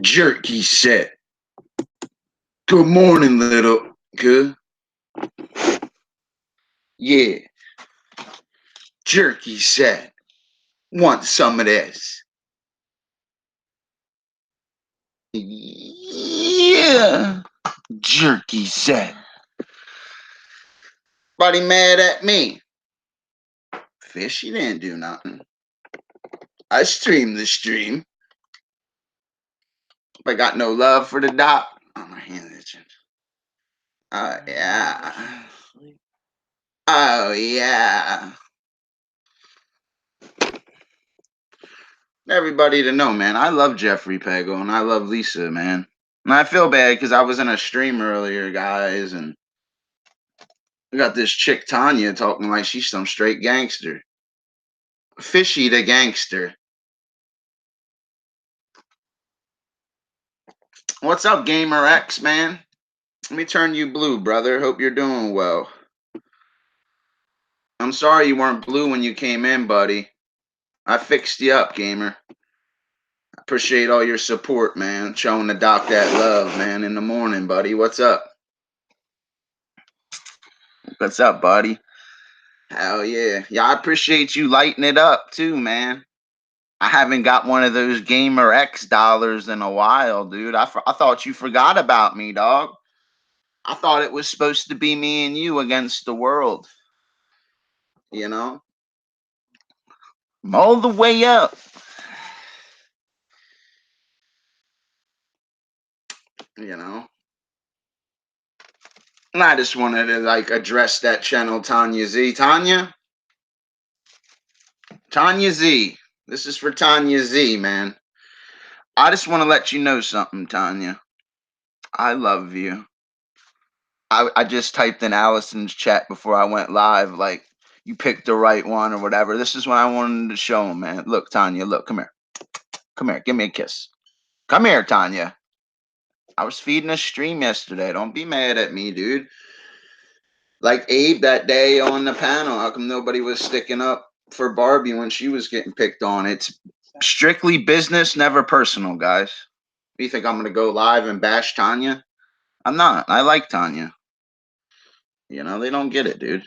Jerky said, "Good morning, little good." Yeah. Jerky said, "Want some of this?" Yeah. Jerky said. Buddy mad at me. Fish, you didn't do nothing. I streamed the stream. I got no love for the doc. Oh, my hand itching. Oh, yeah. Oh, yeah. Everybody to know, man. I love Jeffrey Pego and I love Lisa, man. And I feel bad because I was in a stream earlier, guys, and I got this chick Tanya talking like she's some straight gangster. Fishy the gangster. What's up, Gamer X, man? Let me turn you blue, brother. Hope you're doing well. I'm sorry you weren't blue when you came in, buddy. I fixed you up, gamer. Appreciate all your support, man. Showing the doc that love, man, in the morning, buddy. What's up? What's up, buddy? Hell yeah. Yeah, I appreciate you lighting it up, too, man. I haven't got one of those Gamer X dollars in a while, dude. I thought you forgot about me, dog. I thought it was supposed to be me and you against the world. You know? I'm all the way up. You know? And I just wanted to, like, address that channel, Tanya Z. Tanya Z. This is for Tanya Z, man. I just want to let you know something, Tanya. I love you. I just typed in Allison's chat before I went live, like, you picked the right one or whatever. This is what I wanted to show him, man. Look, Tanya, look, come here. Come here, give me a kiss. Come here, Tanya. I was feeding a stream yesterday. Don't be mad at me, dude. Like Abe that day on the panel, how come nobody was sticking up for Barbie when she was getting picked on? It's strictly business, never personal, guys. Do you think I'm going to go live and bash Tanya? I'm not. I like Tanya. You know, they don't get it, dude.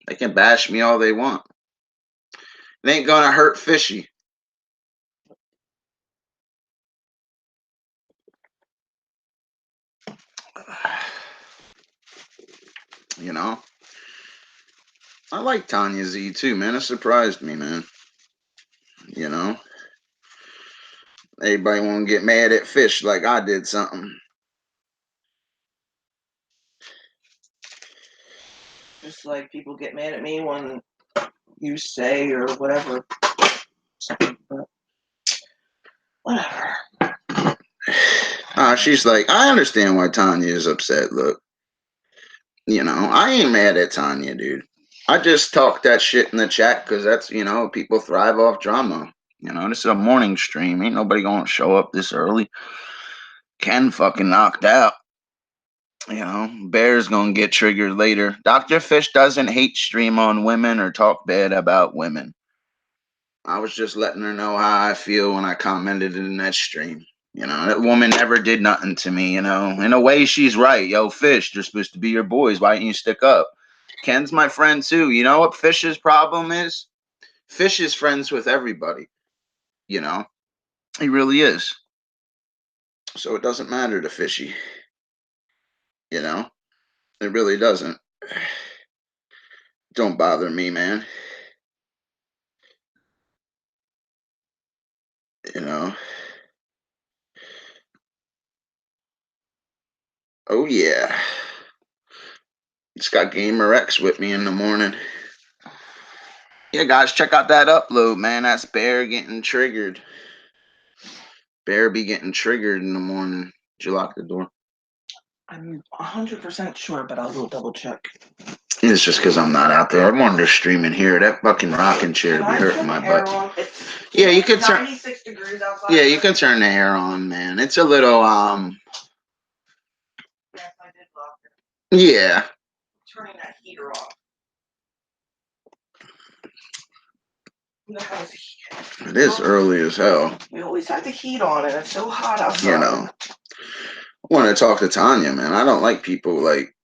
They can bash me all they want. It ain't going to hurt Fishy. You know? I like Tanya Z too, man. It surprised me, man. You know? Everybody want to get mad at Fish like I did something. Just like people get mad at me when you say or whatever. But whatever. She's like, I understand why Tanya is upset. Look, you know, I ain't mad at Tanya, dude. I just talk that shit in the chat because that's, you know, people thrive off drama. You know, this is a morning stream. Ain't nobody gonna show up this early. Ken fucking knocked out. You know, Bear's gonna get triggered later. Dr. Fish doesn't hate stream on women or talk bad about women. I was just letting her know how I feel when I commented in that stream. You know, that woman never did nothing to me, you know. In a way, she's right. Yo, Fish, they're supposed to be your boys. Why didn't you stick up? Ken's my friend, too. You know what Fish's problem is? Fish is friends with everybody. You know? He really is. So it doesn't matter to Fishy. You know? It really doesn't. Don't bother me, man. You know? Oh, yeah. It's got Gamer X with me in the morning. Yeah, guys, check out that upload, man. That's Bear getting triggered. Bear be getting triggered in the morning. Did you lock the door? I'm 100% sure, but I'll go double check. It's just because I'm not out there. I wanted to stream in here. That fucking rocking chair be hurting my butt. Yeah, you can turn. 96 degrees outside. Yeah, you can turn the air on, man. It's a little Yes, I did lock it. Yeah. Turning that heater off. The house heat. It is early as hell. We always have the heat on and it's so hot outside. You know. I want to talk to Tanya, man. I don't like people like.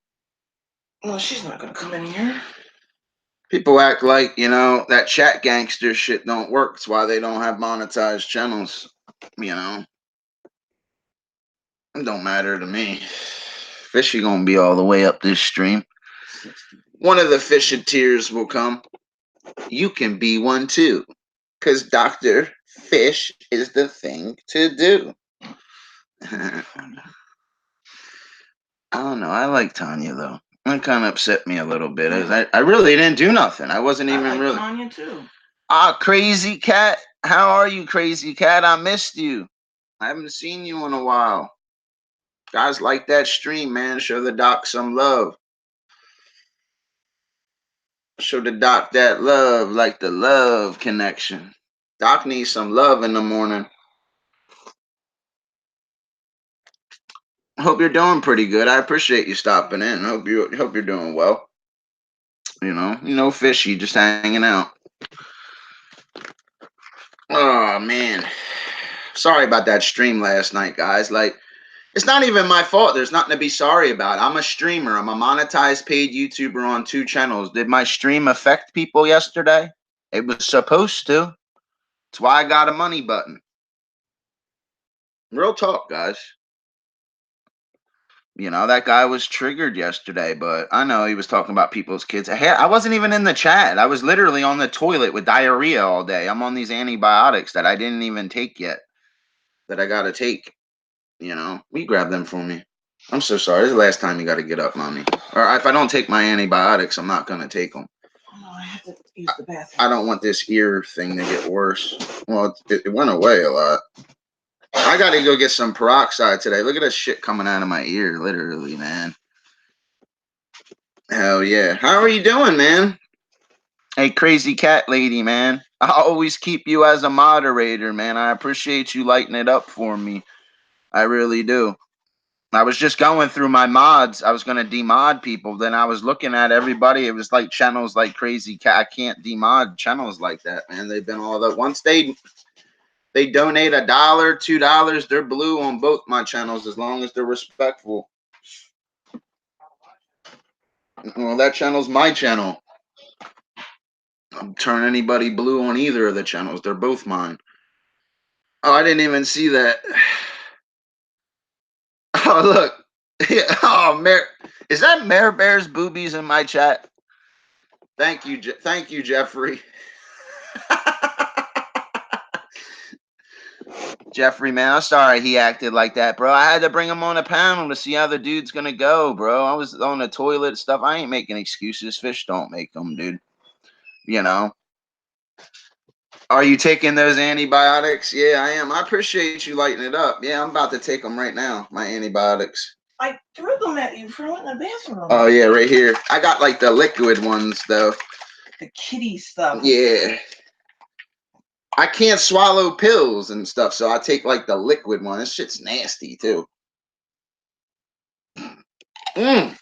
No, she's not gonna come in here. People act like, that chat gangster shit don't work. That's why they don't have monetized channels. It don't matter to me. Fishy gonna be all the way up this stream. One of the Fisheteers will come. You can be one too. Because Dr. Fish is the thing to do. I don't know. I like Tanya, though. That kind of upset me a little bit. I really didn't do nothing. I wasn't even like really. Tanya, too. Crazy Cat. How are you, Crazy Cat? I missed you. I haven't seen you in a while. Guys like that stream, man. Show the doc some love. Show the doc that love, like the love connection. Doc needs some love in the morning. Hope you're doing pretty good. I appreciate you stopping in. Hope you're doing well. Fishy, just hanging out. Oh man, sorry about that stream last night, guys. Like, it's not even my fault. There's nothing to be sorry about. I'm a streamer. I'm a monetized paid YouTuber on 2 channels. Did my stream affect people yesterday? It was supposed to. That's why I got a money button. Real talk, guys. That guy was triggered yesterday, but I know he was talking about people's kids. I wasn't even in the chat. I was literally on the toilet with diarrhea all day. I'm on these antibiotics that I didn't even take yet, that I got to take. Will you grab them for me? I'm so sorry. This is the last time you got to get up, mommy. Or if I don't take my antibiotics, I'm not going to take them. Oh, I have to use the bathroom. I don't want this ear thing to get worse. Well, it went away a lot. I got to go get some peroxide today. Look at this shit coming out of my ear, literally, man. Hell yeah. How are you doing, man? Hey, Crazy Cat Lady, man. I always keep you as a moderator, man. I appreciate you lighting it up for me. I really do. I was just going through my mods. I was going to demod people. Then I was looking at everybody. It was like channels like Crazy Cat. I can't demod channels like that, man. They've been all that. Once they donate $1, $2, they're blue on both my channels as long as they're respectful. Well, that channel's my channel. I'm turn anybody blue on either of the channels. They're both mine. Oh, I didn't even see that. Oh, look. Oh, is that Mare Bear's boobies in my chat? Thank you, Jeffrey. Jeffrey, man, I'm sorry he acted like that, bro. I had to bring him on a panel to see how the dude's gonna go, bro. I was on the toilet and stuff. I ain't making excuses. Fish don't make them, dude. Are you taking those antibiotics? Yeah, I am. I appreciate you lighting it up. Yeah, I'm about to take them right now, my antibiotics. I threw them at you for in the bathroom. Oh, yeah, right here. I got like the liquid ones, though. The kitty stuff. Yeah. I can't swallow pills and stuff, so I take like the liquid one. This shit's nasty, too. Ugh.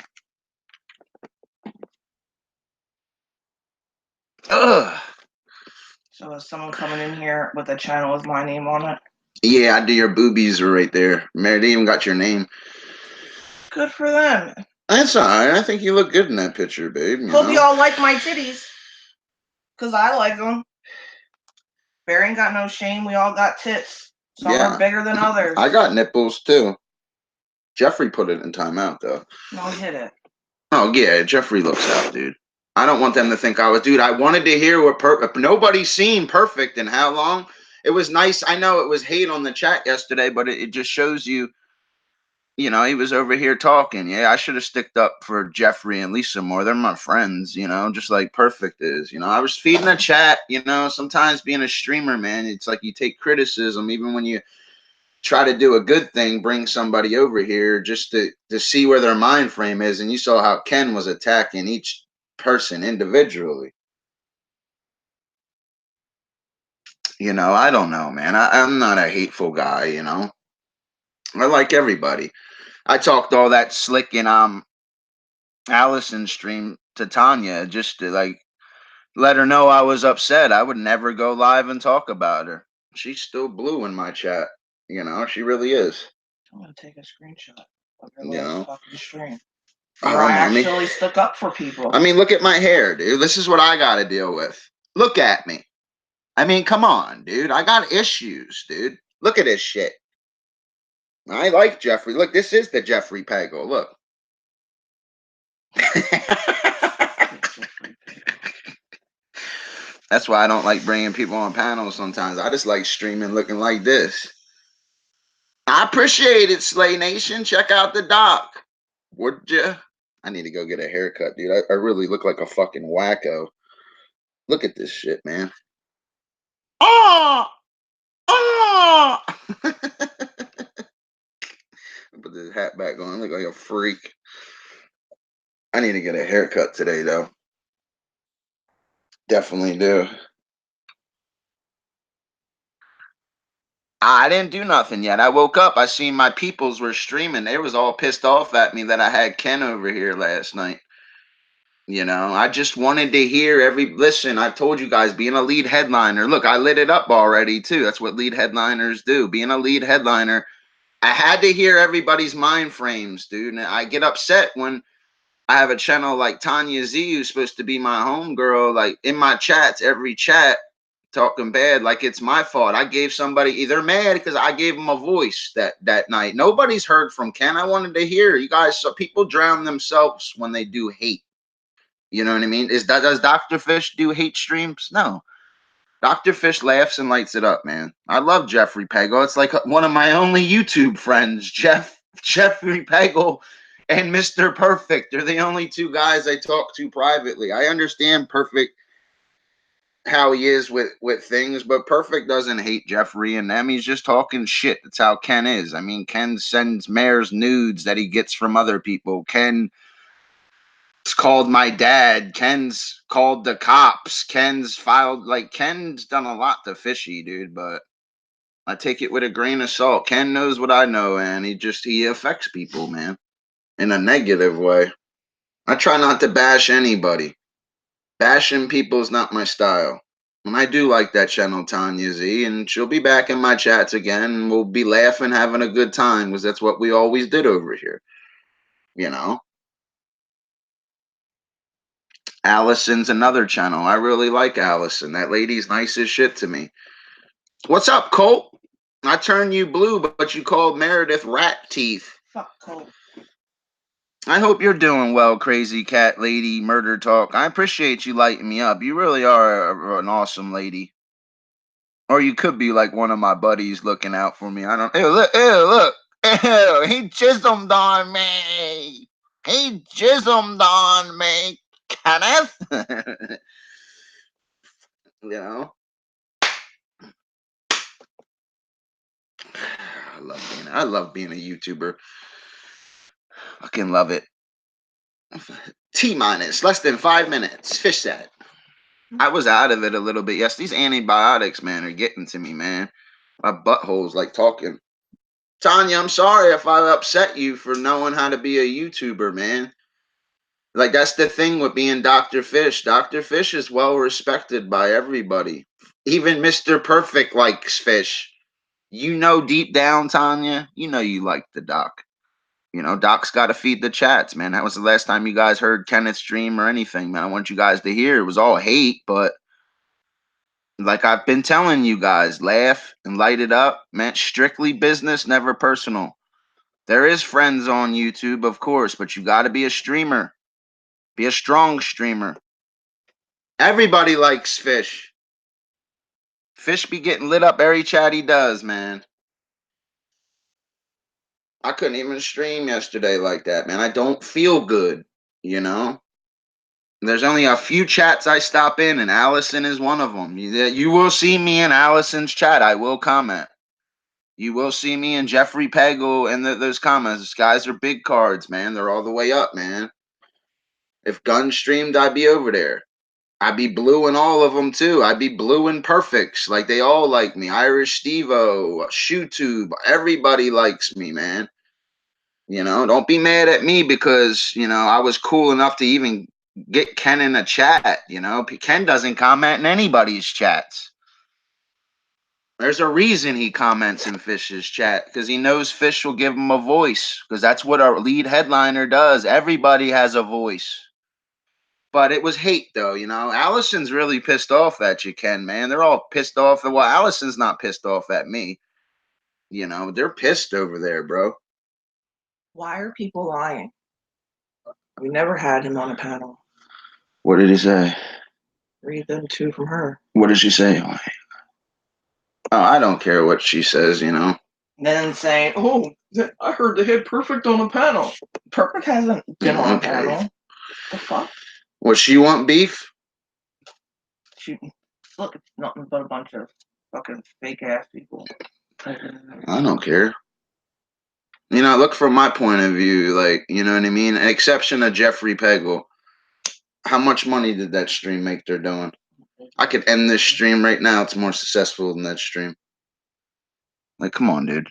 So is someone coming in here with a channel with my name on it? Yeah, I do. Your boobies are right there. Mary, they even got your name. Good for them. That's all right. I think you look good in that picture, babe. Hope y'all like my titties. Because I like them. Bear ain't got no shame. We all got tits. Some are bigger than others. I got nipples, too. Jeffrey put it in timeout, though. No, hit it. Oh, yeah. Jeffrey looks out, dude. I don't want them to think I was, dude. I wanted to hear what perfect. Nobody's seen perfect in how long. It was nice. I know it was hate on the chat yesterday, but it just shows you, he was over here talking. Yeah, I should have sticked up for Jeffrey and Lisa more. They're my friends, just like Perfect is. I was feeding the chat, sometimes being a streamer, man, it's like you take criticism, even when you try to do a good thing, bring somebody over here just to see where their mind frame is. And you saw how Ken was attacking each person individually. I don't know, man. I'm not a hateful guy, I like everybody. I talked all that slick in Allison stream to Tanya just to let her know I was upset. I would never go live and talk about her. She's still blue in my chat. You know, she really is. I'm gonna take a screenshot of your last fucking stream. Where Oh, I mommy. actually stuck up for people. I mean, look at my hair, dude. This is what I got to deal with. Look at me. I mean, come on, dude. I got issues, dude. Look at this shit. I like Jeffrey. Look, this is the Jeffrey Pagel. Look. That's why I don't like bringing people on panels sometimes. I just like streaming looking like this. I appreciate it, Slay Nation. Check out the doc. Would ya? I need to go get a haircut, dude. I really look like a fucking wacko. Look at this shit, man. Oh! Oh! Put this hat back on. I look like a freak. I need to get a haircut today, though. Definitely do. I didn't do nothing yet. I woke up. I seen my peoples were streaming. They was all pissed off at me that I had Ken over here last night. You know, I just wanted to hear listen, I've told you guys, being a lead headliner. Look, I lit it up already, too. That's what lead headliners do. Being a lead headliner, I had to hear everybody's mind frames, dude. And I get upset when I have a channel like Tanya Z, who's supposed to be my homegirl, like in my chats, every chat, talking bad like it's my fault. I gave somebody either mad because I gave them a voice that night. Nobody's heard from Ken. I wanted to hear you guys. So people drown themselves when they do hate. You know what I mean? Does Dr. Fish do hate streams? No. Dr. Fish laughs and lights it up, man. I love Jeffrey Pagel. It's like one of my only YouTube friends, Jeffrey Pagel and Mr. Perfect. They're the only two guys I talk to privately. I understand Perfect how he is with things, but Perfect doesn't hate Jeffrey and them. He's just talking shit. That's how Ken is. I mean, Ken sends Mayor's nudes that he gets from other people. Ken's called my dad. Ken's called the cops. Ken's filed, like, Ken's done a lot to Fishy, dude, but I take it with a grain of salt. Ken knows what I know, and he affects people, man, in a negative way. I try not to bash anybody. Bashing people is not my style. And I do like that channel, Tanya Z, and she'll be back in my chats again, and we'll be laughing, having a good time, because that's what we always did over here. You know? Allison's another channel. I really like Allison. That lady's nice as shit to me. What's up, Colt? I turned you blue, but you called Meredith rat teeth. Fuck Colt. I hope you're doing well, Crazy Cat Lady Murder Talk. I appreciate you lighting me up. You really are an awesome lady. Or you could be like one of my buddies looking out for me. I don't. Ew, look. Ew, he chisholmed on me. He chisholmed on me, Kenneth. You know? I love being a YouTuber. Fucking love it. T-minus less than 5 minutes. Fish said. I was out of it a little bit. Yes, these antibiotics, man, are getting to me, man. My butthole's like talking. Tanya, I'm sorry if I upset you for knowing how to be a YouTuber, man. Like, that's the thing with being Dr. Fish. Dr. Fish is well respected by everybody. Even Mr. Perfect likes Fish. You know deep down, Tanya, you know you like the doc. You know, Doc's got to feed the chats, man. That was the last time you guys heard Kenneth's stream or anything, man. I want you guys to hear. It was all hate, but like I've been telling you guys, laugh and light it up, man. Strictly business, never personal. There is friends on YouTube, of course, but you got to be a streamer. Be a strong streamer. Everybody likes Fish. Fish be getting lit up every chat he does, man. I couldn't even stream yesterday like that, man. I don't feel good, you know? There's only a few chats I stop in, and Allison is one of them. You will see me in Allison's chat. I will comment. You will see me and Jeffrey Pagel and those comments. These guys are big cards, man. They're all the way up, man. If Gun streamed, I'd be over there. I'd be blue in all of them, too. I'd be blue in Perfects. Like, they all like me. Irish Stevo, ShoeTube. Everybody likes me, man. You know, don't be mad at me because, you know, I was cool enough to even get Ken in a chat. Ken doesn't comment in anybody's chats. There's a reason he comments in Fish's chat, because he knows Fish will give him a voice, because that's what our lead headliner does. Everybody has a voice. But it was hate, though. Allison's really pissed off at you, Ken, man. They're all pissed off. Well, Allison's not pissed off at me. They're pissed over there, bro. Why are people lying? We never had him on a panel. What did he say? Read them two from her. What did she say? Oh, I don't care what she says, Then saying, "Oh, I heard they hit Perfect on a panel." Perfect hasn't been on a panel. The fuck? What, she want beef? Look, it's nothing but a bunch of fucking fake ass people. I don't care. Look from my point of view, like, you know what I mean? An exception of Jeffrey Peggle. How much money did that stream make they're doing? I could end this stream right now. It's more successful than that stream. Like, come on, dude.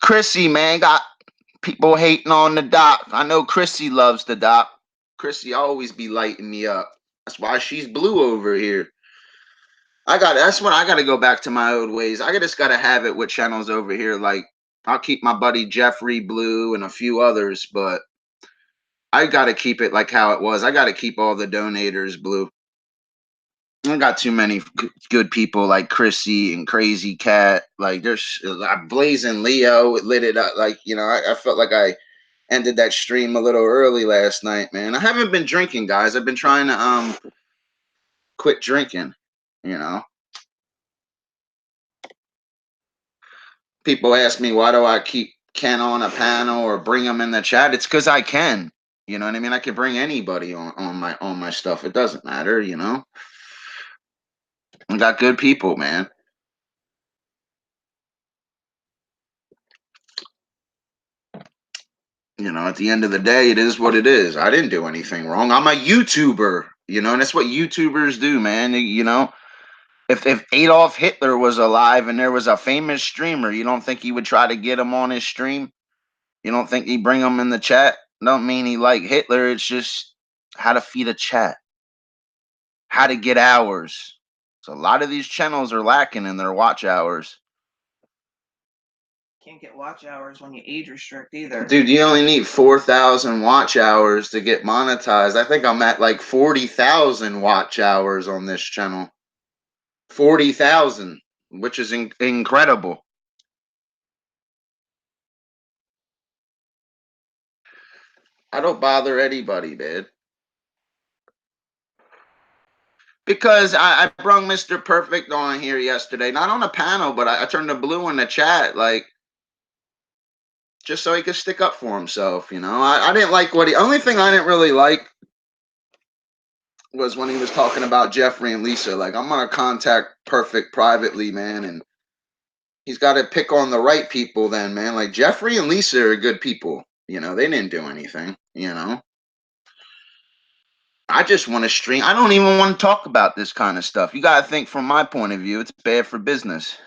Chrissy, man, got people hating on the doc. I know Chrissy loves the doc. Chrissy always be lighting me up. That's why she's blue over here. That's when I gotta go back to my old ways. I just gotta have it with channels over here. Like, I'll keep my buddy Jeffrey blue and a few others, but I gotta keep it like how it was. I gotta keep all the donators blue. I got too many good people like Chrissy and Crazy Cat. Like, there's Blazing Leo lit it up. Like, I felt like I ended that stream a little early last night, man. I haven't been drinking, guys. I've been trying to quit drinking. People ask me, why do I keep Ken on a panel or bring him in the chat? It's because I can. You know what I mean? I could bring anybody on my stuff. It doesn't matter, I got good people, man. At the end of the day, it is what it is. I didn't do anything wrong. I'm a YouTuber, and that's what YouTubers do, man. If Adolf Hitler was alive and there was a famous streamer, you don't think he would try to get him on his stream? You don't think he'd bring him in the chat? Don't mean he like Hitler. It's just how to feed a chat, how to get hours. So a lot of these channels are lacking in their watch hours. Can't get watch hours when you age restrict either. Dude, you only need 4,000 watch hours to get monetized. I think I'm at like 40,000 watch hours on this channel. 40,000, which is incredible. I don't bother anybody, man. Because I brought Mr. Perfect on here yesterday, not on a panel, but I turned to blue in the chat, like, just so he could stick up for himself, I didn't like only thing I didn't really like was when he was talking about Jeffrey and Lisa. Like, I'm going to contact Perfect privately, man, and he's got to pick on the right people then, man. Like, Jeffrey and Lisa are good people. They didn't do anything, I just want to stream. I don't even want to talk about this kind of stuff. You got to think from my point of view, it's bad for business.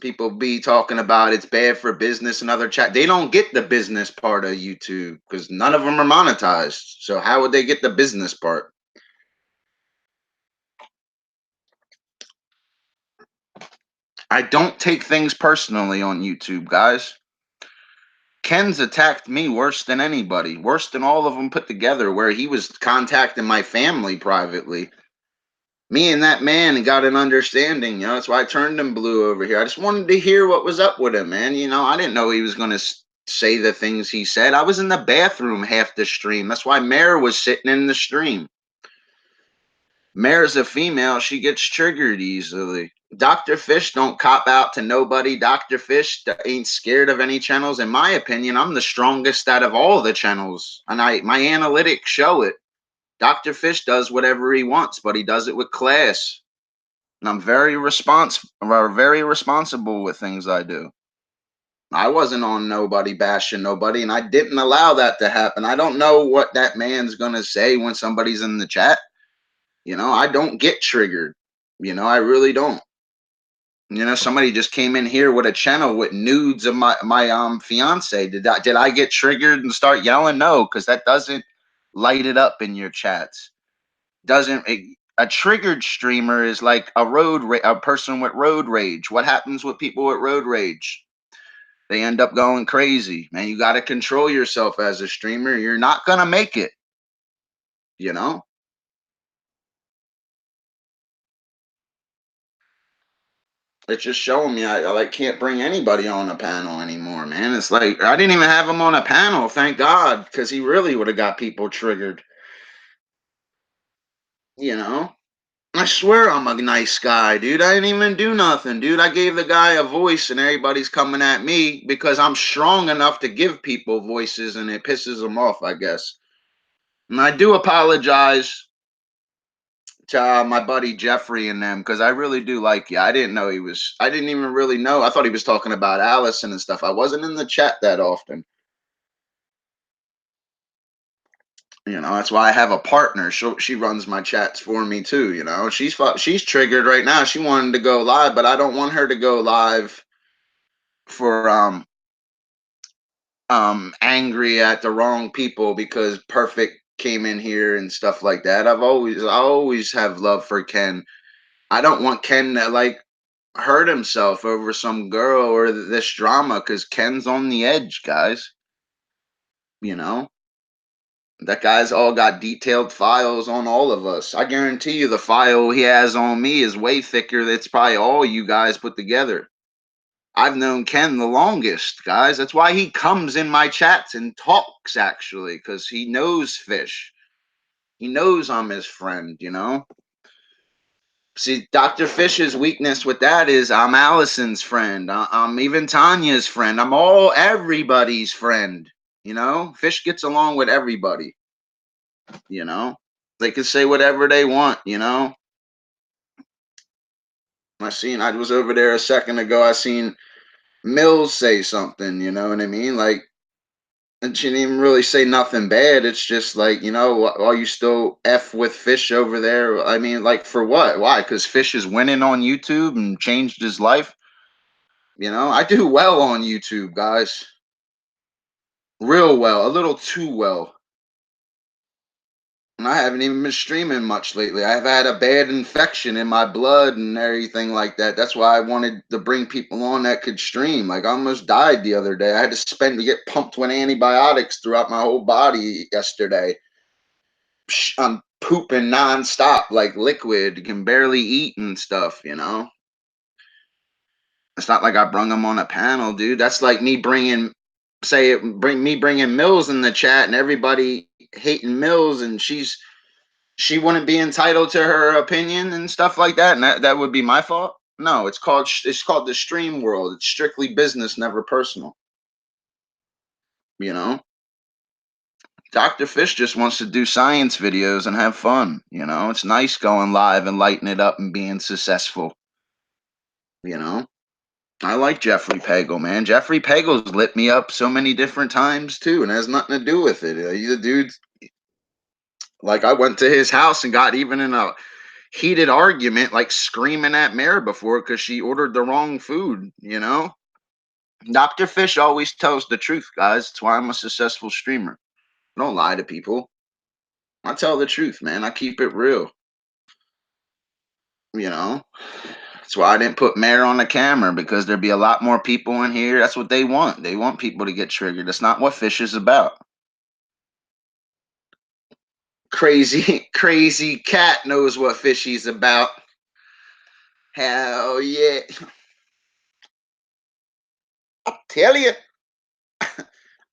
People be talking about it's bad for business and other chat. They don't get the business part of YouTube because none of them are monetized. So how would they get the business part? I don't take things personally on YouTube, guys. Ken's attacked me worse than anybody, worse than all of them put together, where he was contacting my family privately. Me and that man got an understanding, that's why I turned him blue over here. I just wanted to hear what was up with him, man. I didn't know he was going to say the things he said. I was in the bathroom half the stream. That's why Mare was sitting in the stream. Mare's a female. She gets triggered easily. Dr. Fish don't cop out to nobody. Dr. Fish ain't scared of any channels. In my opinion, I'm the strongest out of all the channels. And my analytics show it. Dr. Fish does whatever he wants, but he does it with class. And I'm very responsible with things I do. I wasn't on nobody bashing nobody, and I didn't allow that to happen. I don't know what that man's going to say when somebody's in the chat. I don't get triggered. I really don't. You know, somebody just came in here with a channel with nudes of my fiance. Did I get triggered and start yelling? No, because that doesn't light it up in your chats. Doesn't a triggered streamer is like a person with road rage. What happens with people with road rage? They end up going crazy. Man, you got to control yourself as a streamer. You're not gonna make it. You know. It's just showing me I like can't bring anybody on a panel anymore, man. It's like I didn't even have him on a panel, thank God, because he really would have got people triggered. You know, I swear I'm a nice guy, dude. I didn't even do nothing, dude. I gave the guy a voice, and everybody's coming at me because I'm strong enough to give people voices, and it pisses them off, I guess. And I do apologize to my buddy Jeffrey and them because I really do like you. I didn't know he was. I didn't even really know. I thought he was talking about Allison and stuff. I wasn't in the chat that often. You know, that's why I have a partner. She runs my chats for me too. You know, she's triggered right now. She wanted to go live, but I don't want her to go live for angry at the wrong people because Perfect came in here and stuff like that. I always have love for Ken. I don't want Ken to like hurt himself over some girl or this drama because Ken's on the edge, guys. You know, that guy's all got detailed files on all of us. I guarantee you the file he has on me is way thicker. That's probably all you guys put together. I've known Ken the longest, guys. That's why he comes in my chats and talks, actually, because he knows Fish. He knows I'm his friend, you know? See, Dr. Fish's weakness with that is I'm Allison's friend. I'm even Tanya's friend. I'm everybody's friend, you know? Fish gets along with everybody, you know? They can say whatever they want, you know? I was over there a second ago. I seen Mills say something, you know what I mean? Like, and she didn't even really say nothing bad. It's just like, you know, are you still F with Fish over there? I mean, like, for what? Why? Because Fish is winning on YouTube and changed his life? You know, I do well on YouTube, guys. Real well, a little too well. And I haven't even been streaming much lately. I've had a bad infection in my blood and everything like that. That's why I wanted to bring people on that could stream. Like I almost died the other day. I had to get pumped with antibiotics throughout my whole body yesterday. I'm pooping nonstop like liquid, can barely eat and stuff, you know. It's not like I brung him on a panel, dude. That's like me bringing Mills in the chat and everybody hating Mills and she wouldn't be entitled to her opinion and stuff like that, and that would be my fault. No, it's called the stream world. It's strictly business, never personal. You know, Dr. Fish just wants to do science videos and have fun. You know, it's nice going live and lighting it up and being successful. You know, I like Jeffrey Pagel, man. Jeffrey Pagel's lit me up so many different times too, and has nothing to do with it. He's a dude. Like I went to his house and got even in a heated argument, like screaming at Mare before because she ordered the wrong food, you know? Dr. Fish always tells the truth, guys. That's why I'm a successful streamer. I don't lie to people. I tell the truth, man. I keep it real. You know? That's why I didn't put Mare on the camera because there'd be a lot more people in here. That's what they want. They want people to get triggered. That's not what Fish is about. Crazy cat knows what Fishy's about. Hell yeah. I tell you.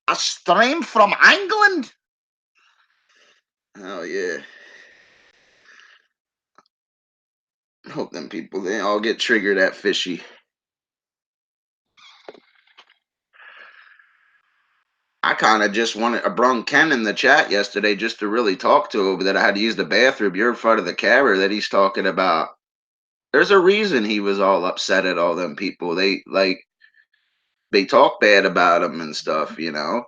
A stream from England? Oh yeah. Hope them people they all get triggered at Fishy. I kind of just wanted I brung Ken in the chat yesterday just to really talk to him that I had to use the bathroom. You're in front of the camera that he's talking about. There's a reason he was all upset at all them people. They talk bad about him and stuff, you know.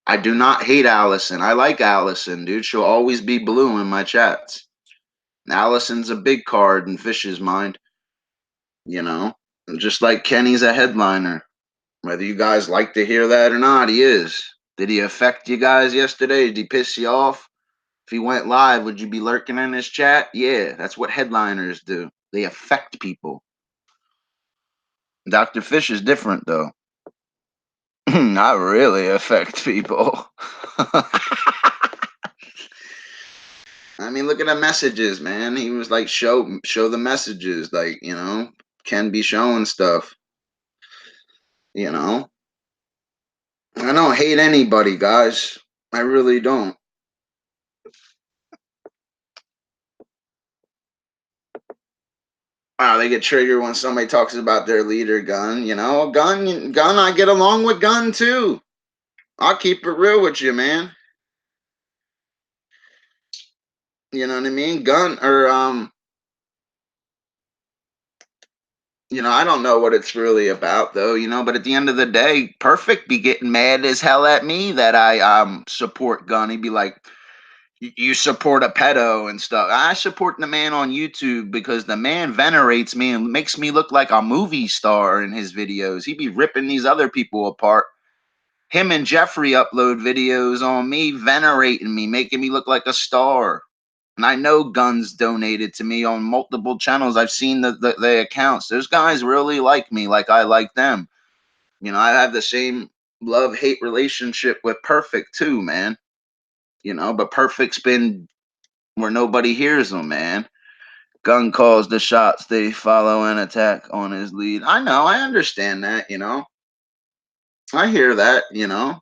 I do not hate Allison. I like Allison, dude. She'll always be blue in my chats. Allison's a big card in Fish's mind. you know, just like Kenny's a headliner. Whether you guys like to hear that or not, he is. Did he affect you guys yesterday? Did he piss you off? If he went live, would you be lurking in his chat? Yeah, that's what headliners do. They affect people. Dr. Fish is different, though. Not really affect people. I mean, look at the messages, man. He was like, show the messages, like, you know, can be showing stuff. You know, I don't hate anybody, guys. I really don't. Wow, they get triggered when somebody talks about their leader, Gun. You know, Gun. I get along with Gun too. I'll keep it real with you, man. You know what I mean? Gun or you know, I don't know what it's really about though, you know, but at the end of the day, Perfect be getting mad as hell at me that I support Gun. He'd be like, you support a pedo and stuff. I support the man on YouTube because the man venerates me and makes me look like a movie star in his videos. He be ripping these other people apart. Him and Jeffrey upload videos on me, venerating me, making me look like a star. And I know Guns donated to me on multiple channels. I've seen the accounts. Those guys really like me like I like them. You know, I have the same love-hate relationship with Perfect too, man. You know, but Perfect's been where nobody hears him, man. Gun calls the shots. They follow and attack on his lead. I know. I understand that, you know. I hear that, you know.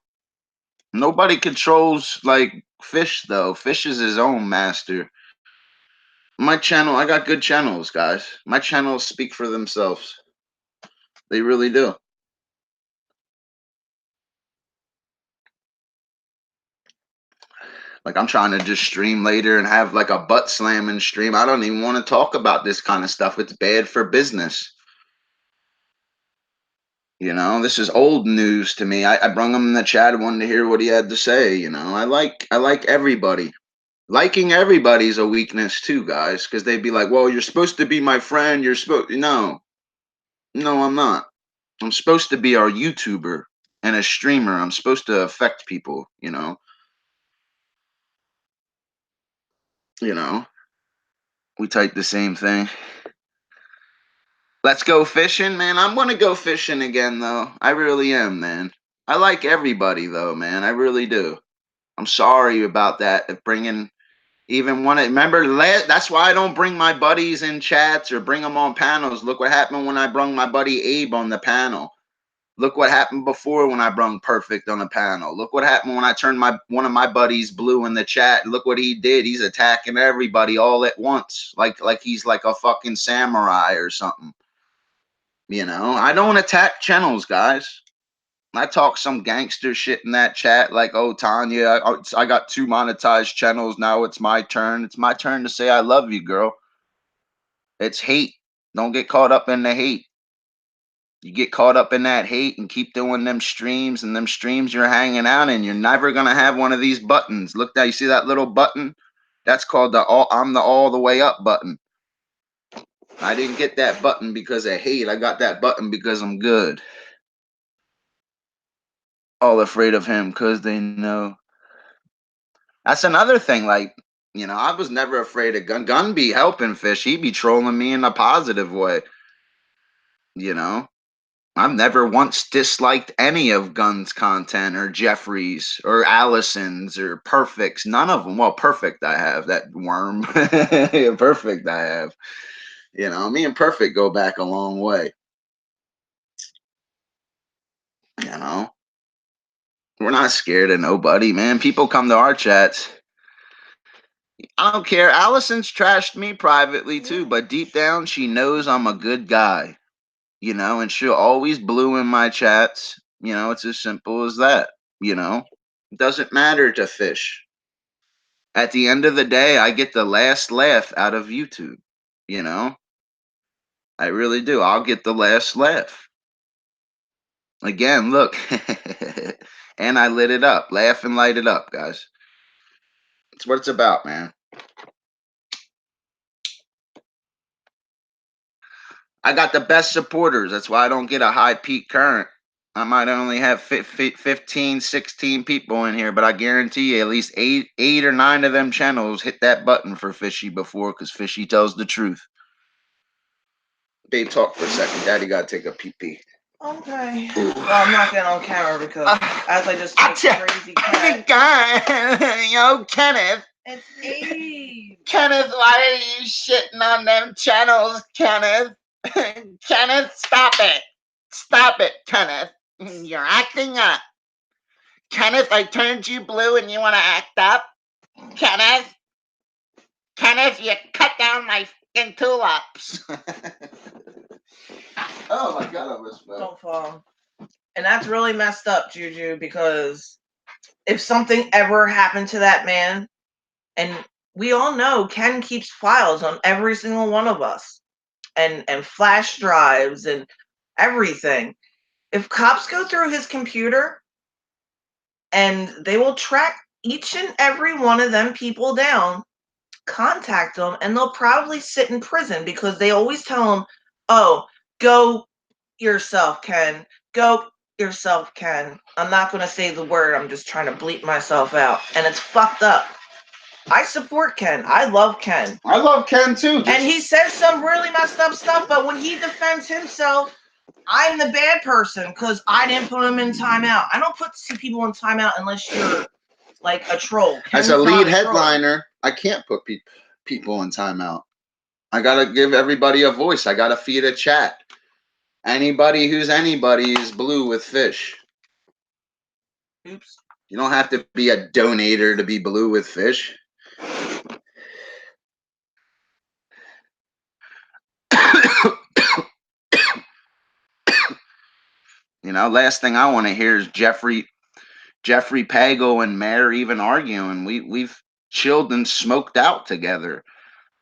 Nobody controls like Fish though. Fish is his own master. My channel, I got good channels, guys. My channels speak for themselves. They really do. Like I'm trying to just stream later and have like a butt slamming stream. I don't even want to talk about this kind of stuff. It's bad for business. You know, this is old news to me. I brung him in the chat. I wanted to hear what he had to say. You know, I like everybody. Liking everybody's a weakness too, guys, because they'd be like, "Well, you're supposed to be my friend. You're supposed." No, no, I'm not. I'm supposed to be our YouTuber and a streamer. I'm supposed to affect people. You know. You know. We type the same thing. Let's go fishing, man. I'm gonna go fishing again, though. I really am, man. I like everybody, though, man. I really do. I'm sorry about that. Bringing even one. Remember, that's why I don't bring my buddies in chats or bring them on panels. Look what happened when I brung my buddy Abe on the panel. Look what happened before when I brung Perfect on the panel. Look what happened when I turned one of my buddies blue in the chat. Look what he did. He's attacking everybody all at once, like he's like a fucking samurai or something. You know, I don't attack channels, guys. I talk some gangster shit in that chat, like, "Oh, Tanya, I got 2 monetized channels now. It's my turn. It's my turn to say I love you, girl." It's hate. Don't get caught up in the hate. You get caught up in that hate and keep doing them streams, and them streams you're hanging out in, you're never gonna have one of these buttons. Look there, you see that little button? That's called I'm the all the way up button. I didn't get that button because of hate. I got that button because I'm good. All afraid of him because they know. That's another thing. Like, you know, I was never afraid of Gun. Gun be helping Fish. He be trolling me in a positive way. You know, I've never once disliked any of Gun's content or Jeffrey's or Allison's or Perfect's. None of them. Well, Perfect I have. That worm. Perfect I have. You know, me and Perfect go back a long way. You know, we're not scared of nobody, man. People come to our chats. I don't care. Allison's trashed me privately too, but deep down she knows I'm a good guy, you know, and she'll always blue in my chats. You know, it's as simple as that, you know. It doesn't matter to Fish. At the end of the day, I get the last laugh out of YouTube, you know. I really do. I'll get the last laugh. Again, look. And I lit it up. Laugh and light it up, guys. That's what it's about, man. I got the best supporters. That's why I don't get a high peak current. I might only have 15, 16 people in here, but I guarantee you at least eight or nine of them channels hit that button for Fishy before, because Fishy tells the truth. Babe, talk for a second. Daddy got to take a pee-pee. Okay. Well, I'm not getting on camera because as I just took crazy cat. Yo, Kenneth. It's Eve. Kenneth, why are you shitting on them channels, Kenneth? Kenneth, stop it. Stop it, Kenneth. You're acting up. Kenneth, I turned you blue and you want to act up? Kenneth? Kenneth, you cut down my fucking tulips. Oh my God, I almost fell. Don't fall. And that's really messed up, Juju, because if something ever happened to that man, and we all know Ken keeps files on every single one of us, and flash drives and everything. If cops go through his computer and they will track each and every one of them people down, contact them, and they'll probably sit in prison because they always tell them, oh, go yourself, Ken. Go yourself, Ken. I'm not going to say the word. I'm just trying to bleep myself out. And it's fucked up. I support Ken. I love Ken. I love Ken too. And he says some really messed up stuff, but when he defends himself, I'm the bad person because I didn't put him in timeout. I don't put people in timeout unless you're like a troll. As a lead headliner, I can't put people in timeout. I got to give everybody a voice. I got to feed a chat. Anybody who's anybody is blue with Fish. Oops. You don't have to be a donator to be blue with Fish. You know, last thing I want to hear is Jeffrey Pago and Mayor even arguing. We've chilled and smoked out together.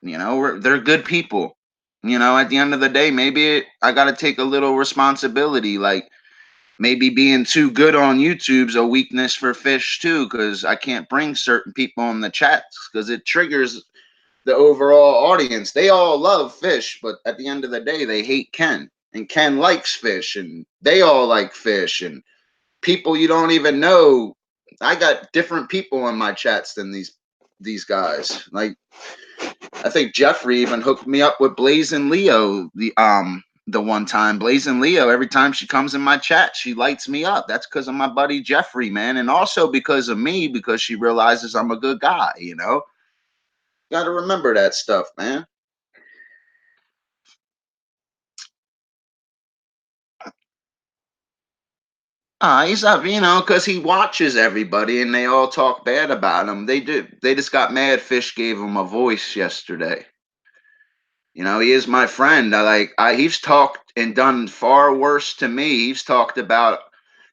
You know, they're good people. You know, at the end of the day, maybe I got to take a little responsibility. Like maybe being too good on YouTube's a weakness for Fish too, because I can't bring certain people in the chats because it triggers the overall audience. They all love Fish, but at the end of the day, they hate Ken. And Ken likes Fish, and they all like Fish, and people you don't even know. I got different people in my chats than these guys. Like I think Jeffrey even hooked me up with Blazing Leo the one time. Blazing Leo, every time she comes in my chat, she lights me up. That's because of my buddy Jeffrey, man, and also because of me, because she realizes I'm a good guy, you know. Got to remember that stuff, man. He's up, you know, because he watches everybody and they all talk bad about him. They just got mad Fish gave him a voice yesterday. You know, he is my friend. He's talked and done far worse to me. He's talked about,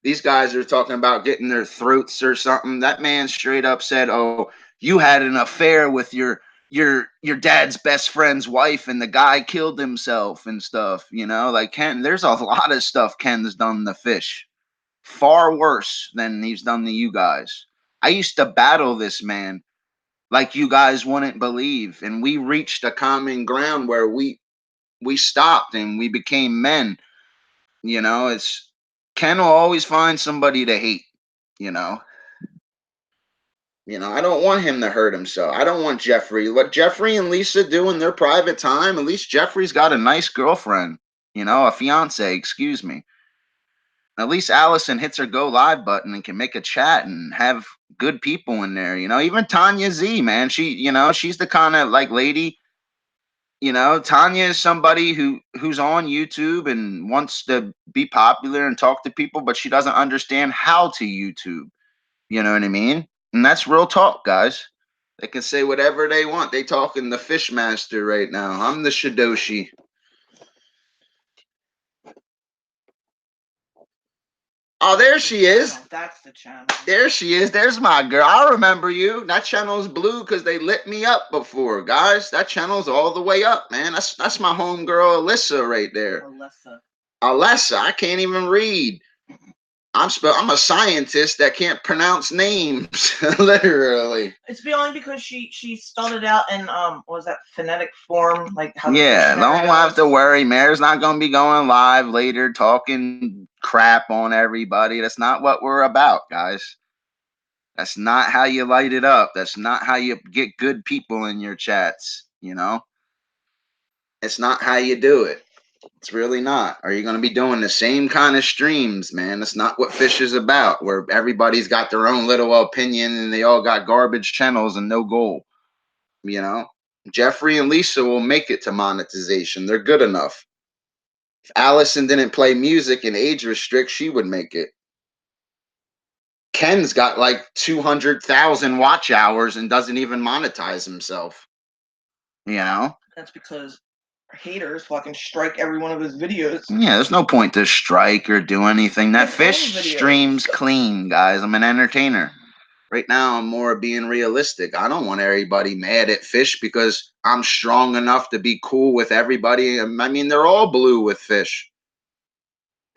these guys are talking about getting their throats or something. That man straight up said, oh, you had an affair with your dad's best friend's wife and the guy killed himself and stuff, you know. Like Ken, there's a lot of stuff Ken's done to Fish. Far worse than he's done to you guys. I used to battle this man like you guys wouldn't believe, and we reached a common ground where we stopped and we became men. You know, it's Ken will always find somebody to hate, you know. You know, I don't want him to hurt himself. I don't want Jeffrey. What Jeffrey and Lisa do in their private time, at least Jeffrey's got a nice girlfriend, you know, a fiance, excuse me. At least Allison hits her go live button and can make a chat and have good people in there. You know, even Tanya Z, man, she's the kind of like lady, you know, Tanya is somebody who's on YouTube and wants to be popular and talk to people, but she doesn't understand how to YouTube. You know what I mean? And that's real talk, guys. They can say whatever they want. They talking the Fishmaster right now. I'm the Shidoshi. Oh, there she is. That's the channel. There she is. There's my girl. I remember you. That channel's blue because they lit me up before, guys. That channel's all the way up, man. That's my homegirl, Alyssa, right there. Alyssa. I can't even read. I'm a scientist that can't pronounce names, literally. It's only because she spelled it out in what was that phonetic form, like how the Yeah, dictionary don't have to does. worry. Mayor's not going to be going live later talking crap on everybody. That's not what we're about, guys. That's not how you light it up. That's not how you get good people in your chats, you know? It's not how you do it. It's really not. Are you going to be doing the same kind of streams, man? That's not what Fish is about, where everybody's got their own little opinion and they all got garbage channels and no goal. You know, Jeffrey and Lisa will make it to monetization. They're good enough. If Allison didn't play music and age restrict, she would make it. Ken's got like 200,000 watch hours and doesn't even monetize himself. You know? That's because haters fucking strike every one of his videos. Yeah, there's no point to strike or do anything. That His Fish own videos. streams clean, guys. I'm an entertainer. Right now, I'm more being realistic. I don't want everybody mad at Fish because I'm strong enough to be cool with everybody. I mean, they're all blue with Fish.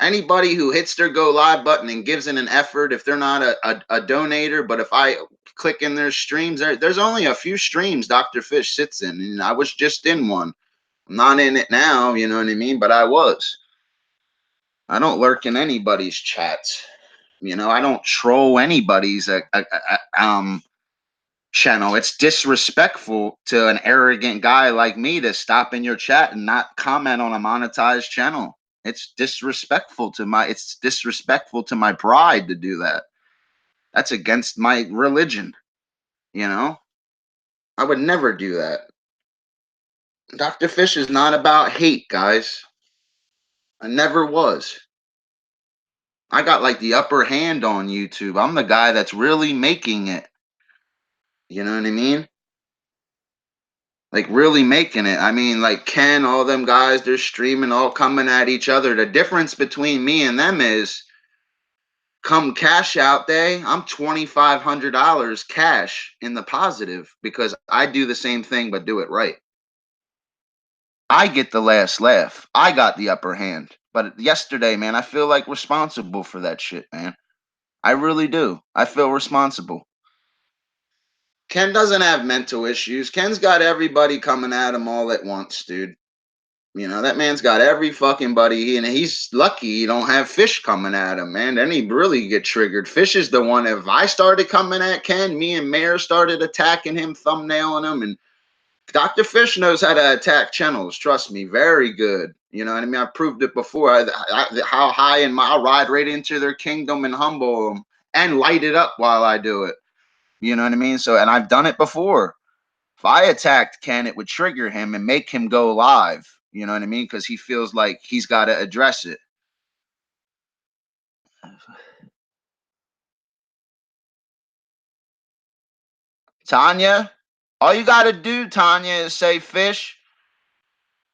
Anybody who hits their go live button and gives it an effort, if they're not a donator, but if I click in their streams, there's only a few streams Dr. Fish sits in, and I was just in one. I'm not in it now, you know what I mean? But I was. I don't lurk in anybody's chats. You know, I don't troll anybody's channel. It's disrespectful to an arrogant guy like me to stop in your chat and not comment on a monetized channel. It's disrespectful to my pride to do that. That's against my religion. You know, I would never do that. Dr. Fish is not about hate, guys. I never was. I got like the upper hand on YouTube. I'm the guy that's really making it. You know what I mean? Like really making it. I mean, like Ken, all them guys, they're streaming, all coming at each other. The difference between me and them is come cash out day, I'm $2,500 cash in the positive because I do the same thing but do it right. I get the last laugh. I got the upper hand. But yesterday, man, I feel like responsible for that shit, man. I really do. I feel responsible. Ken doesn't have mental issues. Ken's got everybody coming at him all at once, dude. You know, that man's got every fucking buddy, and he's lucky he don't have Fish coming at him, man. Then he'd really get triggered. Fish is the one, if I started coming at Ken, me and Mayor started attacking him, thumbnailing him, and Dr. Fish knows how to attack channels. Trust me, very good. You know what I mean? I proved it before. How high in my, I'll ride right into their kingdom and humble them and light it up while I do it. You know what I mean? So, and I've done it before. If I attacked Ken, it would trigger him and make him go live. You know what I mean? Because he feels like he's got to address it. Tanya, all you got to do, Tanya, is say, Fish,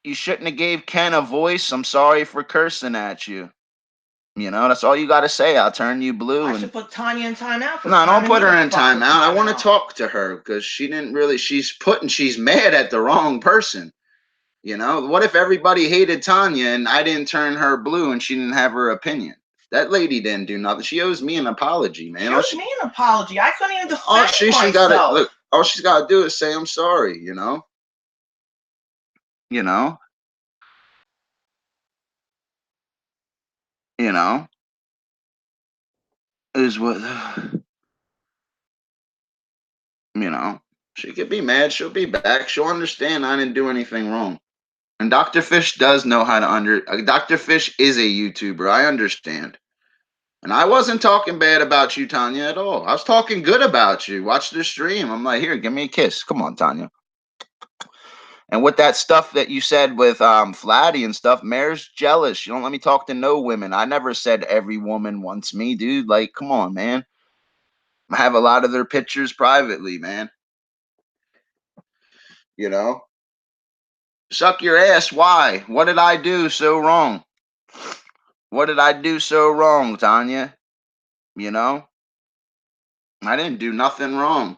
you shouldn't have gave Ken a voice. I'm sorry for cursing at you. You know, that's all you got to say. I'll turn you blue. I should put Tanya in timeout. No, don't put her in timeout. I want to talk to her because she didn't really, she's mad at the wrong person. You know, what if everybody hated Tanya and I didn't turn her blue and she didn't have her opinion? That lady didn't do nothing. She owes me an apology, man. She owes me an apology. I couldn't even defend myself. Look, all she's got to do is say, I'm sorry, you know? You know? You know? Is what, you know? She could be mad. She'll be back. She'll understand I didn't do anything wrong. And Dr. Fish does know how to Dr. Fish is a YouTuber. I understand. And I wasn't talking bad about you, Tanya, at all. I was talking good about you. Watch the stream. I'm like, here, give me a kiss. Come on, Tanya. And with that stuff that you said with Flatty and stuff, Mayor's jealous. You don't let me talk to no women. I never said every woman wants me, dude. Like, come on, man. I have a lot of their pictures privately, man. You know? Suck your ass. Why? What did I do so wrong? What did I do so wrong, Tanya? You know? I didn't do nothing wrong.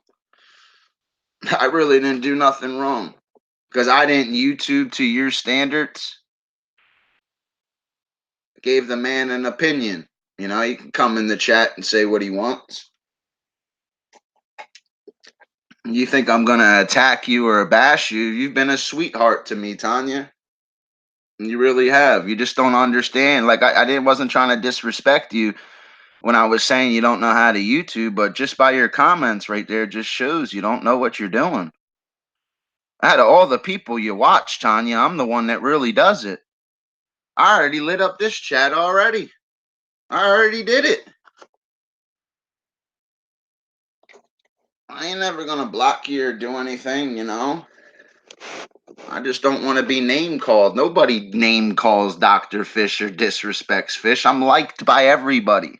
I really didn't do nothing wrong. Because I didn't YouTube to your standards. Gave the man an opinion. You know, he can come in the chat and say what he wants. You think I'm gonna attack you or bash you? You've been a sweetheart to me, Tanya. You really have. You just don't understand. Like I didn't wasn't trying to disrespect you when I was saying you don't know how to YouTube, but just by your comments right there just shows you don't know what you're doing. Out of all the people you watch, Tanya, I'm the one that really does it. I already lit up this chat already. I already did it. I ain't never gonna block you or do anything, you know. I just don't want to be name called. Nobody name calls Dr. Fish or disrespects Fish. I'm liked by everybody.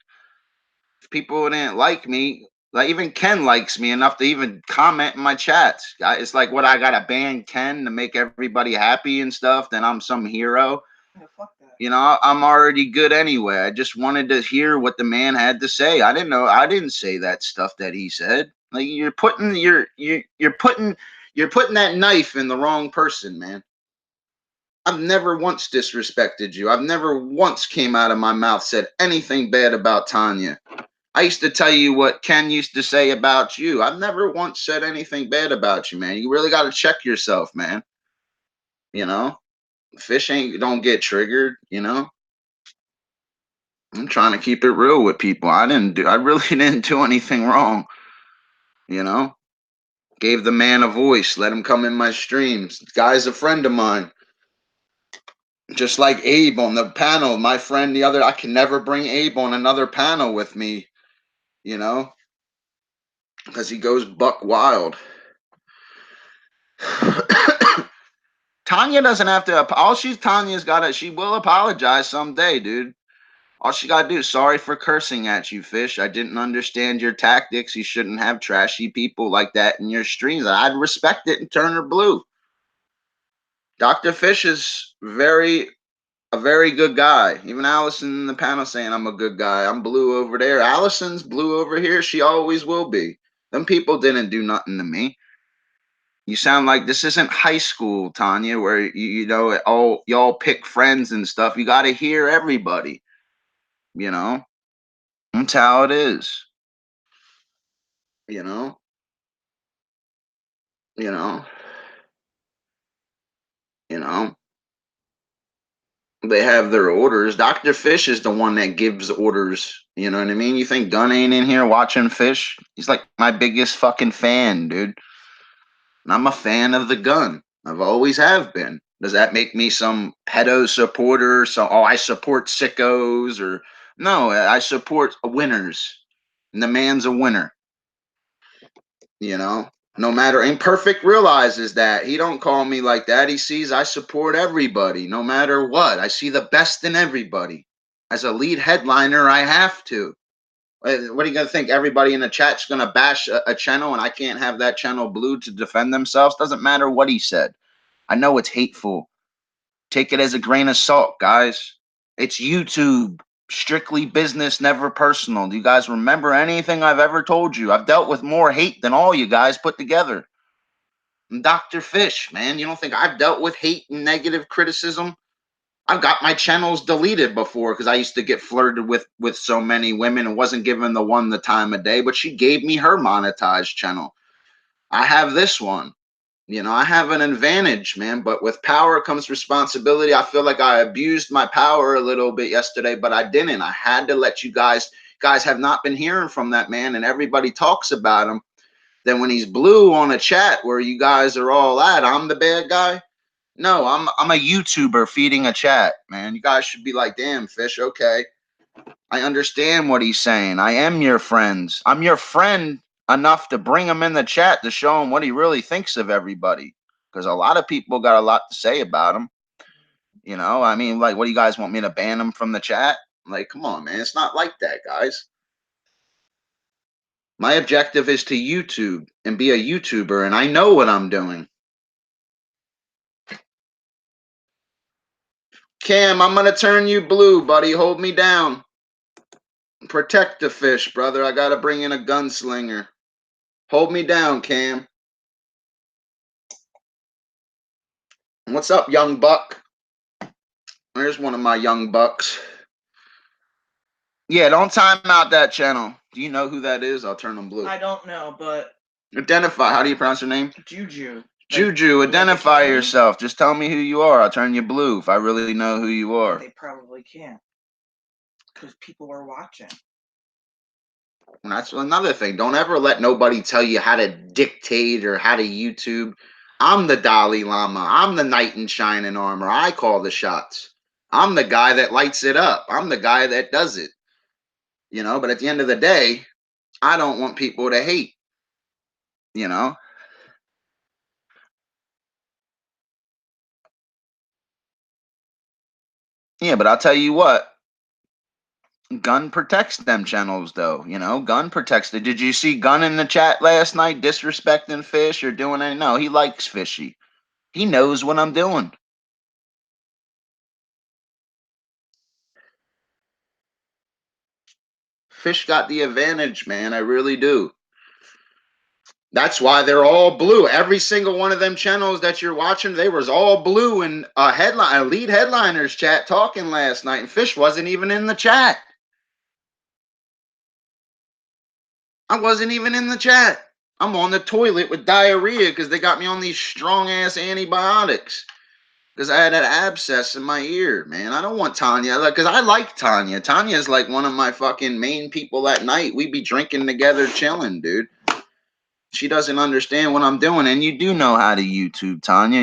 If people didn't like me, like even Ken likes me enough to even comment in my chats. It's like what I gotta ban Ken to make everybody happy and stuff. Then I'm some hero. Yeah, fuck that. You know, I'm already good anyway. I just wanted to hear what the man had to say. I didn't know. I didn't say that stuff that he said. Like you're putting you're putting that knife in the wrong person, man. I've never once disrespected you. I've never once came out of my mouth said anything bad about Tanya. I used to tell you what Ken used to say about you. I've never once said anything bad about you, man. You really got to check yourself, man. You know, fish ain't don't get triggered. You know, I'm trying to keep it real with people. I really didn't do anything wrong. You know, gave the man a voice, let him come in my streams. The guy's a friend of mine. Just like Abe on the panel, my friend the other, I can never bring Abe on another panel with me, you know, because he goes buck wild. Tanya doesn't have to. Tanya's got to. She will apologize someday, dude. All she got to do is sorry for cursing at you, Fish. I didn't understand your tactics. You shouldn't have trashy people like that in your streams. I'd respect it and turn her blue. Dr. Fish is a very good guy. Even Allison in the panel saying I'm a good guy. I'm blue over there. Allison's blue over here. She always will be. Them people didn't do nothing to me. You sound like this isn't high school, Tanya, where you know all y'all pick friends and stuff. You got to hear everybody. You know, that's how it is. You know, you know, you know. They have their orders. Dr. Fish is the one that gives orders. You know what I mean? You think Gunn ain't in here watching Fish? He's like my biggest fucking fan, dude. And I'm a fan of the Gun. I've always have been. Does that make me some pedo supporter? So, oh, I support sickos or no? I support winners. And the man's a winner. You know, no matter imperfect realizes that he don't call me like that. He sees I support everybody, no matter what. I see the best in everybody. As a lead headliner, I have to. What are you gonna think? Everybody in the chat's gonna bash a channel, and I can't have that channel blue to defend themselves. Doesn't matter what he said. I know it's hateful. Take it as a grain of salt, guys. It's YouTube. Strictly business, never personal. Do you guys remember anything I've ever told you? I've dealt with more hate than all you guys put together. I'm Dr. Fish, man. You don't think I've dealt with hate and negative criticism? I've got my channels deleted before because I used to get flirted with so many women and wasn't given the one the time of day, but she gave me her monetized channel. I have this one. You know, I have an advantage, man, but with power comes responsibility. I feel like I abused my power a little bit yesterday, but I didn't. I had to let you guys have not been hearing from that man, and everybody talks about him. Then when he's blue on a chat where you guys are all at, I'm the bad guy. No, I'm a YouTuber feeding a chat, man. You guys should be like, damn, Fish, okay. I understand what he's saying. I am your friends. I'm your friend enough to bring him in the chat to show him what he really thinks of everybody. Because a lot of people got a lot to say about him. You know, I mean, like, what do you guys want me to ban him from the chat? Like, come on, man. It's not like that, guys. My objective is to YouTube and be a YouTuber, and I know what I'm doing. Cam, I'm going to turn you blue, buddy. Hold me down. Protect the fish, brother. I got to bring in a gunslinger. Hold me down, Cam. What's up, young buck? There's one of my young bucks. Yeah, don't time out that channel. Do you know who that is? I'll turn them blue. I don't know, but Identify. How do you pronounce your name? Juju. Juju, like identify Italian? yourself. Just tell me who you are. I'll turn you blue if I really know who you are. They probably can't. Because people are watching. And that's another thing. Don't ever let nobody tell you how to dictate or how to YouTube. I'm the Dalai Lama. I'm the knight in shining armor. I call the shots. I'm the guy that lights it up. I'm the guy that does it. You know, but at the end of the day, I don't want people to hate. You know? Yeah, but I'll tell you what. Gun protects them channels, though. You know, Gun protects it. Did you see Gun in the chat last night disrespecting Fish or doing anything? No, he likes Fishy. He knows what I'm doing. Fish got the advantage, man. I really do. That's why they're all blue. Every single one of them channels that you're watching, they was all blue in a lead headliners chat talking last night, and Fish wasn't even in the chat. I wasn't even in the chat. I'm on the toilet with diarrhea because they got me on these strong ass antibiotics. Because I had an abscess in my ear, man. I don't want Tanya, because I like Tanya. Tanya's like one of my fucking main people at night. We be drinking together, chilling, dude. She doesn't understand what I'm doing, and you do know how to YouTube, Tanya.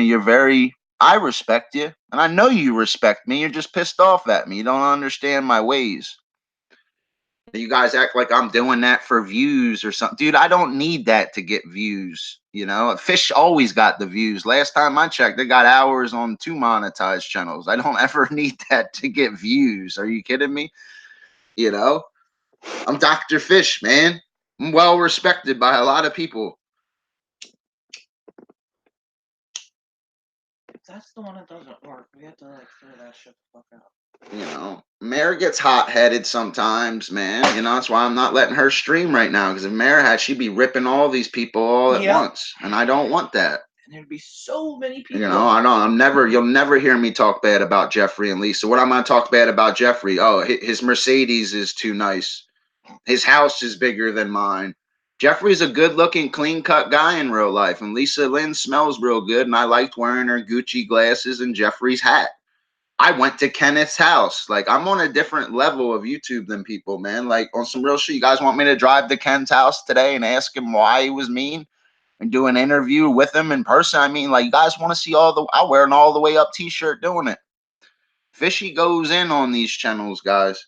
I respect you, and I know you respect me. You're just pissed off at me. You don't understand my ways. You guys act like I'm doing that for views or something. Dude, I don't need that to get views. You know, Fish always got the views. Last time I checked, they got hours on 2 monetized channels. I don't ever need that to get views. Are you kidding me? You know, I'm Dr. Fish, man. I'm well respected by a lot of people. That's the one that doesn't work. We have to like throw that shit the fuck out. You know, Mare gets hot-headed sometimes, man. You know, that's why I'm not letting her stream right now. Because if Mare had, she'd be ripping all these people all at once, and I don't want that. And there'd be so many people. You know, I don't. You'll never hear me talk bad about Jeffrey and Lisa. What I'm gonna talk bad about Jeffrey? Oh, his Mercedes is too nice. His house is bigger than mine. Jeffrey's a good-looking, clean-cut guy in real life, and Lisa Lynn smells real good, and I liked wearing her Gucci glasses and Jeffrey's hat. I went to Kenneth's house. Like, I'm on a different level of YouTube than people, man. Like, on some real shit. You guys want me to drive to Ken's house today and ask him why he was mean and do an interview with him in person? I mean, like, you guys want to see I'll wear an all the way up t-shirt doing it. Fishy goes in on these channels, guys.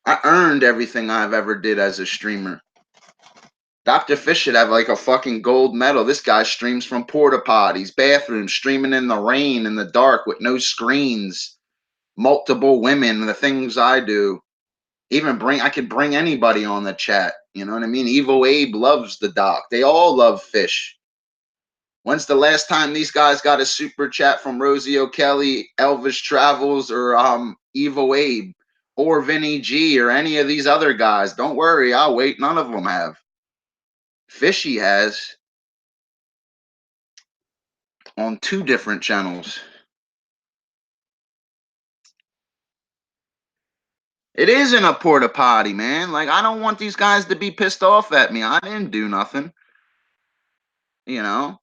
I earned everything I've ever did as a streamer. Dr. Fish should have like a fucking gold medal. This guy streams from porta potties, bathrooms, streaming in the rain, in the dark with no screens, multiple women, the things I do. I could bring anybody on the chat. You know what I mean? Evil Abe loves the doc. They all love Fish. When's the last time these guys got a super chat from Rosie O'Kelly, Elvis Travels, or Evil Abe, or Vinny G, or any of these other guys? Don't worry, I'll wait. None of them have. Fishy has on 2 different channels. It isn't a porta potty, man. Like, I don't want these guys to be pissed off at me. I didn't do nothing. You know?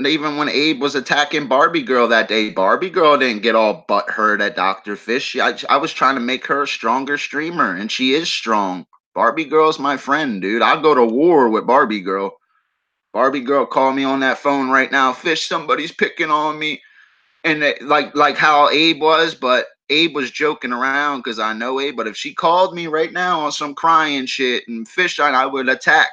Even when Abe was attacking Barbie Girl that day, Barbie Girl didn't get all butthurt at Dr. Fish. I was trying to make her a stronger streamer, and she is strong. Barbie Girl's my friend, dude. I'll go to war with Barbie Girl. Barbie Girl called me on that phone right now. Fish, somebody's picking on me. And like how Abe was, but Abe was joking around because I know Abe. But if she called me right now on some crying shit and Fish, I would attack.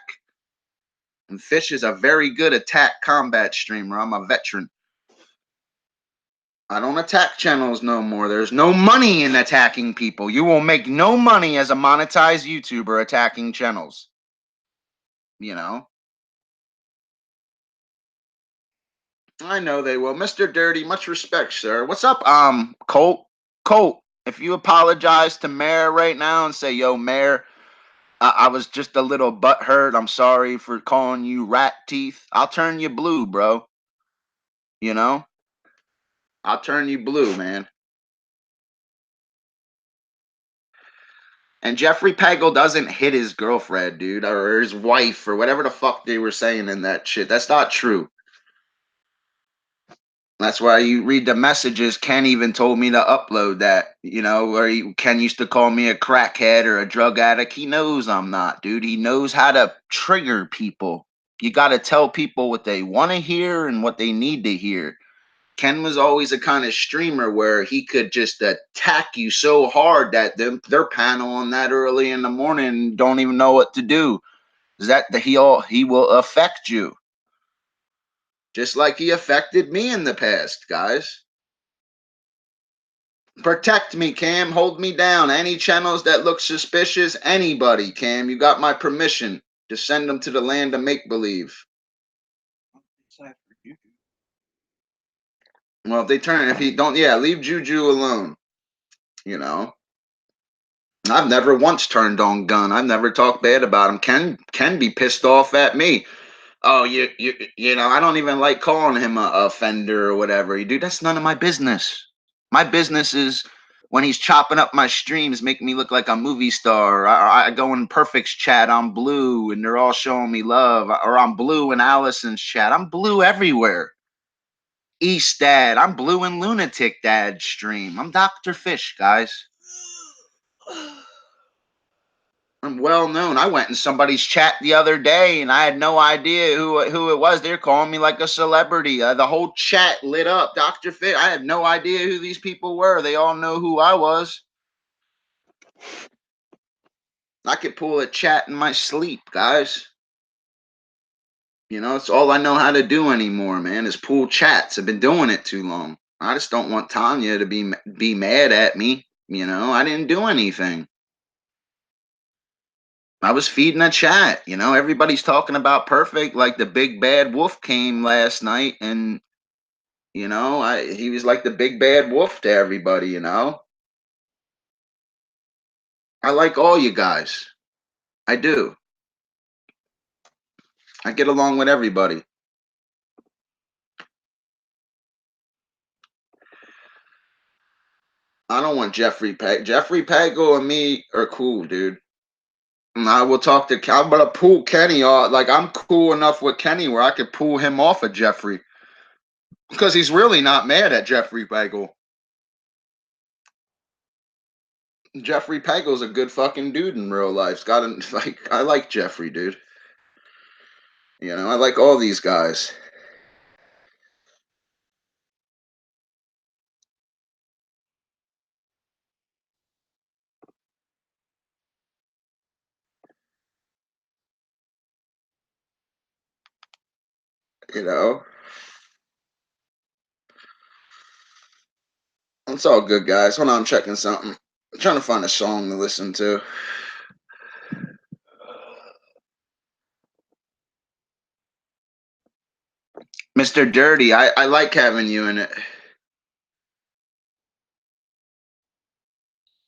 And Fish is a very good attack combat streamer. I'm a veteran. I don't attack channels no more. There's no money in attacking people. You will make no money as a monetized YouTuber attacking channels. You know? I know they will. Mr. Dirty, much respect, sir. What's up, Colt? Colt, if you apologize to Mayor right now and say, yo, Mayor, I was just a little butthurt. I'm sorry for calling you rat teeth. I'll turn you blue, bro. You know? I'll turn you blue, man. And Jeffrey Pagel doesn't hit his girlfriend, dude, or his wife, or whatever the fuck they were saying in that shit. That's not true. That's why you read the messages. Ken even told me to upload that, where Ken used to call me a crackhead or a drug addict. He knows I'm not, dude. He knows how to trigger people. You got to tell people what they want to hear and what they need to hear. Ken was always a kind of streamer where he could just attack you so hard that their panel on that early in the morning don't even know what to do. Is that he will affect you. Just like he affected me in the past, guys. Protect me, Cam. Hold me down. Any channels that look suspicious, anybody, Cam. You got my permission to send them to the land of make-believe. Well, if they turn, if he don't, yeah, leave Juju alone. I've never once turned on Gun. I've never talked bad about him. Can be pissed off at me. Oh, I don't even like calling him a offender or whatever. Dude, that's none of my business. My business is when he's chopping up my streams, making me look like a movie star. I go in Perfect's chat, I'm blue, and they're all showing me love. Or I'm blue in Allison's chat. I'm blue everywhere. East Dad, I'm blue in Lunatic Dad stream. I'm Dr. Fish, guys. I'm well known. I went in somebody's chat the other day and I had no idea who it was. They're calling me like a celebrity. The whole chat lit up. Dr. Fit. I had no idea who these people were. They all know who I was. I could pull a chat in my sleep, guys. It's all I know how to do anymore, man, is pull chats. I've been doing it too long. I just don't want Tanya to be mad at me. I didn't do anything. I was feeding a chat. Everybody's talking about Perfect, like the big bad wolf came last night, and he was like the big bad wolf to everybody. I like all you guys. I do. I get along with everybody. I don't want Jeffrey Pagel and me are cool, dude. And I will talk to. I'm gonna pull Kenny off. Like I'm cool enough with Kenny where I could pull him off of Jeffrey because he's really not mad at Jeffrey Pagel. Jeffrey Pagel's a good fucking dude in real life. I like Jeffrey, dude. I like all these guys. It's all good, guys. Hold on, I'm checking something. I'm trying to find a song to listen to. Mr. Dirty, I like having you in it.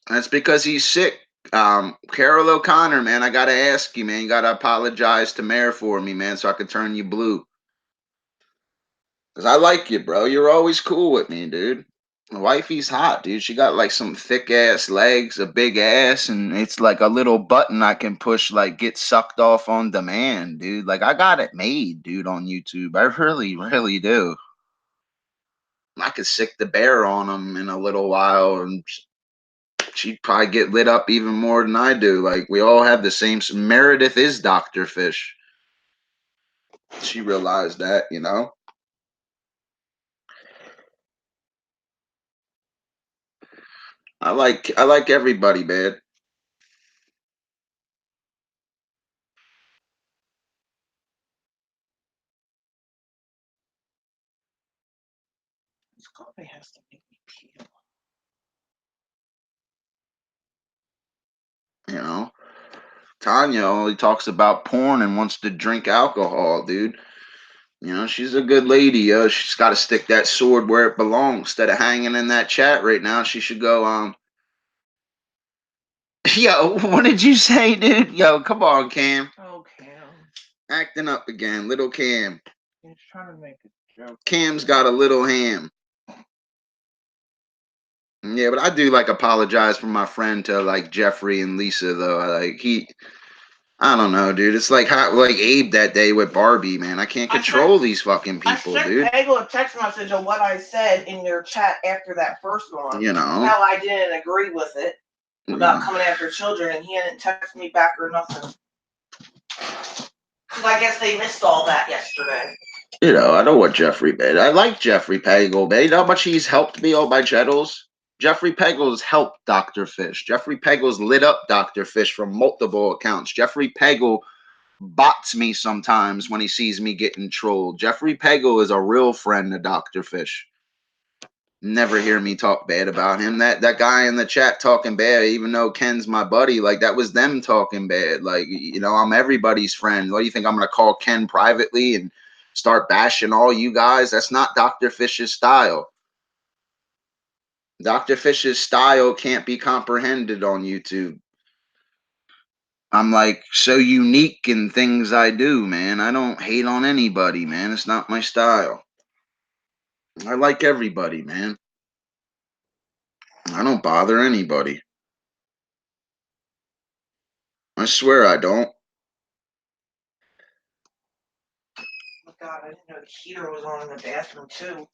That's because he's sick. Carol O'Connor, man, I gotta ask you, man. You gotta apologize to Mayor for me, man, so I can turn you blue. Cause I like you, bro. You're always cool with me, dude. Wifey's hot, dude. She got like some thick ass legs, a big ass, and it's like a little button I can push, like get sucked off on demand, dude. Like I got it made, dude, on YouTube. I really, really do. I could sick the bear on them in a little while, and she'd probably get lit up even more than I do. Like we all have the same. Meredith is Dr. Fish. She realized that, I like everybody, man. This coffee has to make me peel. Tanya only talks about porn and wants to drink alcohol, dude. She's a good lady. She's got to stick that sword where it belongs. Instead of hanging in that chat right now, she should go. Yo, what did you say, dude? Yo, come on, Cam. Oh, Cam. Acting up again, little Cam. He's trying to make a joke. Cam's got a little ham. Yeah, but I do like apologize for my friend to like Jeffrey and Lisa though. I don't know, dude. It's like how like Abe that day with Barbie, man. I can't I sent control these fucking I people, sent dude. Pagel a text message of what I said in your chat after that first one. You know, How I didn't agree with it about coming after children, and he hadn't texted me back or nothing. Because I guess they missed all that yesterday. You know, I know what Jeffrey made. I like Jeffrey Pagel, man. You know how much he's helped me on my channels? Jeffrey Pegel's helped Dr. Fish. Jeffrey Pegel's lit up Dr. Fish from multiple accounts. Jeffrey Pegel bots me sometimes when he sees me getting trolled. Jeffrey Pegel is a real friend to Dr. Fish. Never hear me talk bad about him. That guy in the chat talking bad, even though Ken's my buddy, like that was them talking bad. Like, you know, I'm everybody's friend. What do you think? I'm gonna call Ken privately and start bashing all you guys? That's not Dr. Fish's style. Dr. Fish's style can't be comprehended on YouTube. I'm like so unique in things I do, man. I don't hate on anybody, man. It's not my style. I like everybody, man. I don't bother anybody. I swear I don't. Oh God, I didn't know the heater was on in the bathroom too.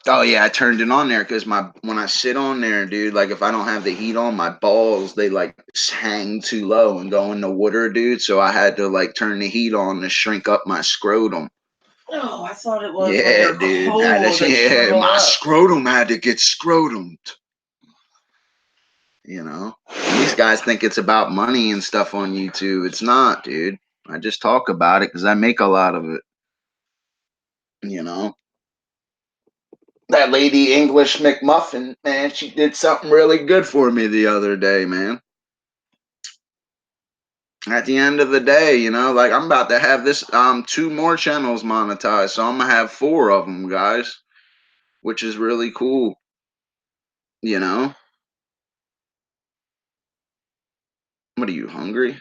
Oh yeah, I turned it on there because when I sit on there, dude, like if I don't have the heat on, my balls they like hang too low and go in the water, dude. So I had to like turn the heat on to shrink up my scrotum. Oh, I thought it was when Yeah, you're dude. cold and Yeah, shrivel my up. scrotum had to get scrotumed. You know, these guys think it's about money and stuff on YouTube. It's not, dude. I just talk about it because I make a lot of it. You know, that lady English McMuffin, man, she did something really good for me the other day, man. At the end of the day, you know, like I'm about to have this 2 more channels monetized, so I'm gonna have 4 of them, guys, which is really cool. You know, what are you hungry?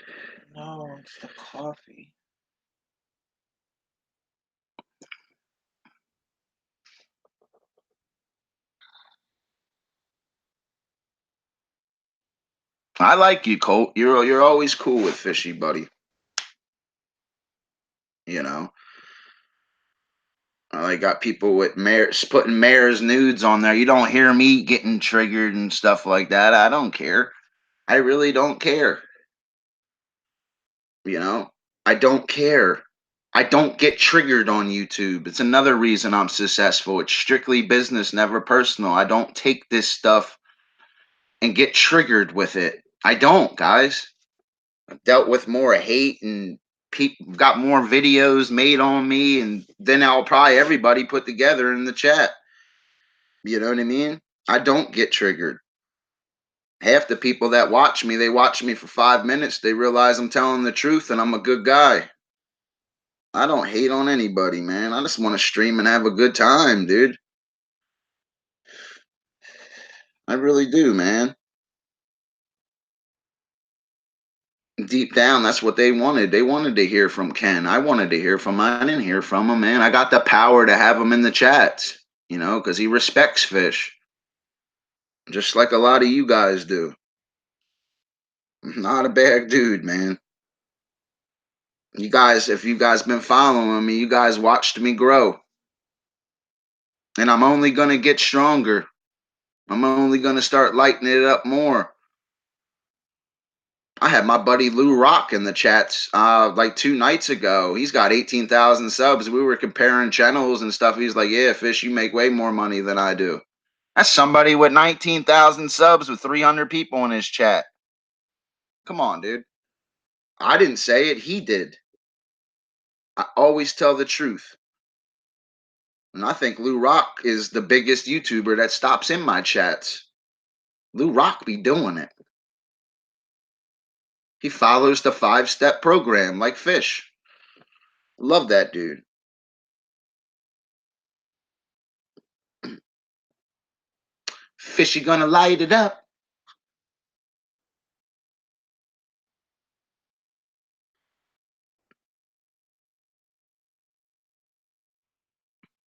No, it's the coffee. I like you, Colt. You're always cool with Fishy, buddy. You know, I got people with mares putting mares nudes on there. You don't hear me getting triggered and stuff like that. I don't care. I really don't care. You know, I don't care. I don't get triggered on YouTube. It's another reason I'm successful. It's strictly business, never personal. I don't take this stuff and get triggered with it. I don't, guys. I've dealt with more hate and people got more videos made on me and then I'll probably everybody put together in the chat. You know what I mean? I don't get triggered. Half the people that watch me, they watch me for 5 minutes. They realize I'm telling the truth and I'm a good guy. I don't hate on anybody, man. I just want to stream and have a good time, dude. I really do, man. Deep down, that's what they wanted. They wanted to hear from Ken. I wanted to hear from him. I didn't hear from him, man. I got the power to have him in the chats, you know, because he respects Fish, just like a lot of you guys do. Not a bad dude, man. You guys, if you guys been following me, you guys watched me grow. And I'm only going to get stronger. I'm only going to start lighting it up more. I had my buddy Lou Rock in the chats like 2 nights ago. He's got 18,000 subs. We were comparing channels and stuff. He's like, yeah, Fish, you make way more money than I do. That's somebody with 19,000 subs with 300 people in his chat. Come on, dude. I didn't say it. He did. I always tell the truth. And I think Lou Rock is the biggest YouTuber that stops in my chats. Lou Rock be doing it. He follows the 5-step program like Fish. Love that dude. Fishy gonna light it up.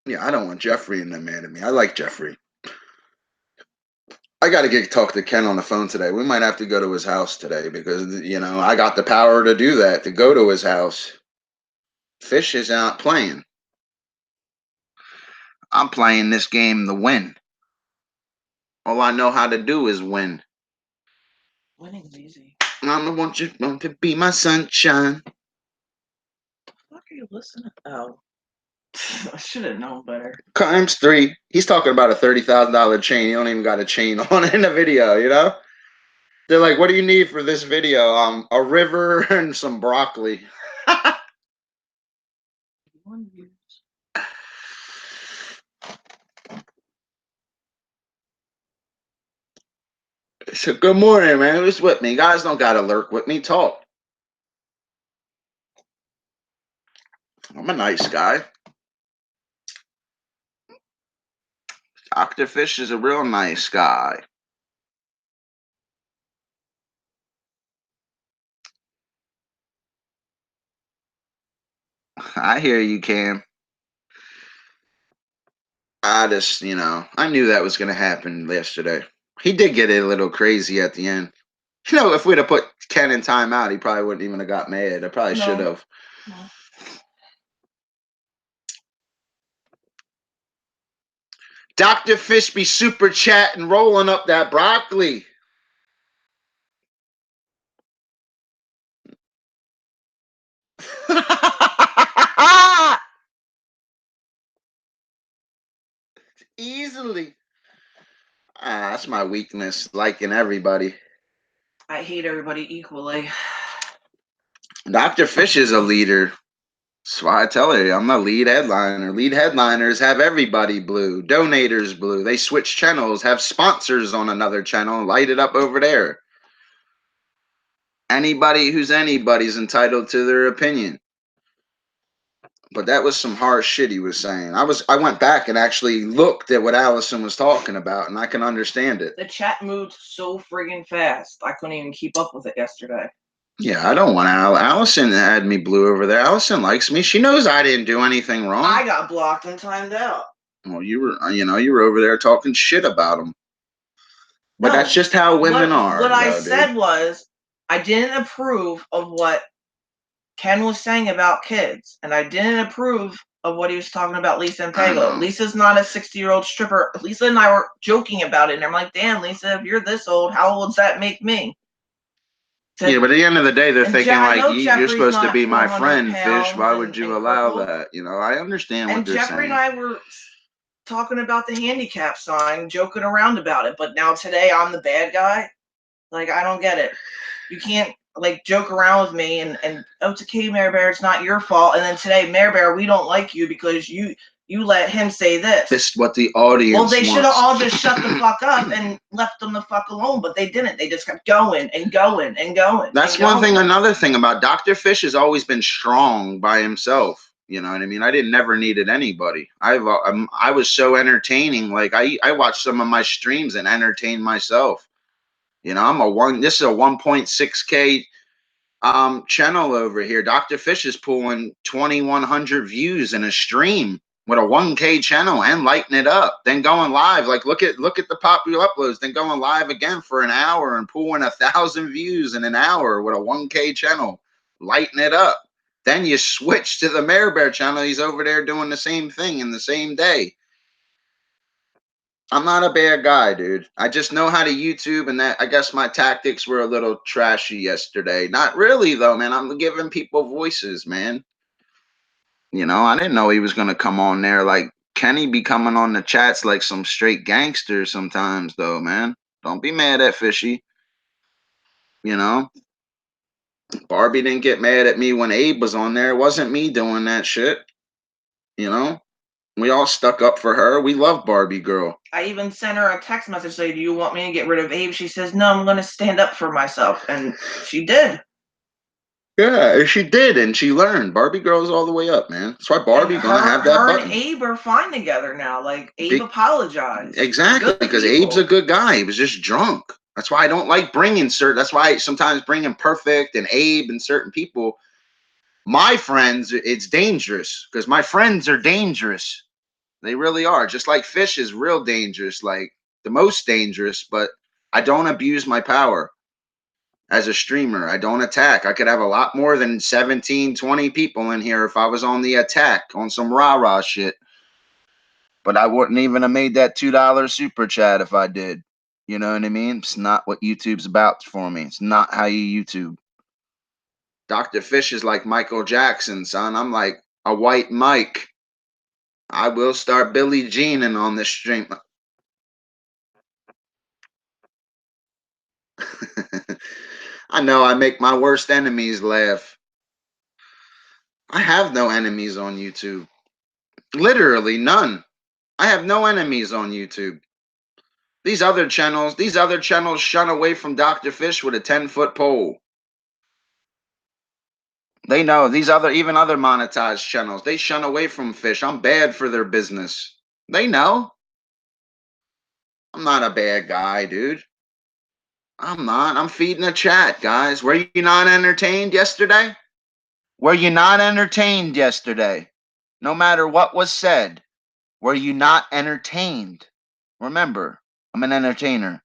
Yeah, I don't want Jeffrey in the man of me. I like Jeffrey. I got to talk to Ken on the phone today. We might have to go to his house today because, you know, I got the power to do that, to go to his house. Fish is out playing. I'm playing this game to win. All I know how to do is win. Winning's easy. I want you to be my sunshine. What are you listening? Oh, I should have known better. Times 3. He's talking about a $30,000 chain. He don't even got a chain on in the video, you know? They're like, what do you need for this video? A river and some broccoli. So good morning, man. Who's with me? Guys don't gotta lurk with me. Talk. I'm a nice guy. Dr. Fish is a real nice guy. I hear you, Cam. I just, you know, I knew that was going to happen yesterday. He did get a little crazy at the end. You know, if we'd have put Ken in timeout, he probably wouldn't even have got mad. I probably should have. No. Dr. Fish be super chatting, rolling up that broccoli. Easily. That's my weakness, liking everybody. I hate everybody equally. Dr. Fish is a leader. That's why I tell her I'm the lead headliner. Lead headliners have everybody blue. Donators blue. They switch channels, have sponsors on another channel, light it up over there. Anybody who's anybody's entitled to their opinion. But that was some harsh shit he was saying. I went back and actually looked at what Allison was talking about, and I can understand it. The chat moved so friggin' fast. I couldn't even keep up with it yesterday. Yeah, I don't want Allison had me blue over there. Allison likes me. She knows I didn't do anything wrong. I got blocked and timed out. Well, you were over there talking shit about him. But no, that's just how women are. What I said was I didn't approve of what Ken was saying about kids, and I didn't approve of what he was talking about Lisa and Pego. Lisa's not a 60-year-old stripper. Lisa and I were joking about it, and I'm like, damn, Lisa, if you're this old, how old does that make me? Yeah, but at the end of the day, they're thinking like, you're supposed to be my friend, Fish. Why would you allow that? You know, I understand what they're saying. And Jeffrey and I were talking about the handicap sign, joking around about it, but now today I'm the bad guy. Like, I don't get it. You can't like joke around with me and oh, it's okay, Mare Bear, it's not your fault. And then today, Mare Bear, we don't like you because you let him say this. This is what the audience Well, they should have all just shut the fuck up and left them the fuck alone, but they didn't. They just kept going and going and going. That's one thing. Another thing about Dr. Fish has always been strong by himself. You know what I mean? I never needed anybody. I was so entertaining. Like I watched some of my streams and entertained myself. You know, this is a 1.6K channel over here. Dr. Fish is pulling 2,100 views in a stream with a 1K channel and lighting it up. Then going live. Like look at the popular uploads. Then going live again for an hour and pulling 1,000 views in an hour with a 1K channel, lighting it up. Then you switch to the Mare Bear channel. He's over there doing the same thing in the same day. I'm not a bad guy, dude. I just know how to YouTube, and that I guess my tactics were a little trashy yesterday. Not really, though, man. I'm giving people voices, man. You know, I didn't know he was going to come on there. Like, Kenny be coming on the chats like some straight gangster sometimes, though, man. Don't be mad at Fishy. You know? Barbie didn't get mad at me when Abe was on there. It wasn't me doing that shit. You know? We all stuck up for her. We love Barbie girl. I even sent her a text message saying, do you want me to get rid of Abe? She says, no, I'm going to stand up for myself. And she did. Yeah, she did. And she learned. Barbie girl's all the way up, man. That's why Barbie going to have that button. Her and Abe are fine together now. Like, Abe apologized. Exactly, because Abe's a good guy. He was just drunk. That's why I don't like bringing that's why I sometimes bring in Perfect and Abe and certain people. My friends, it's dangerous because my friends are dangerous. They really are. Just like Fish is real dangerous, like the most dangerous. But I don't abuse my power as a streamer. I don't attack. I could have a lot more than 17, 20 people in here if I was on the attack on some rah-rah shit. But I wouldn't even have made that $2 super chat if I did. You know what I mean? It's not what YouTube's about for me. It's not how you YouTube. Dr. Fish is like Michael Jackson, son. I'm like a white Mike. I will start Billie Jeaning on this stream. I know I make my worst enemies laugh. I have no enemies on YouTube. Literally none. I have no enemies on YouTube. These other channels shun away from Dr. Fish with a 10-foot pole. They know even other monetized channels, they shun away from Fish. I'm bad for their business. They know. I'm not a bad guy, dude. I'm not. I'm feeding a chat, guys. Were you not entertained yesterday? Were you not entertained yesterday? No matter what was said, were you not entertained? Remember, I'm an entertainer.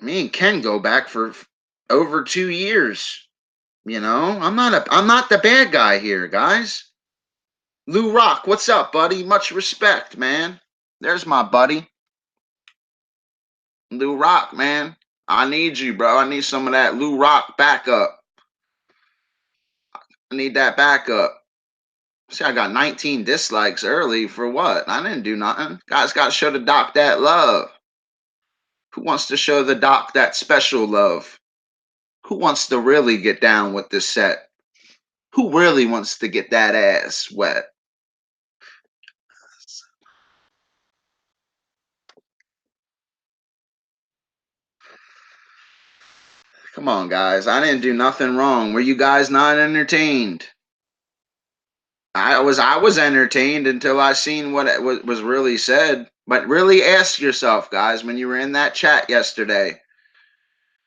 Me and Ken go back for over 2 years. You know, I'm not the bad guy here, guys. Lou Rock, what's up, buddy? Much respect, man. There's my buddy. Lou Rock, man. I need you, bro. I need some of that Lou Rock backup. I need that backup. See, I got 19 dislikes early for what? I didn't do nothing. Guys got to show the doc that love. Who wants to show the doc that special love? Who wants to really get down with this set? Who really wants to get that ass wet? Come on, guys. I didn't do nothing wrong. Were you guys not entertained? I was entertained until I seen what it was really said. But really ask yourself, guys, when you were in that chat yesterday,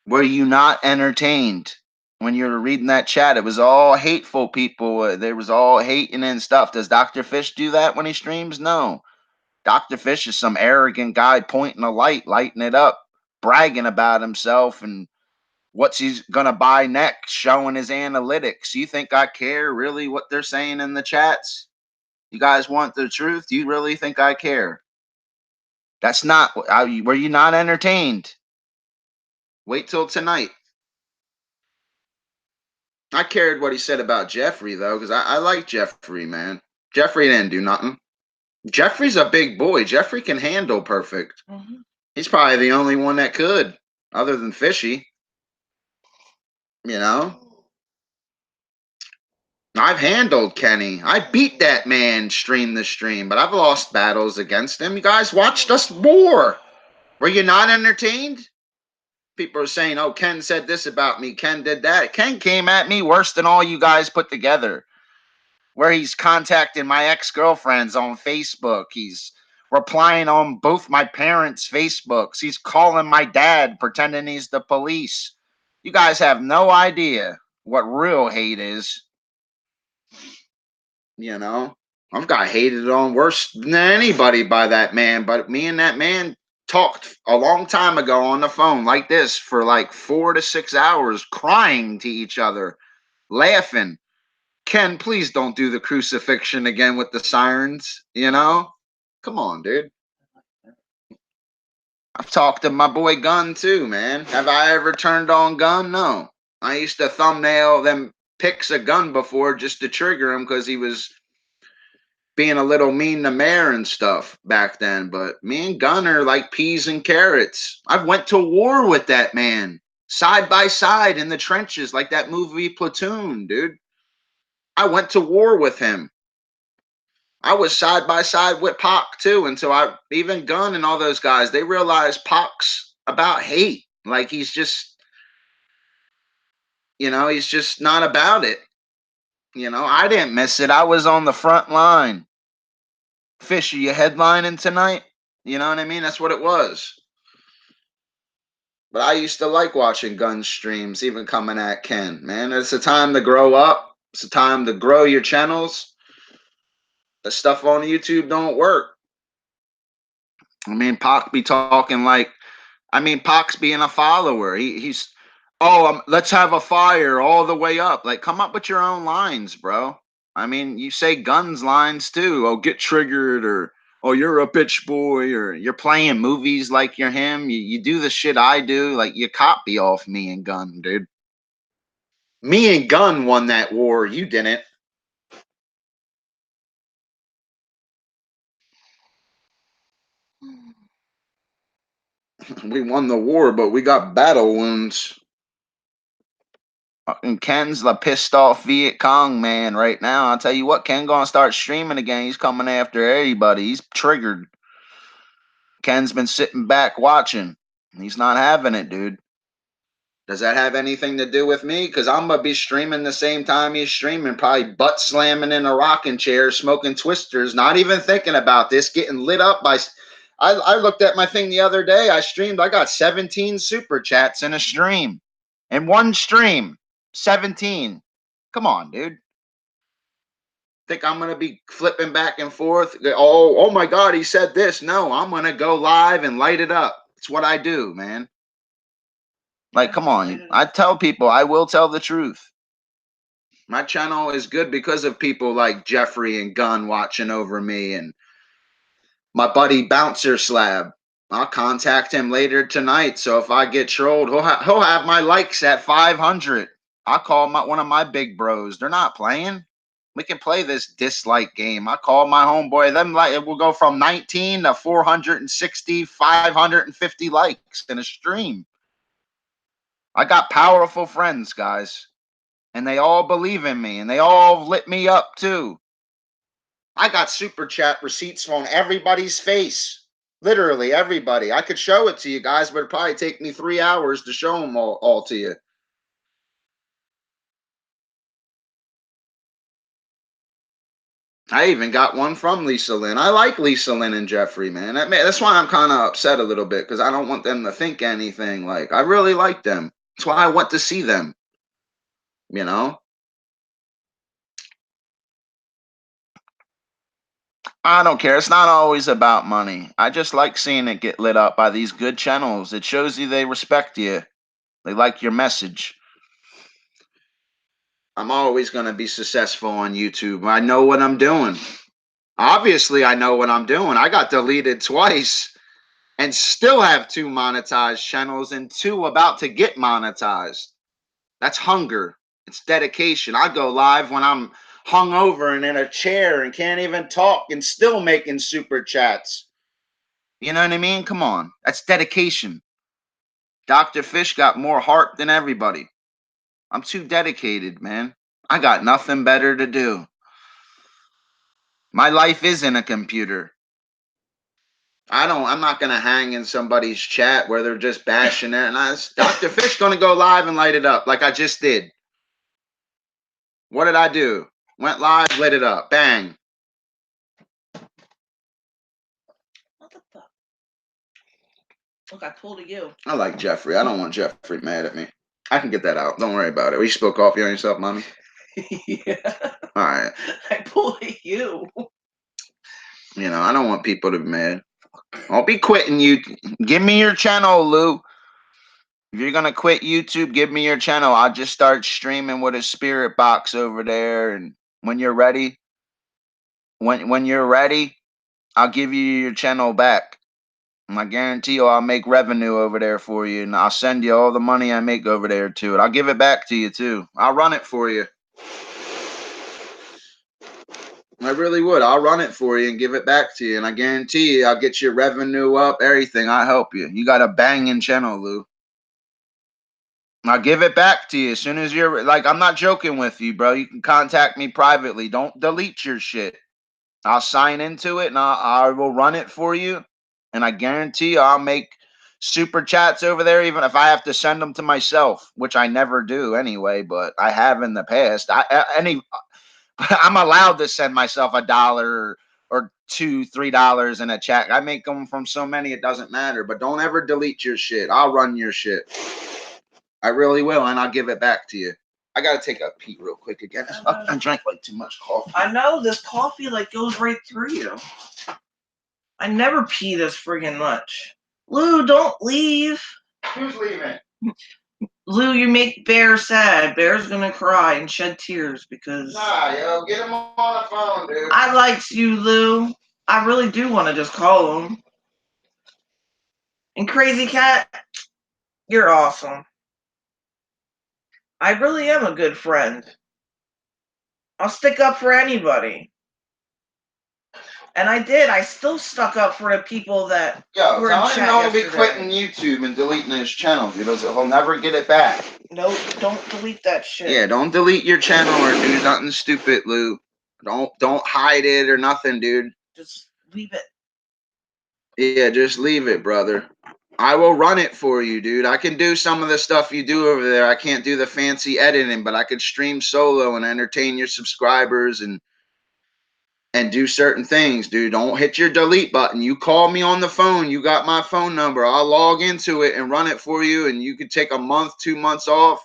were you not entertained? When you were reading that chat, it was all hateful people. There was all hating and stuff. Does Dr. Fish do that when he streams? No. Dr. Fish is some arrogant guy pointing a light, lighting it up, bragging about himself and what's he's gonna buy next, showing his analytics. You think I care really what they're saying in the chats? You guys want the truth? Do you really think I care? That's not. Were you not entertained? Wait till tonight. I cared what he said about Jeffrey though, because I like Jeffrey, man. Jeffrey didn't do nothing. Jeffrey's a big boy. Jeffrey can handle perfect. Mm-hmm. He's probably the only one that could, other than Fishy. You know? I've handled Kenny. I beat that man stream to stream, but I've lost battles against him. You guys watched us war. Were you not entertained? People are saying, oh, Ken said this about me. Ken did that. Ken came at me worse than all you guys put together. Where he's contacting my ex-girlfriends on Facebook. He's replying on both my parents' Facebooks. He's calling my dad, pretending he's the police. You guys have no idea what real hate is. You know, I've got hated on worse than anybody by that man. But me and that man talked a long time ago on the phone like this for like 4 to 6 hours, crying to each other, laughing. Ken, please don't do the crucifixion again with the sirens, you know? Come on, dude. I've talked to my boy Gun too, man. Have I ever turned on Gun? No. I used to thumbnail them pics of Gun before just to trigger him because he was being a little mean to Mayor and stuff back then. But me and Gun are like peas and carrots. I went to war with that man side by side in the trenches like that movie Platoon, dude. I went to war with him. I was side by side with Pac too until even Gun and all those guys, they realized Pac's about hate. Like he's just, he's just not about it. I didn't miss it. I was on the front line. Fish, are you headlining tonight? You know what I mean? That's what it was. But I used to like watching Gun streams, even coming at Ken. Man, it's a time to grow up. It's a time to grow your channels. The stuff on YouTube don't work. I mean, Pac be talking like, I mean, Pac's being a follower. He's, oh, let's have a fire all the way up. Like, come up with your own lines, bro. I mean, you say guns lines too. Oh, get triggered, or oh, you're a bitch boy, or you're playing movies like you're him. You do the shit I do. Like, you copy off me and Gun, dude. Me and Gun won that war. You didn't. We won the war, but we got battle wounds. And Ken's the pissed off Viet Cong man right now. I'll tell you what, Ken gonna start streaming again. He's coming after everybody. He's triggered. Ken's been sitting back watching. He's not having it, dude. Does that have anything to do with me? Because I'm gonna be streaming the same time he's streaming, probably butt slamming in a rocking chair, smoking twisters, not even thinking about this, getting lit up by. I looked at my thing the other day. I streamed. I got 17 super chats in a stream. In one stream, 17. Come on, dude. Think I'm gonna be flipping back and forth? Oh my God, he said this. No, I'm gonna go live and light it up. It's what I do, man. Like, come on. I tell people I will tell the truth. My channel is good because of people like Jeffrey and Gunn watching over me, and my buddy Bouncer Slab. I'll contact him later tonight. So if I get trolled, he'll have my likes at 500. I'll call one of my big bros. They're not playing. We can play this dislike game. I call my homeboy. Them like it will go from 19 to 460, 550 likes in a stream. I got powerful friends, guys, and they all believe in me, and they all lit me up too. I got super chat receipts on everybody's face. Literally everybody. I could show it to you guys, but it'd probably take me 3 hours to show them all to you. I even got one from Lisa Lynn. I like Lisa Lynn and Jeffrey, man. That's why I'm kind of upset a little bit, because I don't want them to think anything. Like, I really like them. That's why I want to see them. You know? I don't care. It's not always about money. I just like seeing it get lit up by these good channels. It shows you they respect you. They like your message. I'm always going to be successful on YouTube. I know what I'm doing. Obviously, I know what I'm doing. I got deleted twice and still have 2 monetized channels and 2 about to get monetized. That's hunger. It's dedication. I go live when I'm hungover and in a chair and can't even talk and still making super chats. You know what I mean? Come on. That's dedication. Dr. Fish got more heart than everybody. I'm too dedicated, man. I got nothing better to do. My life isn't a computer. I'm not gonna hang in somebody's chat where they're just bashing it. And Dr. Fish gonna go live and light it up like I just did. What did I do? Went live, lit it up. Bang. What the fuck? Look, I pulled a you. I like Jeffrey. I don't want Jeffrey mad at me. I can get that out. Don't worry about it. We spill coffee on yourself, mommy. Yeah. All right. I pulled a you. You know, I don't want people to be mad. I'll be quitting you. Give me your channel, Lou. If you're gonna quit YouTube, give me your channel. I'll just start streaming with a spirit box over there. And when you're ready, when you're ready, I'll give you your channel back. And I guarantee you I'll make revenue over there for you. And I'll send you all the money I make over there too. And I'll give it back to you too. I'll run it for you. I really would. I'll run it for you and give it back to you. And I guarantee you I'll get your revenue up, everything. I'll help you. You got a banging channel, Lou. I'll give it back to you as soon as you're like, I'm not joking with you, bro. You can contact me privately. Don't delete your shit. I'll sign into it and I will run it for you. And I guarantee you I'll make super chats over there, even if I have to send them to myself, which I never do anyway, but I have in the past. I'm allowed to send myself $1 or $2, $3 in a chat. I make them from so many, it doesn't matter. But don't ever delete your shit. I'll run your shit. I really will, and I'll give it back to you. I gotta take a pee real quick again. I drank like too much coffee. I know this coffee like goes right through you. I never pee this friggin' much. Lou, don't leave. Who's leaving? Lou, you make Bear sad. Bear's gonna cry and shed tears because... Nah, yo, get him on the phone, dude. I likes you, Lou. I really do want to just call him. And Crazy Cat, you're awesome. I really am a good friend. I'll stick up for anybody. And I did. I still stuck up for the people that Yo, were in tell him chat don't be yesterday. quitting YouTube and deleting his channel, dude. He'll never get it back. Nope, don't delete that shit. Yeah, don't delete your channel or do nothing stupid, Lou. Don't hide it or nothing, dude. Just leave it. Yeah, just leave it, brother. I will run it for you, dude. I can do some of the stuff you do over there. I can't do the fancy editing, but I could stream solo and entertain your subscribers and do certain things, dude. Don't hit your delete button. You call me on the phone. You got my phone number. I'll log into it and run it for you, and you could take a month, 2 months off.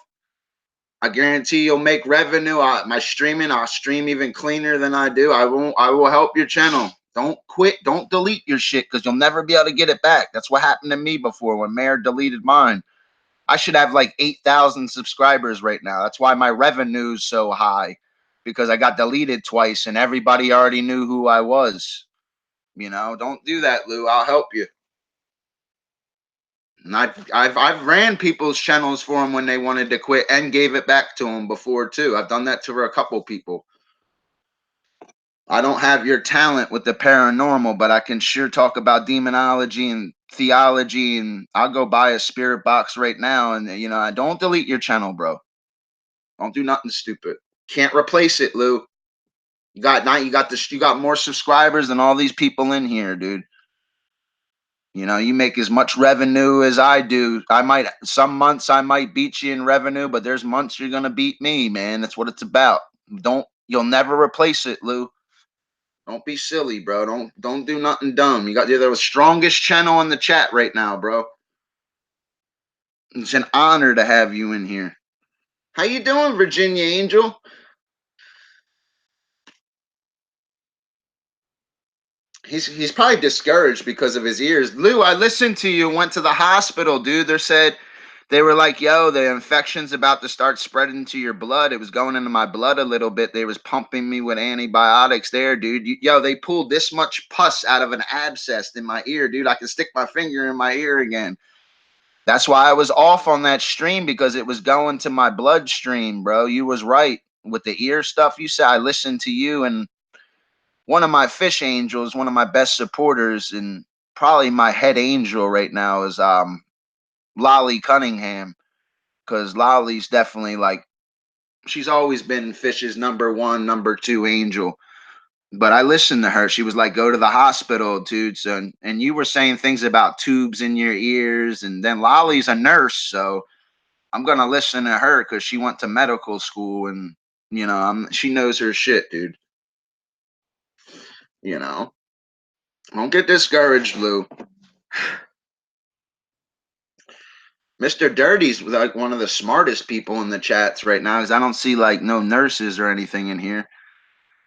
I guarantee you'll make revenue. My streaming, I'll stream even cleaner than I do. I will help your channel. Don't quit. Don't delete your shit because you'll never be able to get it back. That's what happened to me before when Mayor deleted mine. I should have like 8,000 subscribers right now. That's why my revenue's so high, because I got deleted twice and everybody already knew who I was. You know, don't do that, Lou. I'll help you. And I've ran people's channels for them when they wanted to quit and gave it back to them before too. I've done that to a couple people. I don't have your talent with the paranormal, but I can sure talk about demonology and theology, and I'll go buy a spirit box right now. And you know, I don't delete your channel, bro. Don't do nothing stupid. Can't replace it, Lou. You got more subscribers than all these people in here, dude. You know, you make as much revenue as I do. Some months I might beat you in revenue, but there's months you're gonna beat me, man. That's what it's about. You'll never replace it, Lou. Don't be silly, bro. Don't do nothing dumb. You're the strongest channel in the chat right now, bro. It's an honor to have you in here. How you doing, Virginia Angel? He's probably discouraged because of his ears. Lou, I listened to you. Went to the hospital, dude. They were like, yo, the infection's about to start spreading to your blood. It was going into my blood a little bit. They was pumping me with antibiotics there, dude. Yo, they pulled this much pus out of an abscess in my ear, dude. I can stick my finger in my ear again. That's why I was off on that stream, because it was going to my bloodstream, bro. You was right with the ear stuff you said. I listened to you, and one of my fish angels, one of my best supporters, and probably my head angel right now is Lolly Cunningham, because Lolly's definitely like, she's always been Fish's number one, number two angel. But I listened to her. She was like, go to the hospital, dude. So, and you were saying things about tubes in your ears, and then Lolly's a nurse, so I'm gonna listen to her because she went to medical school, and you know, she knows her shit, dude. You know, don't get discouraged, Lou. Mr. Dirty's like one of the smartest people in the chats right now, because I don't see like no nurses or anything in here.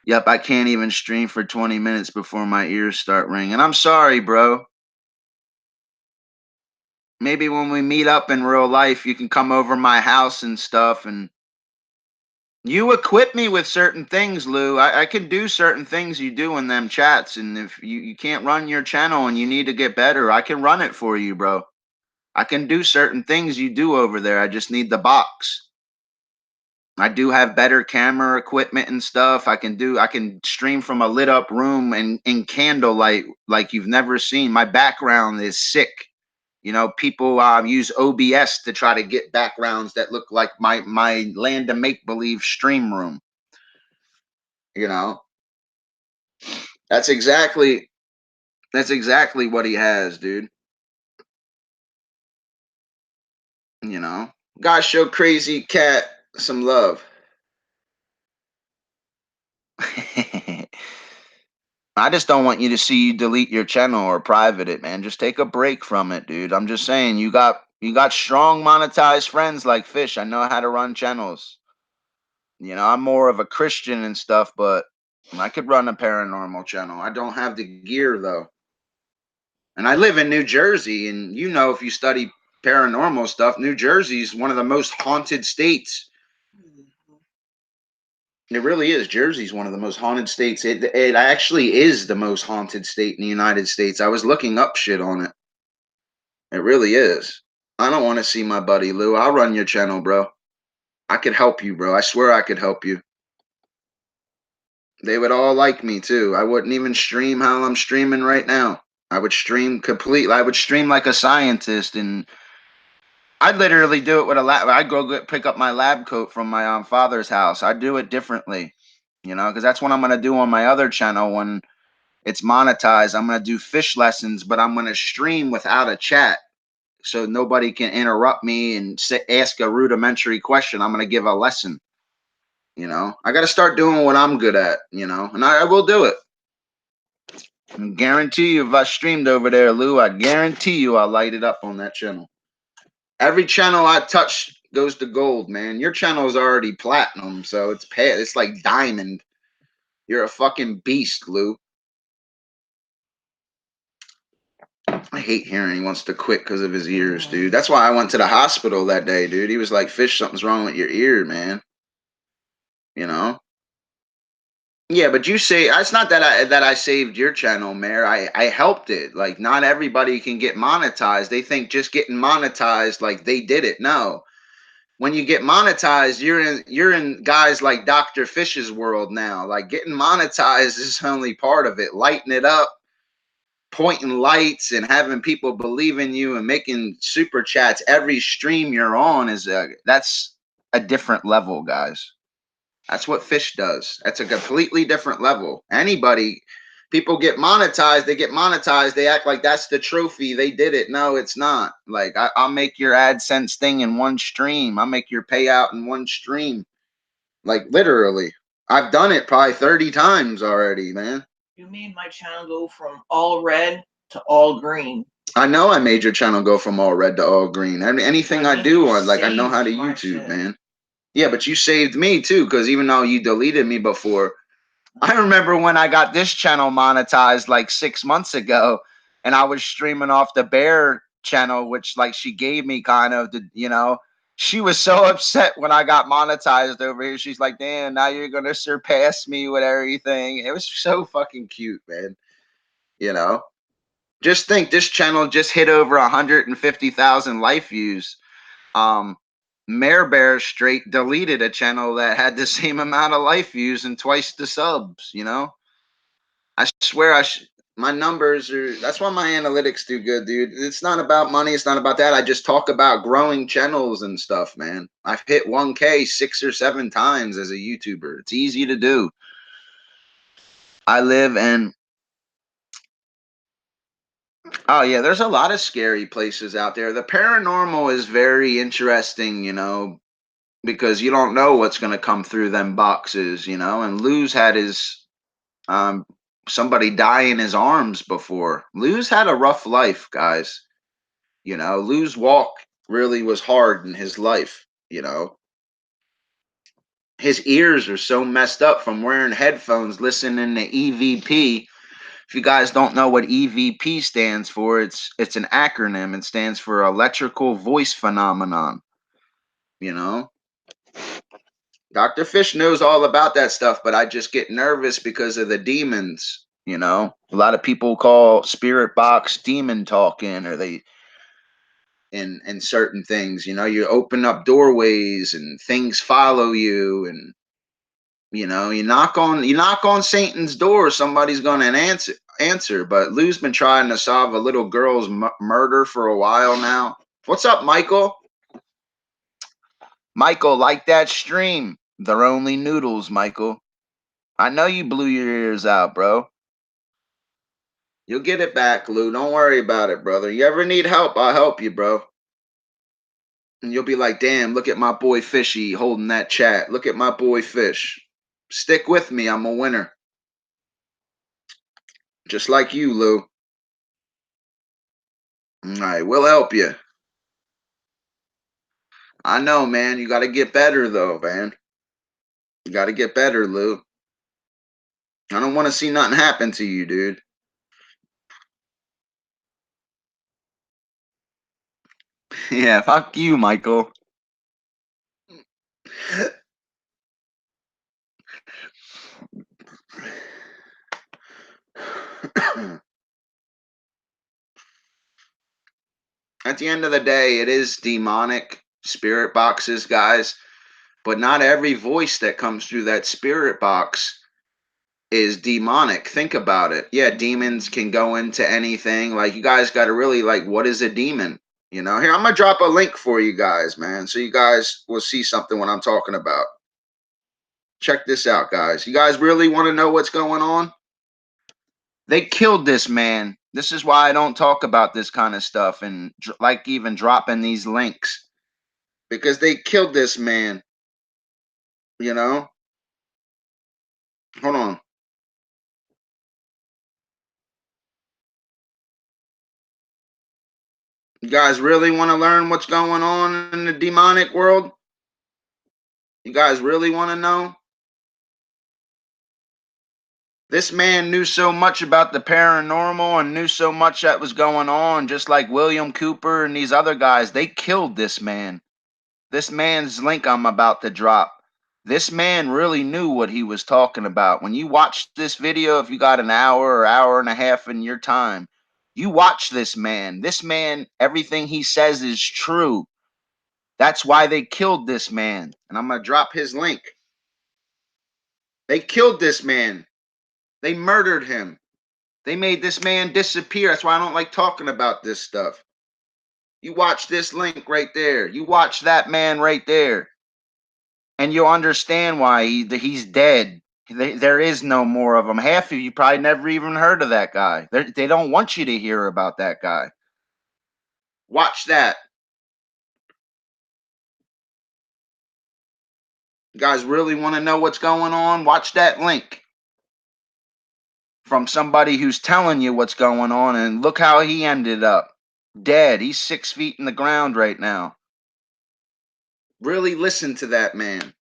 Yep, I can't even stream for 20 minutes before my ears start ringing. I'm sorry, bro. Maybe when we meet up in real life, you can come over my house and stuff. And you equip me with certain things, Lou. I can do certain things you do in them chats. And if you can't run your channel and you need to get better, I can run it for you, bro. I can do certain things you do over there. I just need the box. I do have better camera equipment and stuff. I can stream from a lit up room and in candlelight like you've never seen. My background is sick. You know, people use OBS to try to get backgrounds that look like my Land of Make Believe stream room. You know, that's exactly what he has, dude. You know, gotta show Crazy Cat some love. I just don't want you to see you delete your channel or private it, man. Just take a break from it, dude. I'm just saying, you got strong monetized friends like Fish. I know how to run channels. You know, I'm more of a Christian and stuff, but I could run a paranormal channel. I don't have the gear though. And I live in New Jersey, and you know, if you study paranormal stuff, New Jersey's one of the most haunted states. It really is. Jersey's one of the most haunted states. It actually is the most haunted state in the United States. I was looking up shit on it. It really is. I don't want to see my buddy Lou. I'll run your channel, bro. I could help you, bro. I swear I could help you. They would all like me too. I wouldn't even stream how I'm streaming right now. I would stream completely. I would stream like a scientist, and I'd literally do it with a lab. I'd go pick up my lab coat from my father's house. I'd do it differently, you know, because that's what I'm gonna do on my other channel when it's monetized. I'm gonna do fish lessons, but I'm gonna stream without a chat, so nobody can interrupt me and ask a rudimentary question. I'm gonna give a lesson. You know, I got to start doing what I'm good at. You know, and I will do it. I guarantee you, if I streamed over there, Lou, I guarantee you I'll light it up on that channel. Every channel I touch goes to gold, man. Your channel is already platinum, so it's like diamond. You're a fucking beast, Lou. I hate hearing he wants to quit because of his ears, dude. That's why I went to the hospital that day, dude. He was like, "Fish, something's wrong with your ear, man." You know? Yeah, but you say it's not that I saved your channel, Mayor. I helped it. Like, not everybody can get monetized. They think just getting monetized, like they did it. No, when you get monetized, you're in guys like Dr. Fish's world now. Like, getting monetized is only part of it. Lighting it up, pointing lights, and having people believe in you, and making super chats every stream you're on that's a different level, guys. That's what Fish does. That's a completely different level. People get monetized. They get monetized. They act like that's the trophy. They did it. No, it's not. Like, I'll make your AdSense thing in one stream. I'll make your payout in one stream. Like, literally. I've done it probably 30 times already, man. You made my channel go from all red to all green. I know I made your channel go from all red to all green. Anything I do on, like, I know how to YouTube, man. Yeah, but you saved me too, because even though you deleted me before, I remember when I got this channel monetized like 6 months ago, and I was streaming off the Bear channel, which, like, she gave me kind of she was so upset when I got monetized over here. She's like, "Damn, now you're gonna surpass me with everything." It was so fucking cute, man. You know, just think, this channel just hit over 150,000 life views. Mare Bear straight deleted a channel that had the same amount of life views and twice the subs. You know, I swear my numbers are. That's why my analytics do good, dude. It's not about money. It's not about that. I just talk about growing channels and stuff, man. I've hit 1K 6 or 7 times as a YouTuber. It's easy to do. I live in. Oh yeah, there's a lot of scary places out there. The paranormal is very interesting, because you don't know what's going to come through them boxes, and Lou's had his somebody die in his arms before. Lou's had a rough life, guys. Lou's walk really was hard in his life. His ears are so messed up from wearing headphones listening to EVP. If you guys don't know what EVP stands for, it's an acronym. It stands for electrical voice phenomenon. Dr. Fish knows all about that stuff, but I just get nervous because of the demons. A lot of people call spirit box demon talking, or they and certain things. You open up doorways and things follow you, and you knock on Satan's door, somebody's going to answer. But Lou's been trying to solve a little girl's murder for a while now. What's up, Michael? Michael, like that stream. They're only noodles, Michael. I know you blew your ears out, bro. You'll get it back, Lou. Don't worry about it, brother. You ever need help, I'll help you, bro. And you'll be like, damn, look at my boy Fishy holding that chat. Look at my boy Fish. Stick with me. I'm a winner. Just like you, Lou. All right, we'll help you. I know, man. You got to get better, though, man. You got to get better, Lou. I don't want to see nothing happen to you, dude. Yeah, fuck you, Michael. At the end of the day, it is demonic spirit boxes, guys, but not every voice that comes through that spirit box is demonic. Think about it. Yeah, demons can go into anything. Like, you guys got to really, like, what is a demon? You know, here, I'm going to drop a link for you guys, man, so you guys will see something what I'm talking about. Check this out, guys. You guys really want to know what's going on? They killed this man. This is why I don't talk about this kind of stuff and like even dropping these links, because they killed this man, you know? Hold on. You guys really want to learn what's going on in the demonic world? You guys really want to know? This man knew so much about the paranormal and knew so much that was going on, just like William Cooper and these other guys. They killed this man. This man's link I'm about to drop. This man really knew what he was talking about. When you watch this video, if you got an hour or hour and a half in your time, you watch this man. This man, everything he says is true. That's why they killed this man. And I'm going to drop his link. They killed this man. They murdered him. They made this man disappear. That's why I don't like talking about this stuff. You watch this link right there. You watch that man right there. And you'll understand why he's dead. There is no more of them. Half of you probably never even heard of that guy. They don't want you to hear about that guy. Watch that. You guys really want to know what's going on? Watch that link from somebody who's telling you what's going on, and look how he ended up. Dead. He's 6 feet in the ground right now. Really listen to that man.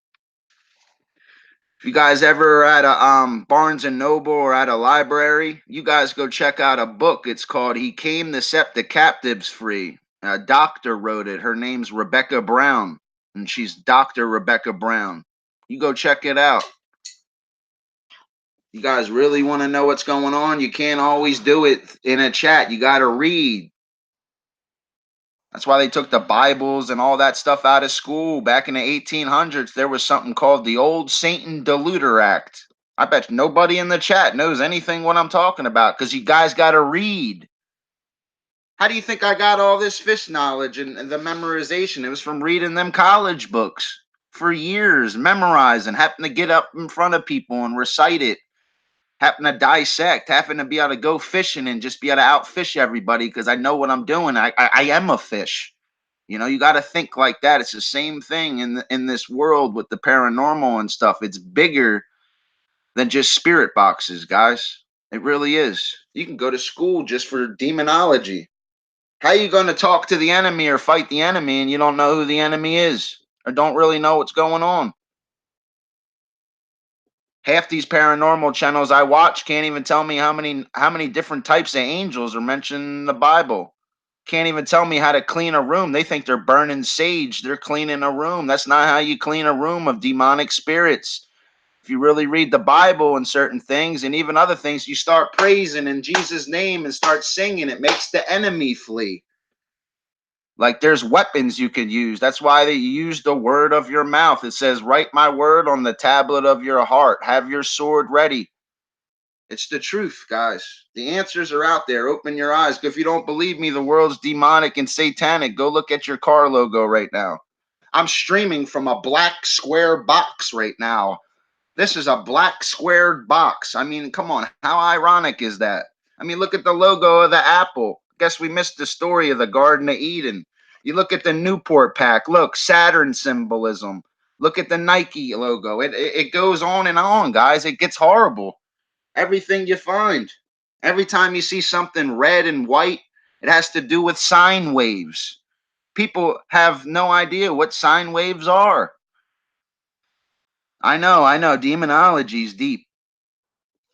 If you guys ever at a Barnes and Noble or at a library, you guys go check out a book. It's called "He Came to Set the Captives Free." A doctor wrote it. Her name's Rebecca Brown, and she's Dr. Rebecca Brown. You go check it out. You guys really want to know what's going on? You can't always do it in a chat. You got to read. That's why they took the Bibles and all that stuff out of school. Back in the 1800s, there was something called the Old Satan Deluder Act. I bet nobody in the chat knows anything what I'm talking about, because you guys got to read. How do you think I got all this fish knowledge and the memorization? It was from reading them college books for years, memorizing, having to get up in front of people and recite it, having to dissect, having to be able to go fishing and just be able to outfish everybody because I know what I'm doing. I am a fish. You know, you got to think like that. It's the same thing in this world with the paranormal and stuff. It's bigger than just spirit boxes, guys. It really is. You can go to school just for demonology. How are you going to talk to the enemy or fight the enemy and you don't know who the enemy is or don't really know what's going on? Half these paranormal channels I watch can't even tell me how many different types of angels are mentioned in the Bible. Can't even tell me how to clean a room. They think they're burning sage. They're cleaning a room. That's not how you clean a room of demonic spirits. If you really read the Bible and certain things and even other things, you start praising in Jesus' name and start singing. It makes the enemy flee. Like, there's weapons you can use. That's why they use the word of your mouth. It says, write my word on the tablet of your heart. Have your sword ready. It's the truth, guys. The answers are out there. Open your eyes. If you don't believe me, the world's demonic and satanic. Go look at your car logo right now. I'm streaming from a black square box right now. This is a black squared box. I mean, come on. How ironic is that? I mean, look at the logo of the apple. Guess we missed the story of the Garden of Eden. You look at the Newport pack. Look, Saturn symbolism. Look at the Nike logo. It goes on and on, guys. It gets horrible. Everything you find. Every time you see something red and white, it has to do with sine waves. People have no idea what sine waves are. I know. Demonology is deep.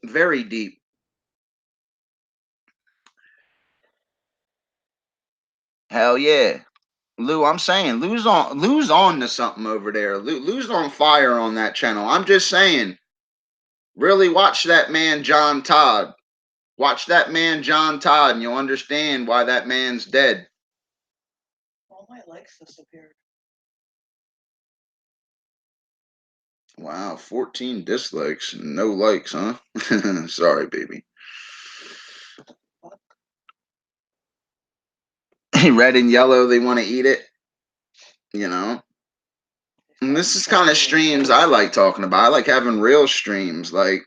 Very deep. Hell yeah. Lou, I'm saying Lou's on to something over there. Lou's on fire on that channel. I'm just saying, really watch that man John Todd. Watch that man John Todd, and you'll understand why that man's dead. All my likes disappeared. Wow, 14 dislikes, no likes, huh? Sorry, baby. Red and yellow, they want to eat it, you know. And this is kind of streams I like talking about. I like having real streams, like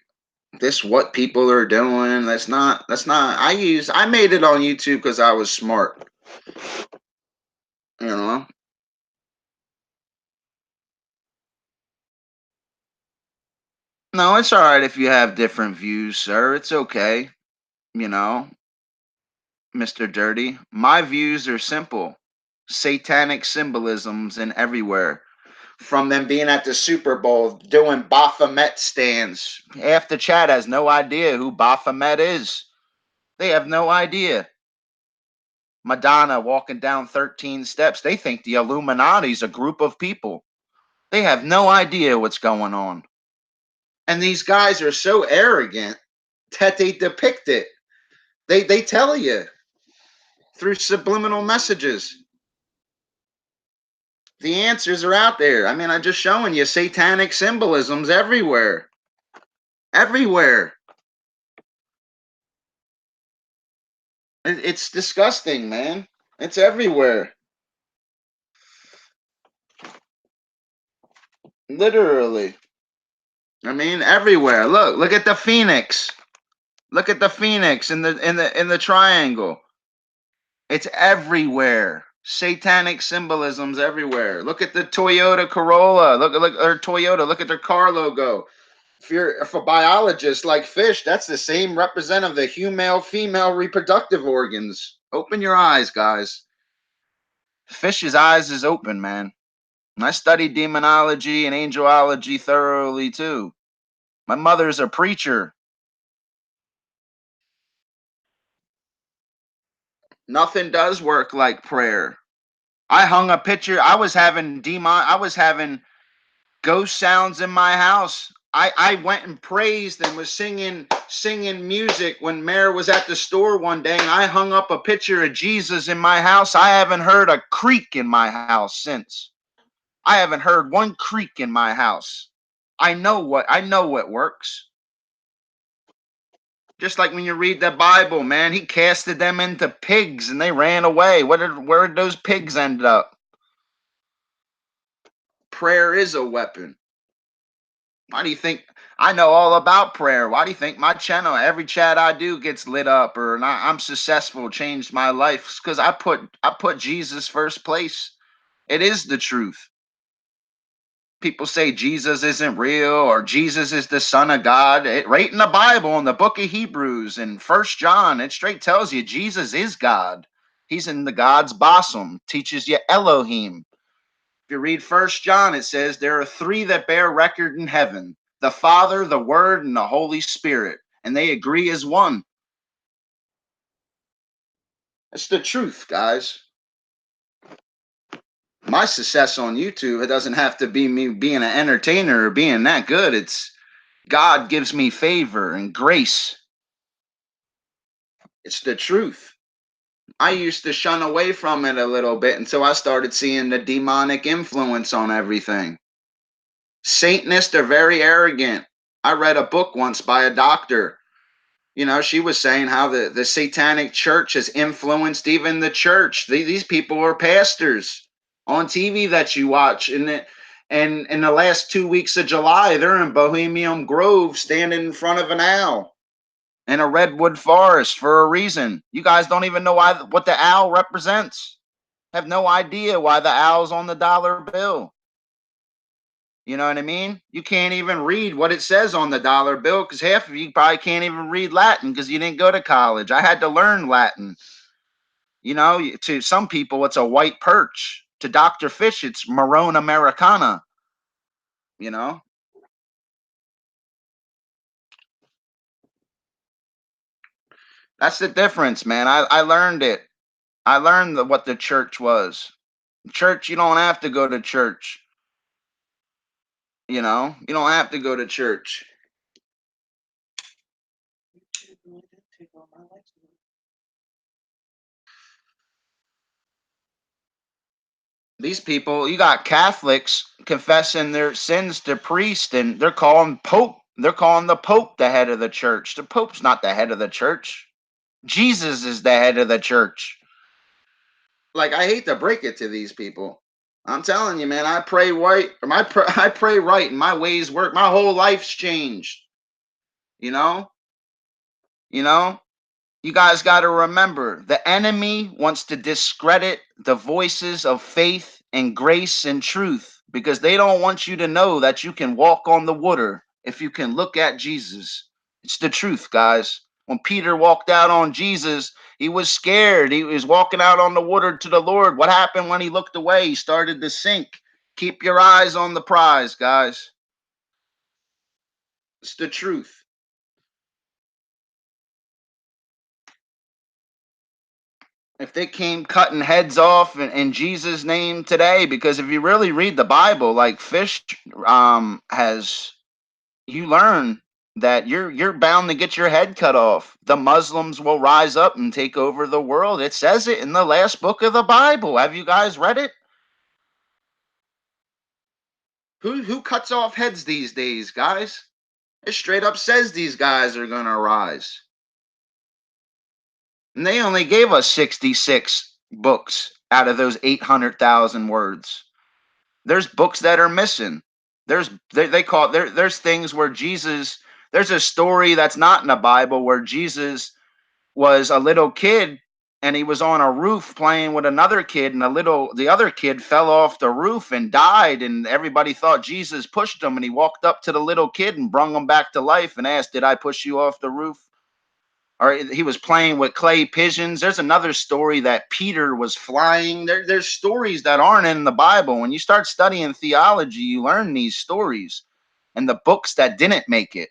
this. What people are doing. That's not. I made it on YouTube because I was smart, you know. No, it's all right if you have different views, sir. It's okay, you know, Mr. Dirty. My views are simple. Satanic symbolisms in everywhere. From them being at the Super Bowl doing Baphomet stands. Half the chat has no idea who Baphomet is. They have no idea. Madonna walking down 13 steps. They think the Illuminati's a group of people. They have no idea what's going on. And these guys are so arrogant that they depict it. They tell you through subliminal messages. The answers are out there. I mean, I'm just showing you satanic symbolisms everywhere. Everywhere. It's disgusting, man. It's everywhere. Literally. I mean, everywhere. Look at the phoenix. Look at the phoenix in the triangle. It's everywhere. Satanic symbolisms everywhere. Look at the Toyota Corolla. Look or Toyota. Look at their car logo. If a biologist like fish, that's the same representative of the female reproductive organs. Open your eyes, guys. Fish's eyes is open, man. And I studied demonology and angelology thoroughly too. My mother's a preacher. Nothing does work like prayer. I hung a picture. I was having ghost sounds in my house. I went and praised and was singing music when Mare was at the store one day, and I hung up a picture of Jesus in my house. I haven't heard a creak in my house since. I haven't heard one creak in my house. I know what works. Just like when you read the Bible, man, he casted them into pigs and they ran away. Where did those pigs end up? Prayer is a weapon. Why do you think I know all about prayer? Why do you think my channel, every chat I do gets lit up, or I'm successful, changed my life? Because I put Jesus first place. It is the truth. People say Jesus isn't real or Jesus is the son of God. Right in the Bible, in the book of Hebrews and First John, it straight tells you Jesus is God. He's in the God's bosom, teaches you Elohim. If you read First John, it says there are three that bear record in heaven: the Father, the Word, and the Holy Spirit, and they agree as one. It's the truth, guys. My success on YouTube, it doesn't have to be me being an entertainer or being that good. It's God gives me favor and grace. It's the truth. I used to shun away from it a little bit until I started seeing the demonic influence on everything. Satanists are very arrogant. I read a book once by a doctor. She was saying how the satanic church has influenced even the church. These people are pastors on TV that you watch. And in the last 2 weeks of July, they're in Bohemian Grove standing in front of an owl in a redwood forest for a reason. You guys don't even know what the owl represents. Have no idea why the owl's on the dollar bill. You know what I mean? You can't even read what it says on the dollar bill because half of you probably can't even read Latin because you didn't go to college. I had to learn Latin. To some people, it's a white perch. To Dr. Fish, it's Marone Americana. You know? That's the difference, man. I learned it. I learned what the church was. Church, you don't have to go to church. You know, you don't have to go to church. These people, you got Catholics confessing their sins to priests, and they're calling the Pope the head of the church. The Pope's not the head of the church. Jesus is the head of the church. Like, I hate to break it to these people. I'm telling you, man, I pray right. I pray right, and my ways work. My whole life's changed. You know, you know. You guys got to remember, the enemy wants to discredit the voices of faith and grace and truth because they don't want you to know that you can walk on the water if you can look at Jesus. It's the truth, guys. When Peter walked out on Jesus, he was scared. He was walking out on the water to the Lord. What happened when he looked away? He started to sink. Keep your eyes on the prize, guys. It's the truth. If they came cutting heads off in Jesus' name today, because if you really read the Bible, like Fish has, you learn that you're bound to get your head cut off. The Muslims will rise up and take over the world. It says it in the last book of the Bible. Have you guys read it? Who cuts off heads these days, guys? It straight up says these guys are gonna rise. And they only gave us 66 books out of those 800,000 words. There's books that are missing. They call it there's things where Jesus, there's a story that's not in the Bible where Jesus was a little kid and he was on a roof playing with another kid, and the other kid fell off the roof and died, and everybody thought Jesus pushed him, and he walked up to the little kid and brung him back to life and asked, "Did I push you off the roof?" Or he was playing with clay pigeons. There's another story that Peter was flying. There's stories that aren't in the Bible. When you start studying theology, you learn these stories and the books that didn't make it.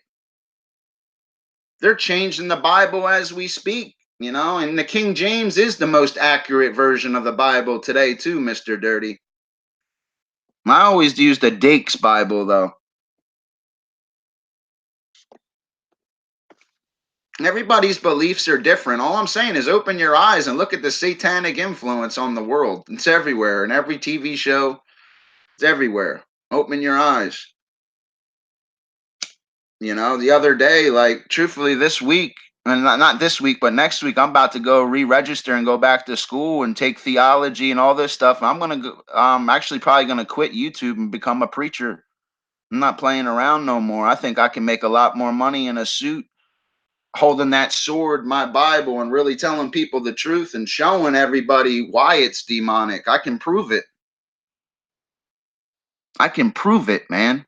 They're changing the Bible as we speak, you know, and the King James is the most accurate version of the Bible today, too, Mr. Dirty. I always use the Dake's Bible, though. Everybody's beliefs are different. All I'm saying is open your eyes and look at the satanic influence on the world. It's everywhere. In every TV show, it's everywhere. Open your eyes. You know, the other day, like, truthfully, this week, and not this week, but next week, I'm about to go re-register and go back to school and take theology and all this stuff. I'm gonna go, actually probably gonna quit YouTube and become a preacher. I'm not playing around no more. I think I can make a lot more money in a suit holding that sword, my Bible, and really telling people the truth and showing everybody why it's demonic. I can prove it. I can prove it, man.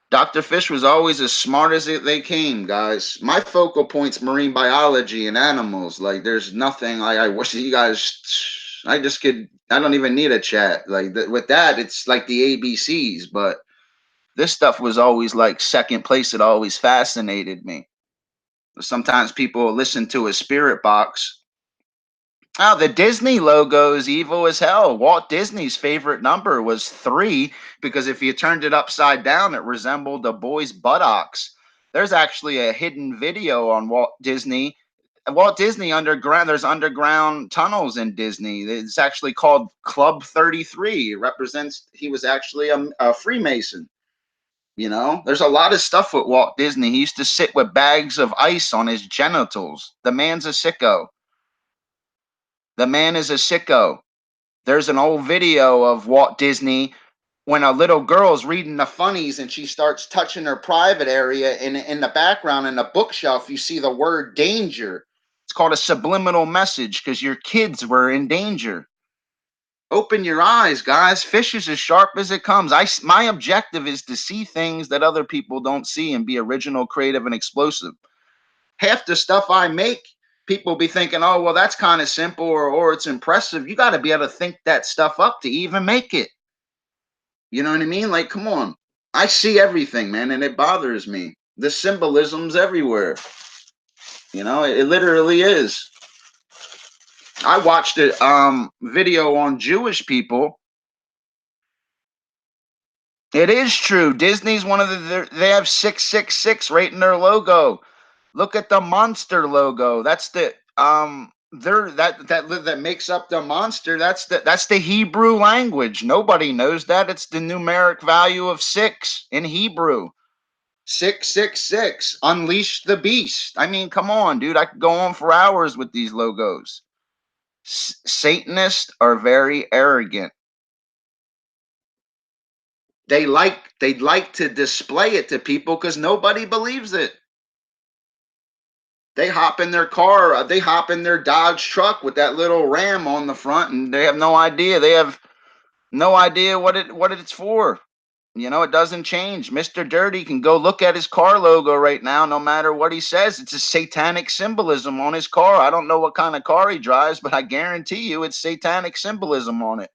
Dr. Fish was always as smart as they came, guys. My focal point's marine biology and animals. Like, there's nothing like I wish you guys. I just could. I don't even need a chat. Like with that, it's like the ABCs. But this stuff was always like second place. It always fascinated me. Sometimes people listen to a spirit box. Oh, the Disney logo is evil as hell. Walt Disney's favorite number was 3 because if you turned it upside down, it resembled a boy's buttocks. There's actually a hidden video on Walt Disney. Walt Disney underground, there's underground tunnels in Disney. It's actually called Club 33. It represents he was actually a Freemason. You know, there's a lot of stuff with Walt Disney. He used to sit with bags of ice on his genitals. The man's a sicko. The man is a sicko. There's an old video of Walt Disney when a little girl's reading the funnies and she starts touching her private area. And in the background, in the bookshelf, you see the word danger. It's called a subliminal message because your kids were in danger. Open your eyes, guys. Fish is as sharp as it comes. My objective is to see things that other people don't see and be original, creative, and explosive. Half the stuff I make, people be thinking, oh, well, that's kind of simple or it's impressive. You got to be able to think that stuff up to even make it. You know what I mean? Like, come on. I see everything, man, and it bothers me. The symbolism's everywhere. You know, it literally is. I watched a video on Jewish people. It is true. Disney's one of they have 666 right in their logo. Look at the monster logo. That's the that makes up the monster. That's the Hebrew language. Nobody knows that. It's the numeric value of 6 in Hebrew. 666. Unleash the beast. I mean, come on, dude. I could go on for hours with these logos. Satanists are very arrogant. They'd like to display it to people because nobody believes it. They hop in their car, they hop in their Dodge truck with that little ram on the front, and they have no idea. They have no idea what it's for. You know, it doesn't change. Mr. Dirty can go look at his car logo right now, no matter what he says. It's a satanic symbolism on his car. I don't know what kind of car he drives, but I guarantee you it's satanic symbolism on it.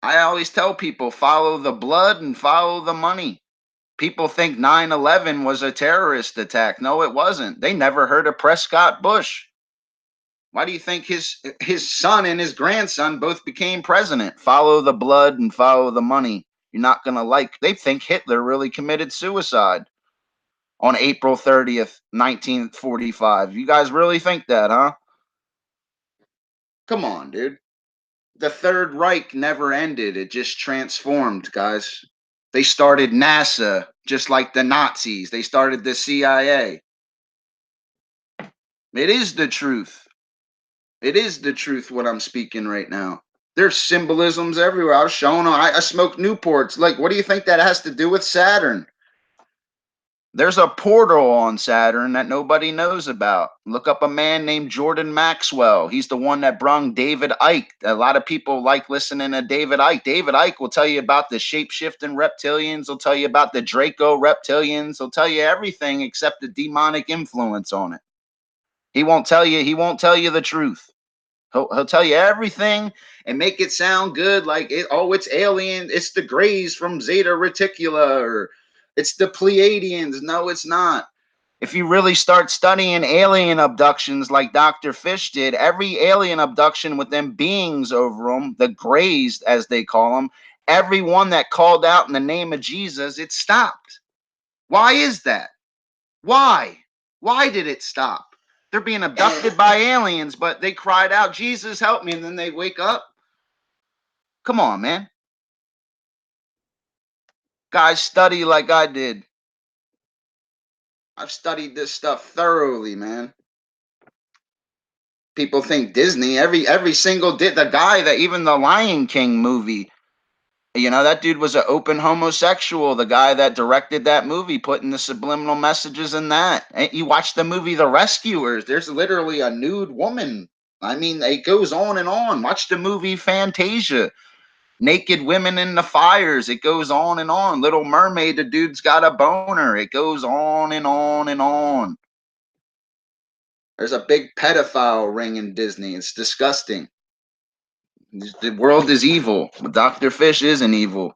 I always tell people, follow the blood and follow the money. People think 9/11 was a terrorist attack. No, it wasn't. They never heard of Prescott Bush. Why do you think his son and his grandson both became president? Follow the blood and follow the money. You're not going to like. They think Hitler really committed suicide on April 30th, 1945. You guys really think that, huh? Come on, dude. The Third Reich never ended. It just transformed, guys. They started NASA just like the Nazis. They started the CIA. It is the truth. It is the truth what I'm speaking right now. There's symbolisms everywhere. I was showing them. I smoke Newports. Like, what do you think that has to do with Saturn? There's a portal on Saturn that nobody knows about. Look up a man named Jordan Maxwell. He's the one that brung David Icke. A lot of people like listening to David Icke. David Icke will tell you about the shape-shifting reptilians. He'll tell you about the Draco reptilians. He'll tell you everything except the demonic influence on it. He won't tell you the truth. He'll tell you everything and make it sound good, like it's alien. It's the Greys from Zeta Reticula, or it's the Pleiadians. No, it's not. If you really start studying alien abductions like Dr. Fish did, every alien abduction with them beings over them, the Greys as they call them, every one that called out in the name of Jesus, it stopped. Why is that? Why? Why did it stop? They're being abducted by aliens, but they cried out, Jesus, help me, and then they wake up. Come on, man. Guys, study like I did. I've studied this stuff thoroughly, man. People think Disney, every single the guy that even the Lion King movie, you know, that dude was an open homosexual. The guy that directed that movie, putting the subliminal messages in that. And you watch the movie The Rescuers, there's literally a nude woman. I mean, it goes on and on. Watch the movie Fantasia. Naked women in the fires. It goes on and on. Little Mermaid, the dude's got a boner. It goes on and on and on. There's a big pedophile ring in Disney. It's disgusting. The world is evil. Dr. Fish isn't evil.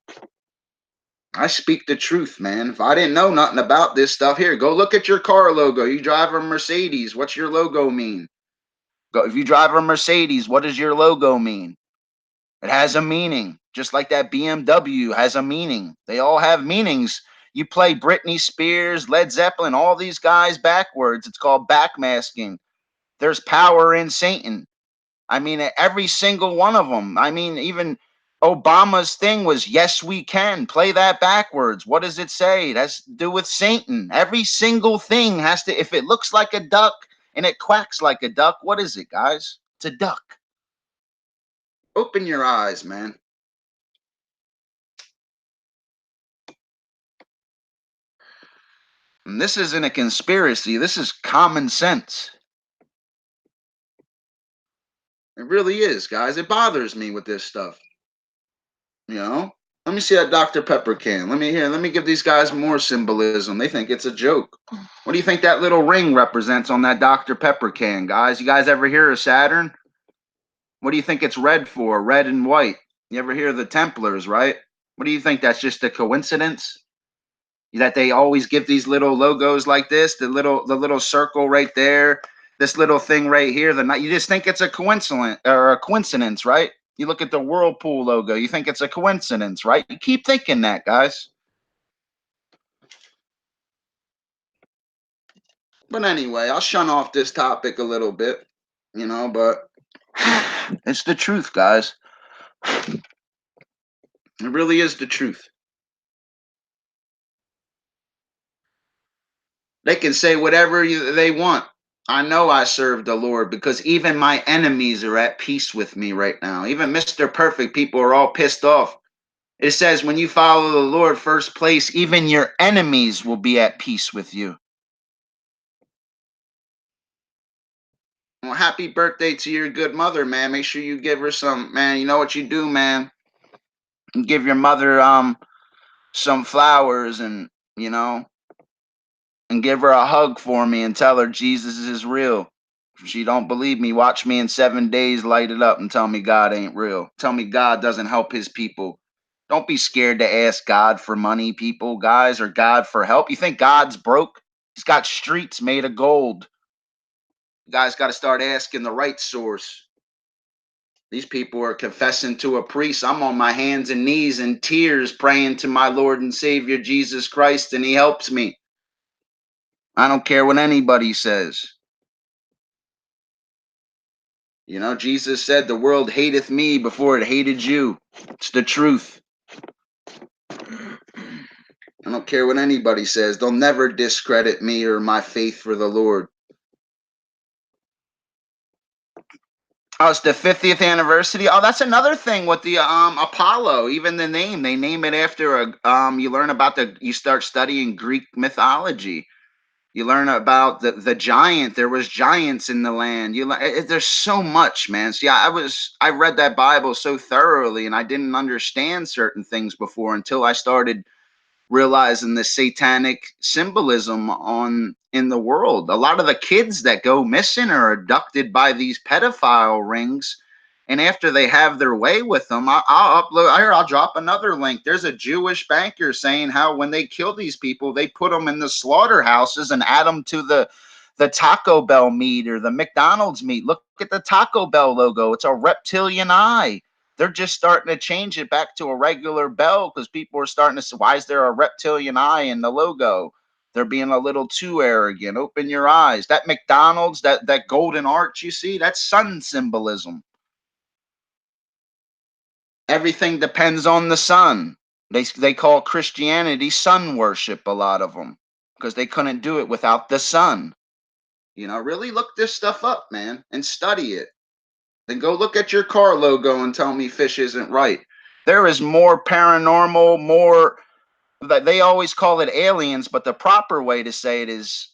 I speak the truth, man. If I didn't know nothing about this stuff, here, go look at your car logo. You drive a Mercedes. What's your logo mean? If you drive a Mercedes, what does your logo mean? It has a meaning, just like that BMW has a meaning. They all have meanings. You play Britney Spears, Led Zeppelin, all these guys backwards. It's called backmasking. There's power in Satan. I mean, every single one of them. I mean, even Obama's thing was, yes, we can. Play that backwards. What does it say? It has to do with Satan. Every single thing has to, if it looks like a duck and it quacks like a duck, what is it, guys? It's a duck. Open your eyes, man. And this isn't a conspiracy. This is common sense. It really is, guys. It bothers me with this stuff. You know? Let me see that Dr. Pepper can. Let me give these guys more symbolism. They think it's a joke. What do you think that little ring represents on that Dr. Pepper can, guys? You guys ever hear of Saturn? What do you think it's red for? Red and white. You ever hear of the Templars, right? What do you think? That's just a coincidence? That they always give these little logos like this, the little circle right there, This little thing right here, you just think it's a coincidence, right? You look at the Whirlpool logo, you think it's a coincidence, right? You keep thinking that, guys. But anyway, I'll shun off this topic a little bit, but it's the truth, guys. It really is the truth. They can say whatever they want. I know I serve the Lord because even my enemies are at peace with me right now. Even Mr. Perfect people are all pissed off. It says when you follow the Lord first place, even your enemies will be at peace with you. Well, happy birthday to your good mother, man. Make sure you give her some, man. You know what you do, man. You give your mother some flowers and and give her a hug for me and tell her Jesus is real. If she don't believe me, watch me in 7 days light it up and tell me God ain't real. Tell me God doesn't help his people. Don't be scared to ask God for money, people, guys, or God for help. You think God's broke? He's got streets made of gold. You guys got to start asking the right source. These people are confessing to a priest. I'm on my hands and knees in tears praying to my Lord and Savior Jesus Christ, and he helps me. I don't care what anybody says. Jesus said the world hateth me before it hated you. It's the truth. I don't care what anybody says. They'll never discredit me or my faith for the Lord. Oh, it's the 50th anniversary. Oh, that's another thing with the Apollo. Even the name, they name it after a. You learn about you start studying Greek mythology. You learn about the giant. There was giants in the land. There's so much, man. See, I read that Bible so thoroughly, and I didn't understand certain things before until I started realizing the satanic symbolism in the world. A lot of the kids that go missing are abducted by these pedophile rings, and after they have their way with them, I'll upload here. I'll drop another link. There's a Jewish banker saying how when they kill these people, they put them in the slaughterhouses and add them to the Taco Bell meat or the McDonald's meat. Look at the Taco Bell logo. It's a reptilian eye. They're just starting to change it back to a regular bell because people are starting to say, why is there a reptilian eye in the logo? They're being a little too arrogant. Open your eyes. That McDonald's, that golden arch you see, that's sun symbolism. Everything depends on the sun. They call Christianity sun worship, a lot of them, because they couldn't do it without the sun. Really look this stuff up, man, and study it. Then go look at your car logo and tell me fish isn't right. There is more paranormal, more that they always call it aliens, but the proper way to say it is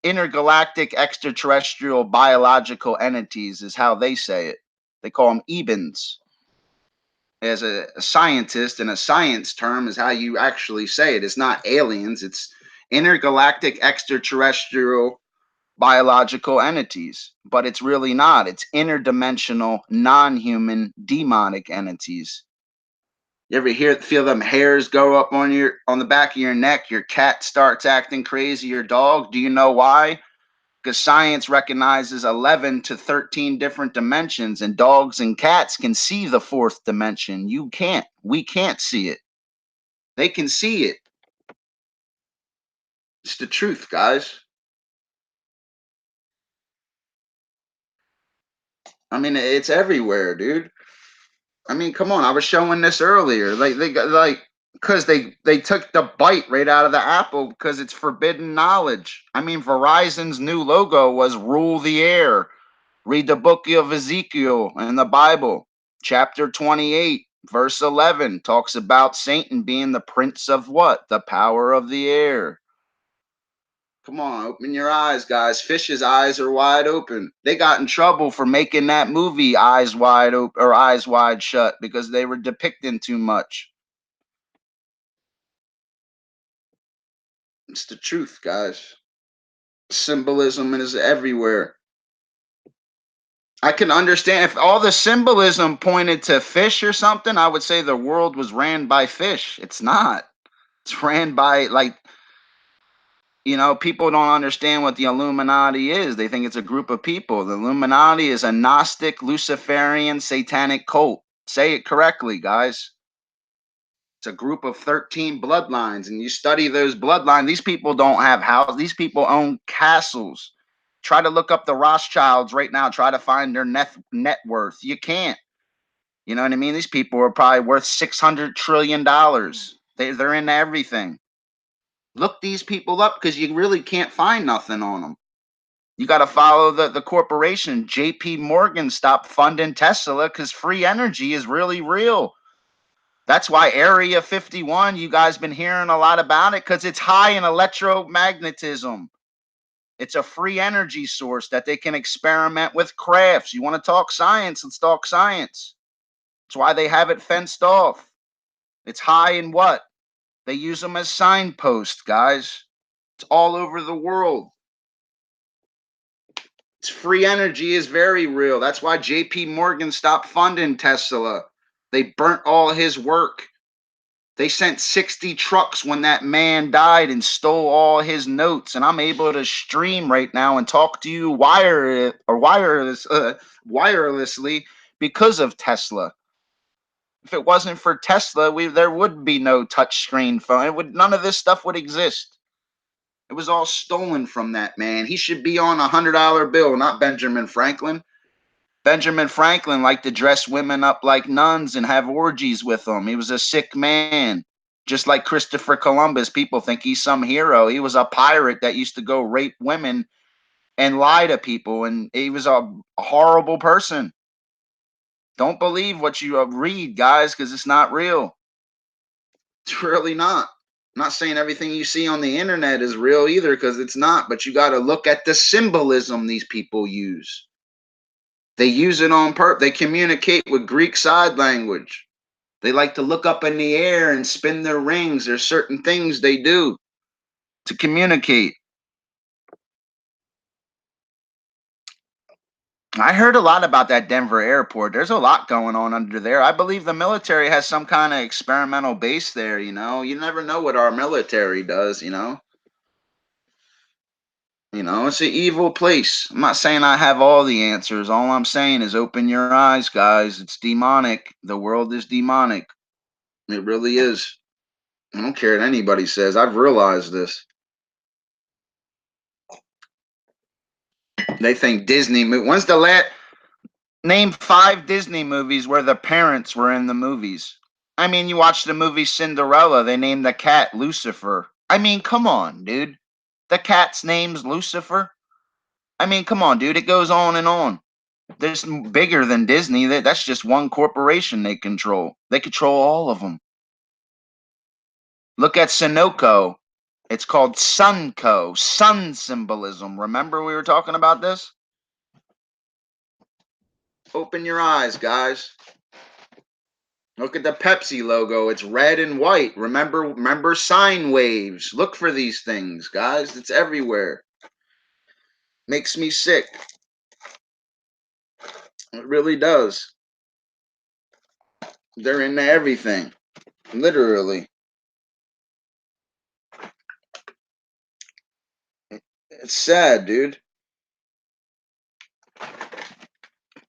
intergalactic extraterrestrial biological entities is how they say it. They call them ebens. As a scientist, and a science term is how you actually say it. It's not aliens, it's intergalactic extraterrestrial biological entities, but it's really not. It's interdimensional, non-human, demonic entities. You ever feel them hairs go up on the back of your neck? Your cat starts acting crazy, your dog. Do you know why? Because science recognizes 11 to 13 different dimensions, and dogs and cats can see the fourth dimension. You can't. We can't see it. They can see it. It's the truth, guys. I mean, it's everywhere, dude. I mean, come on. I was showing this earlier. Because they took the bite right out of the apple because it's forbidden knowledge. I mean, Verizon's new logo was rule the air. Read the book of Ezekiel in the Bible. Chapter 28, verse 11 talks about Satan being the prince of what? The power of the air. Come on, open your eyes, guys. Fish's eyes are wide open. They got in trouble for making that movie Eyes Wide Open or Eyes Wide Shut because they were depicting too much. It's the truth, guys. Symbolism is everywhere. I can understand if all the symbolism pointed to fish or something, I would say the world was ran by fish. It's not. It's ran by People don't understand what the Illuminati is. They think it's a group of people. The Illuminati is a Gnostic, Luciferian, satanic cult. Say it correctly, guys. It's a group of 13 bloodlines, and you study those bloodlines. These people don't have houses. These people own castles. Try to look up the Rothschilds right now. Try to find their net worth. You can't. You know what I mean? These people are probably worth $600 trillion. They're into everything. Look these people up because you really can't find nothing on them. You got to follow the corporation. JP Morgan stopped funding Tesla because free energy is really real. That's why Area 51, you guys been hearing a lot about it because it's high in electromagnetism. It's a free energy source that they can experiment with crafts. You want to talk science? Let's talk science. That's why they have it fenced off. It's high in what? They use them as signposts, guys. It's all over the world. It's free energy is very real. That's why JP Morgan stopped funding Tesla. They burnt all his work. They sent 60 trucks when that man died and stole all his notes. And I'm able to stream right now and talk to you wirelessly because of Tesla. If it wasn't for Tesla, there would be no touchscreen phone. None of this stuff would exist. It was all stolen from that man. He should be on a $100 bill, not Benjamin Franklin. Benjamin Franklin liked to dress women up like nuns and have orgies with them. He was a sick man. Just like Christopher Columbus, people think he's some hero. He was a pirate that used to go rape women and lie to people, and he was a horrible person. Don't believe what you read, guys, because it's not real. It's really not. I'm not saying everything you see on the internet is real either, because it's not, but you got to look at the symbolism these people use. They use it on purpose. They communicate with Greek side language. They like to look up in the air and spin their rings. There's certain things they do to communicate. I heard a lot about that Denver airport. There's a lot going on under there. I believe the military has some kind of experimental base there, You never know what our military does, It's an evil place. I'm not saying I have all the answers. All I'm saying is open your eyes, guys. It's demonic. The world is demonic. It really is. I don't care what anybody says. I've realized this. They think Disney. When's the last? Name 5 Disney movies where the parents were in the movies. I mean, you watch the movie Cinderella. They named the cat Lucifer. I mean, come on, dude. The cat's name's Lucifer. I mean, come on, dude. It goes on and on. There's bigger than Disney. That's just one corporation they control. They control all of them. Look at Sunoco. It's called Sunco. Sun symbolism. Remember we were talking about this? Open your eyes, guys. Look at the Pepsi logo. It's red and white. Remember sine waves. Look for these things, guys. It's everywhere. Makes me sick. It really does. They're into everything. Literally. It's sad, dude.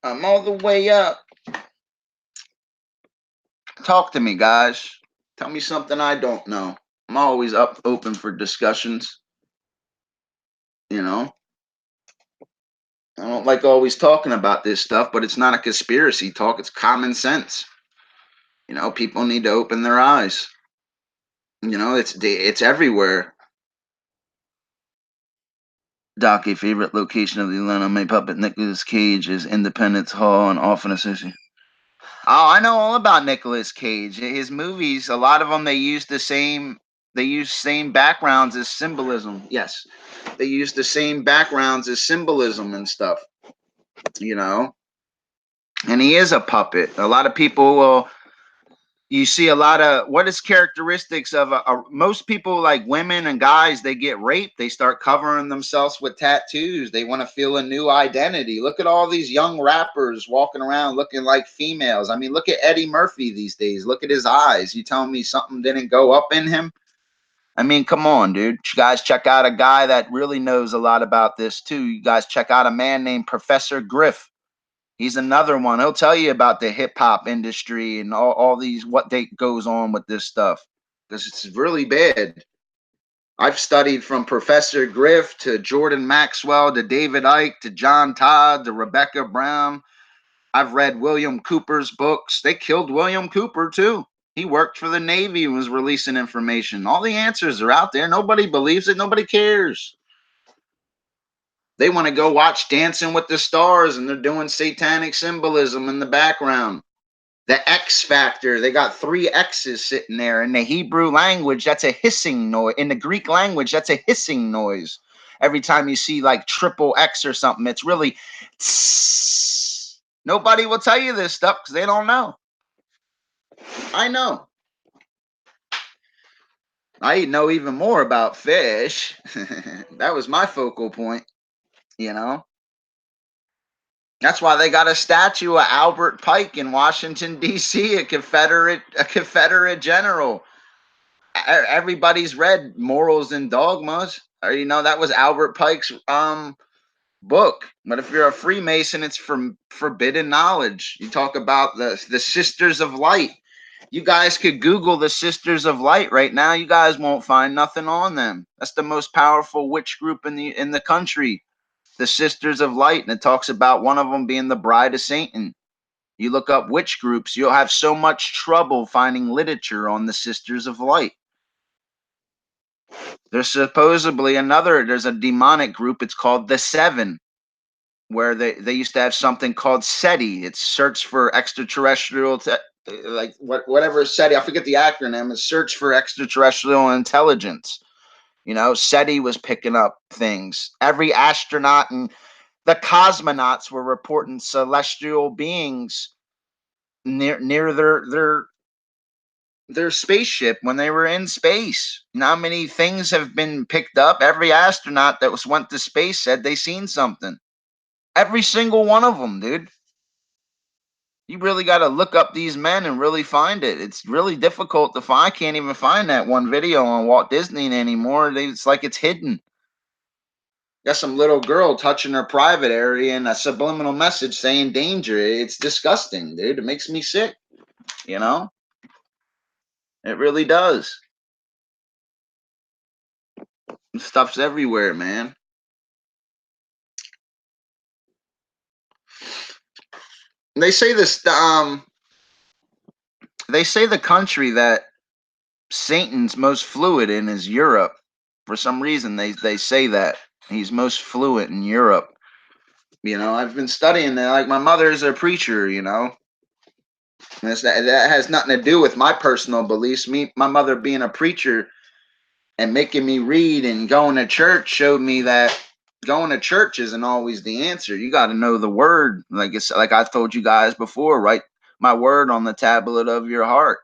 I'm all the way up. Talk to me, guys. Tell me something I don't know. I'm always open for discussions. I don't like always talking about this stuff, but it's not a conspiracy talk. It's common sense. People need to open their eyes. It's everywhere. Doc, a favorite location of the Atlanta May puppet Nicolas Cage is Independence Hall and often associated. Oh, I know all about Nicolas Cage. His movies, a lot of them, they use same backgrounds as symbolism. Yes. They use the same backgrounds as symbolism and stuff. And he is a puppet. A lot of people will. You see a lot of what is characteristics of most people, like women and guys, they get raped. They start covering themselves with tattoos. They want to feel a new identity. Look at all these young rappers walking around looking like females. I mean, look at Eddie Murphy these days. Look at his eyes. You telling me something didn't go up in him? I mean, come on, dude. You guys check out a guy that really knows a lot about this too. You guys check out a man named Professor Griff. He's another one. He'll tell you about the hip hop industry and all these what they goes on with this stuff. Because it's really bad. I've studied from Professor Griff to Jordan Maxwell to David Icke to John Todd to Rebecca Brown. I've read William Cooper's books. They killed William Cooper too. He worked for the Navy and was releasing information. All the answers are out there. Nobody believes it. Nobody cares. They want to go watch Dancing with the Stars and they're doing satanic symbolism in the background. The X Factor, they got 3 X's sitting there. In the Hebrew language, that's a hissing noise. In the Greek language, that's a hissing noise. Every time you see like triple X or something, it's really tss. Nobody will tell you this stuff because they don't know. I know. I know even more about fish. That was my focal point, you know. That's why they got a statue of Albert Pike in Washington, D.C., a Confederate general. Everybody's read Morals and Dogmas. Or, you know, that was Albert Pike's book. But if you're a Freemason, it's from forbidden knowledge. You talk about the Sisters of Light. You guys could Google the Sisters of Light right now. You guys won't find nothing on them. That's the most powerful witch group in the country, the Sisters of Light, and it talks about one of them being the Bride of Satan. You look up witch groups, you'll have so much trouble finding literature on the Sisters of Light. There's supposedly there's a demonic group, it's called the Seven, where they used to have something called SETI. It's Search for Extraterrestrial, like whatever SETI, I forget the acronym, it's Search for Extraterrestrial Intelligence. You know, SETI was picking up things. Every astronaut and the cosmonauts were reporting celestial beings near their spaceship when they were in space. You know how many things have been picked up? Every astronaut that went to space said they seen something. Every single one of them, dude. You really got to look up these men and really find it. It's really difficult to find. I can't even find that one video on Walt Disney anymore. It's like it's hidden. Got some little girl touching her private area and a subliminal message saying danger. It's disgusting, dude. It makes me sick. You know? It really does. Stuff's everywhere, man. They say this. They say the country that Satan's most fluid in is Europe. For some reason, they say that he's most fluent in Europe. You know, I've been studying that. Like my mother's a preacher. You know, and that has nothing to do with my personal beliefs. My mother being a preacher and making me read and going to church showed me that going to church isn't always the answer. You got to know the word. Like it's like I told you guys before, write my word on the tablet of your heart.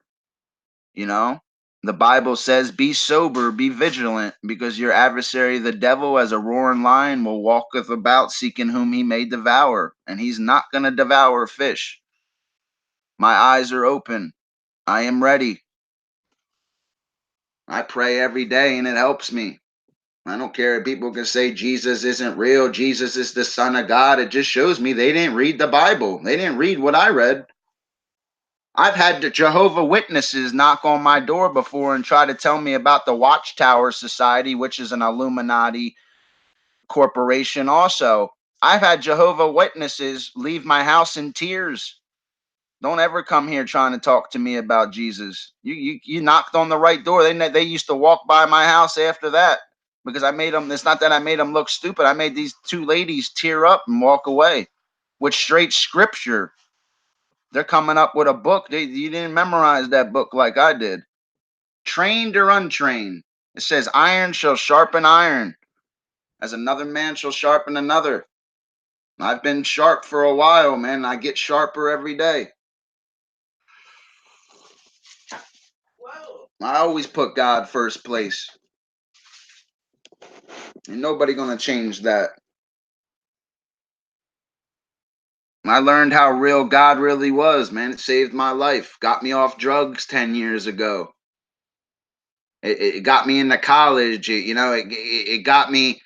You know, the Bible says, be sober, be vigilant, because your adversary, the devil, as a roaring lion, will walketh about seeking whom he may devour, and he's not going to devour fish. My eyes are open. I am ready. I pray every day and it helps me. I don't care if people can say Jesus isn't real. Jesus is the Son of God. It just shows me they didn't read the Bible. They didn't read what I read. I've had the Jehovah Witnesses knock on my door before and try to tell me about the Watchtower Society, which is an Illuminati corporation also. I've had Jehovah Witnesses leave my house in tears. Don't ever come here trying to talk to me about Jesus. You knocked on the right door. They used to walk by my house after that because I made them. It's not that I made them look stupid. I made these 2 ladies tear up and walk away with straight scripture. They're coming up with a book. You didn't memorize that book like I did. Trained or untrained. It says iron shall sharpen iron, as another man shall sharpen another. I've been sharp for a while, man. I get sharper every day. I always put God first place. Ain't nobody gonna change that. I learned how real God really was, man. It saved my life. Got me off drugs 10 years ago. It got me into college. It got me.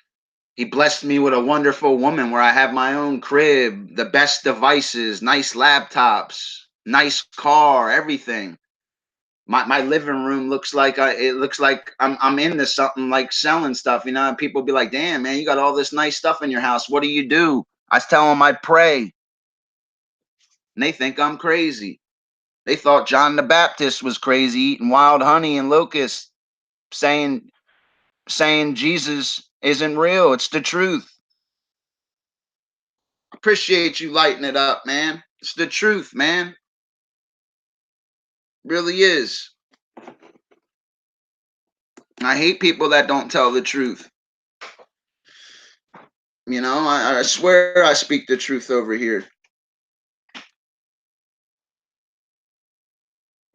He blessed me with a wonderful woman where I have my own crib, the best devices, nice laptops, nice car, everything. My living room looks like it looks like I'm into something like selling stuff, and people be like, "Damn, man, you got all this nice stuff in your house. What do you do?" I tell them I pray, and they think I'm crazy. They thought John the Baptist was crazy eating wild honey and locusts, saying Jesus isn't real. It's the truth. Appreciate you lighting it up, man. It's the truth, man. Really is. I hate people that don't tell the truth. I swear I speak the truth over here.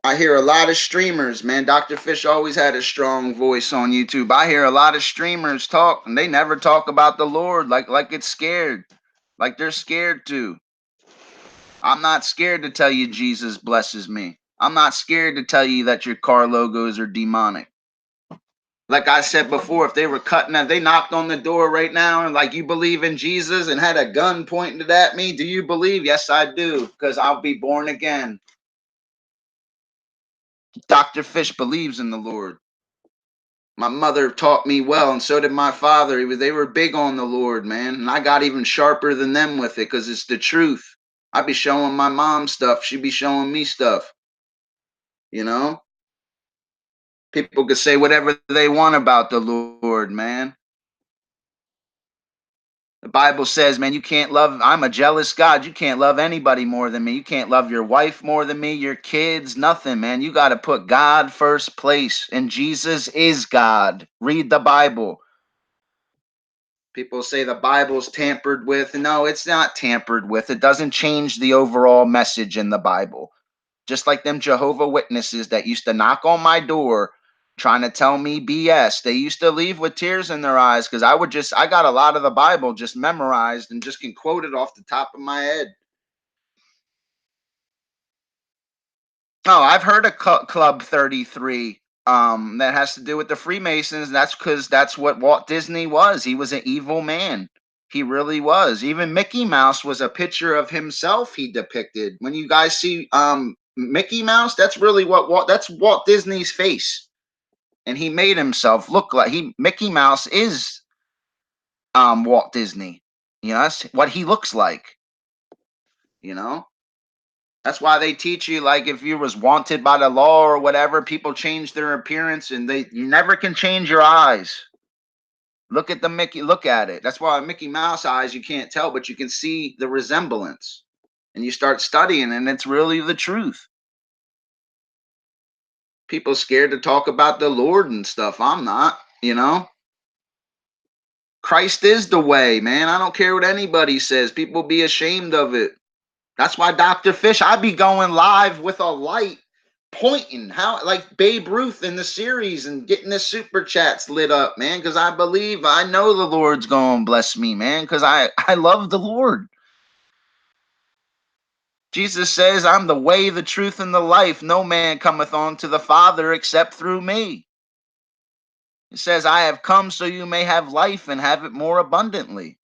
I hear a lot of streamers, man. Dr. Fish always had a strong voice on YouTube. I hear a lot of streamers talk, and they never talk about the Lord like it's scared. Like they're scared to. I'm not scared to tell you Jesus blesses me. I'm not scared to tell you that your car logos are demonic. Like I said before, if they were cutting it, they knocked on the door right now and like, you believe in Jesus, and had a gun pointed at me. Do you believe? Yes, I do, because I'll be born again. Dr. Fish believes in the Lord. My mother taught me well, and so did my father. They were big on the Lord, man. And I got even sharper than them with it because it's the truth. I'd be showing my mom stuff. She'd be showing me stuff. People could say whatever they want about the Lord, man. The Bible says, man, you can't love. I'm a jealous God. You can't love anybody more than me. You can't love your wife more than me, your kids, nothing, man. You got to put God first place, and Jesus is God. Read the Bible. People say the Bible's tampered with. No, it's not tampered with. It doesn't change the overall message in the Bible. Just like them Jehovah Witnesses that used to knock on my door trying to tell me BS. They used to leave with tears in their eyes because I got a lot of the Bible just memorized and just can quote it off the top of my head. Oh, I've heard of Club 33 that has to do with the Freemasons. That's because that's what Walt Disney was. He was an evil man. He really was. Even Mickey Mouse was a picture of himself he depicted. When you guys see Mickey Mouse, that's really that's Walt Disney's face. And he made himself look like Mickey Mouse is Walt Disney. That's what he looks like. That's why they teach you, like, if you was wanted by the law or whatever, people change their appearance, and you never can change your eyes. Look at look at it. That's why Mickey Mouse eyes, you can't tell, but you can see the resemblance. And you start studying, and it's really the truth. People scared to talk about the Lord and stuff. I'm not, Christ is the way, man. I don't care what anybody says. People be ashamed of it. That's why Dr. Fish, I be going live with a light pointing like Babe Ruth in the series and getting the super chats lit up, man, because I know the Lord's going to bless me, man, because I love the Lord. Jesus says, I'm the way, the truth, and the life. No man cometh on to the Father except through me. It says, I have come so you may have life and have it more abundantly.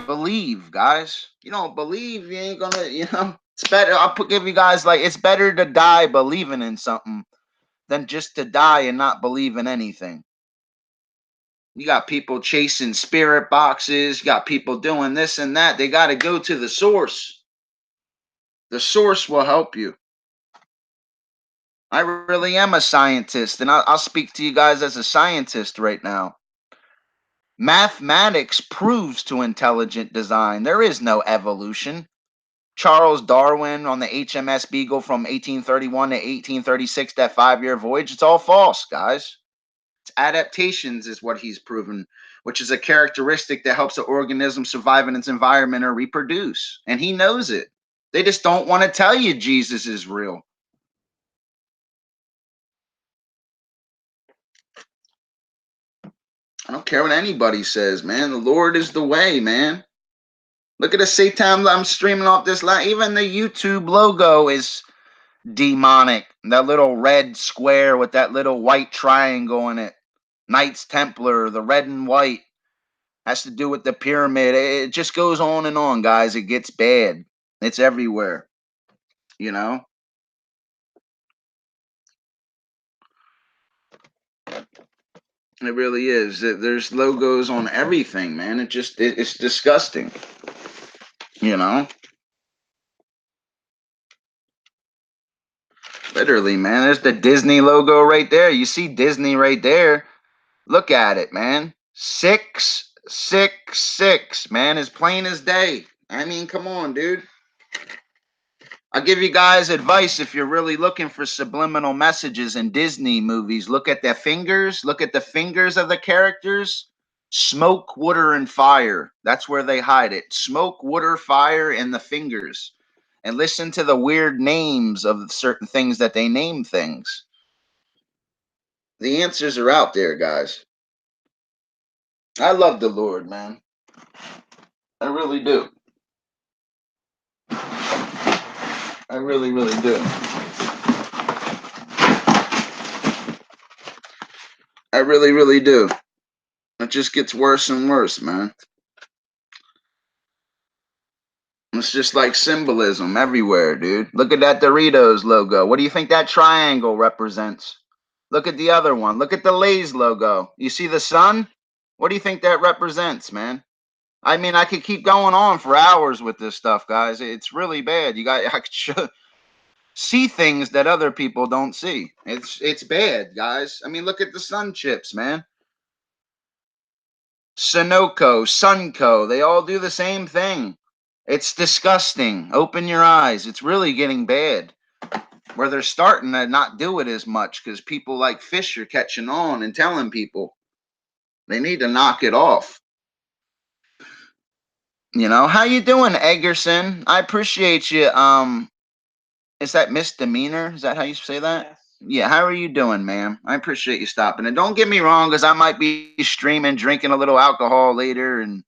Believe, guys. You don't believe, you ain't gonna, it's better. Give you guys, like, it's better to die believing in something than just to die and not believe in anything. You got people chasing spirit boxes. You got people doing this and that. They got to go to the source. The source will help you. I really am a scientist, and I'll speak to you guys as a scientist right now. Mathematics proves to intelligent design there is no evolution. Charles Darwin on the HMS Beagle from 1831 to 1836, that 5-year voyage, it's all false, guys. It's adaptations is what he's proven, which is a characteristic that helps the organism survive in its environment or reproduce. And he knows it. They just don't want to tell you Jesus is real. I don't care what anybody says, man. The Lord is the way, man. Look at the Satan I'm streaming off this line. Even the YouTube logo is demonic. That little red square with that little white triangle in it. Knights Templar, the red and white. Has to do with the pyramid. It just goes on and on, guys. It gets bad. It's everywhere. You know? It really is. There's logos on everything, man. It's disgusting. You know? Literally, man. There's the Disney logo right there. You see Disney right there. Look at it, man. 666, man. As plain as day. I mean, come on, dude. I'll give you guys advice if you're really looking for subliminal messages in Disney movies. Look at their fingers. Look at the fingers of the characters. Smoke, water, and fire. That's where they hide it. Smoke, water, fire, and the fingers. And listen to the weird names of certain things that they name things. The answers are out there, guys. I love the Lord, man. I really do. I really, really do. I really, really do. It just gets worse and worse, man. It's just like symbolism everywhere, dude. Look at that Doritos logo. What do you think that triangle represents? Look at the other one. Look at the Lay's logo. You see the sun? What do you think that represents, man? I mean, I could keep going on for hours with this stuff, guys. It's really bad. I could see things that other people don't see. It's bad, guys. I mean, look at the sun chips, man. Sunoco, Sunco, they all do the same thing. It's disgusting. Open your eyes. It's really getting bad. Where they're starting to not do it as much because people like Fish are catching on and telling people they need to knock it off. You know, how you doing, Eggerson? I appreciate you. Is that misdemeanor? Is that how you say that? Yes. Yeah, how are you doing, ma'am? I appreciate you stopping. And don't get me wrong, because I might be streaming, drinking a little alcohol later and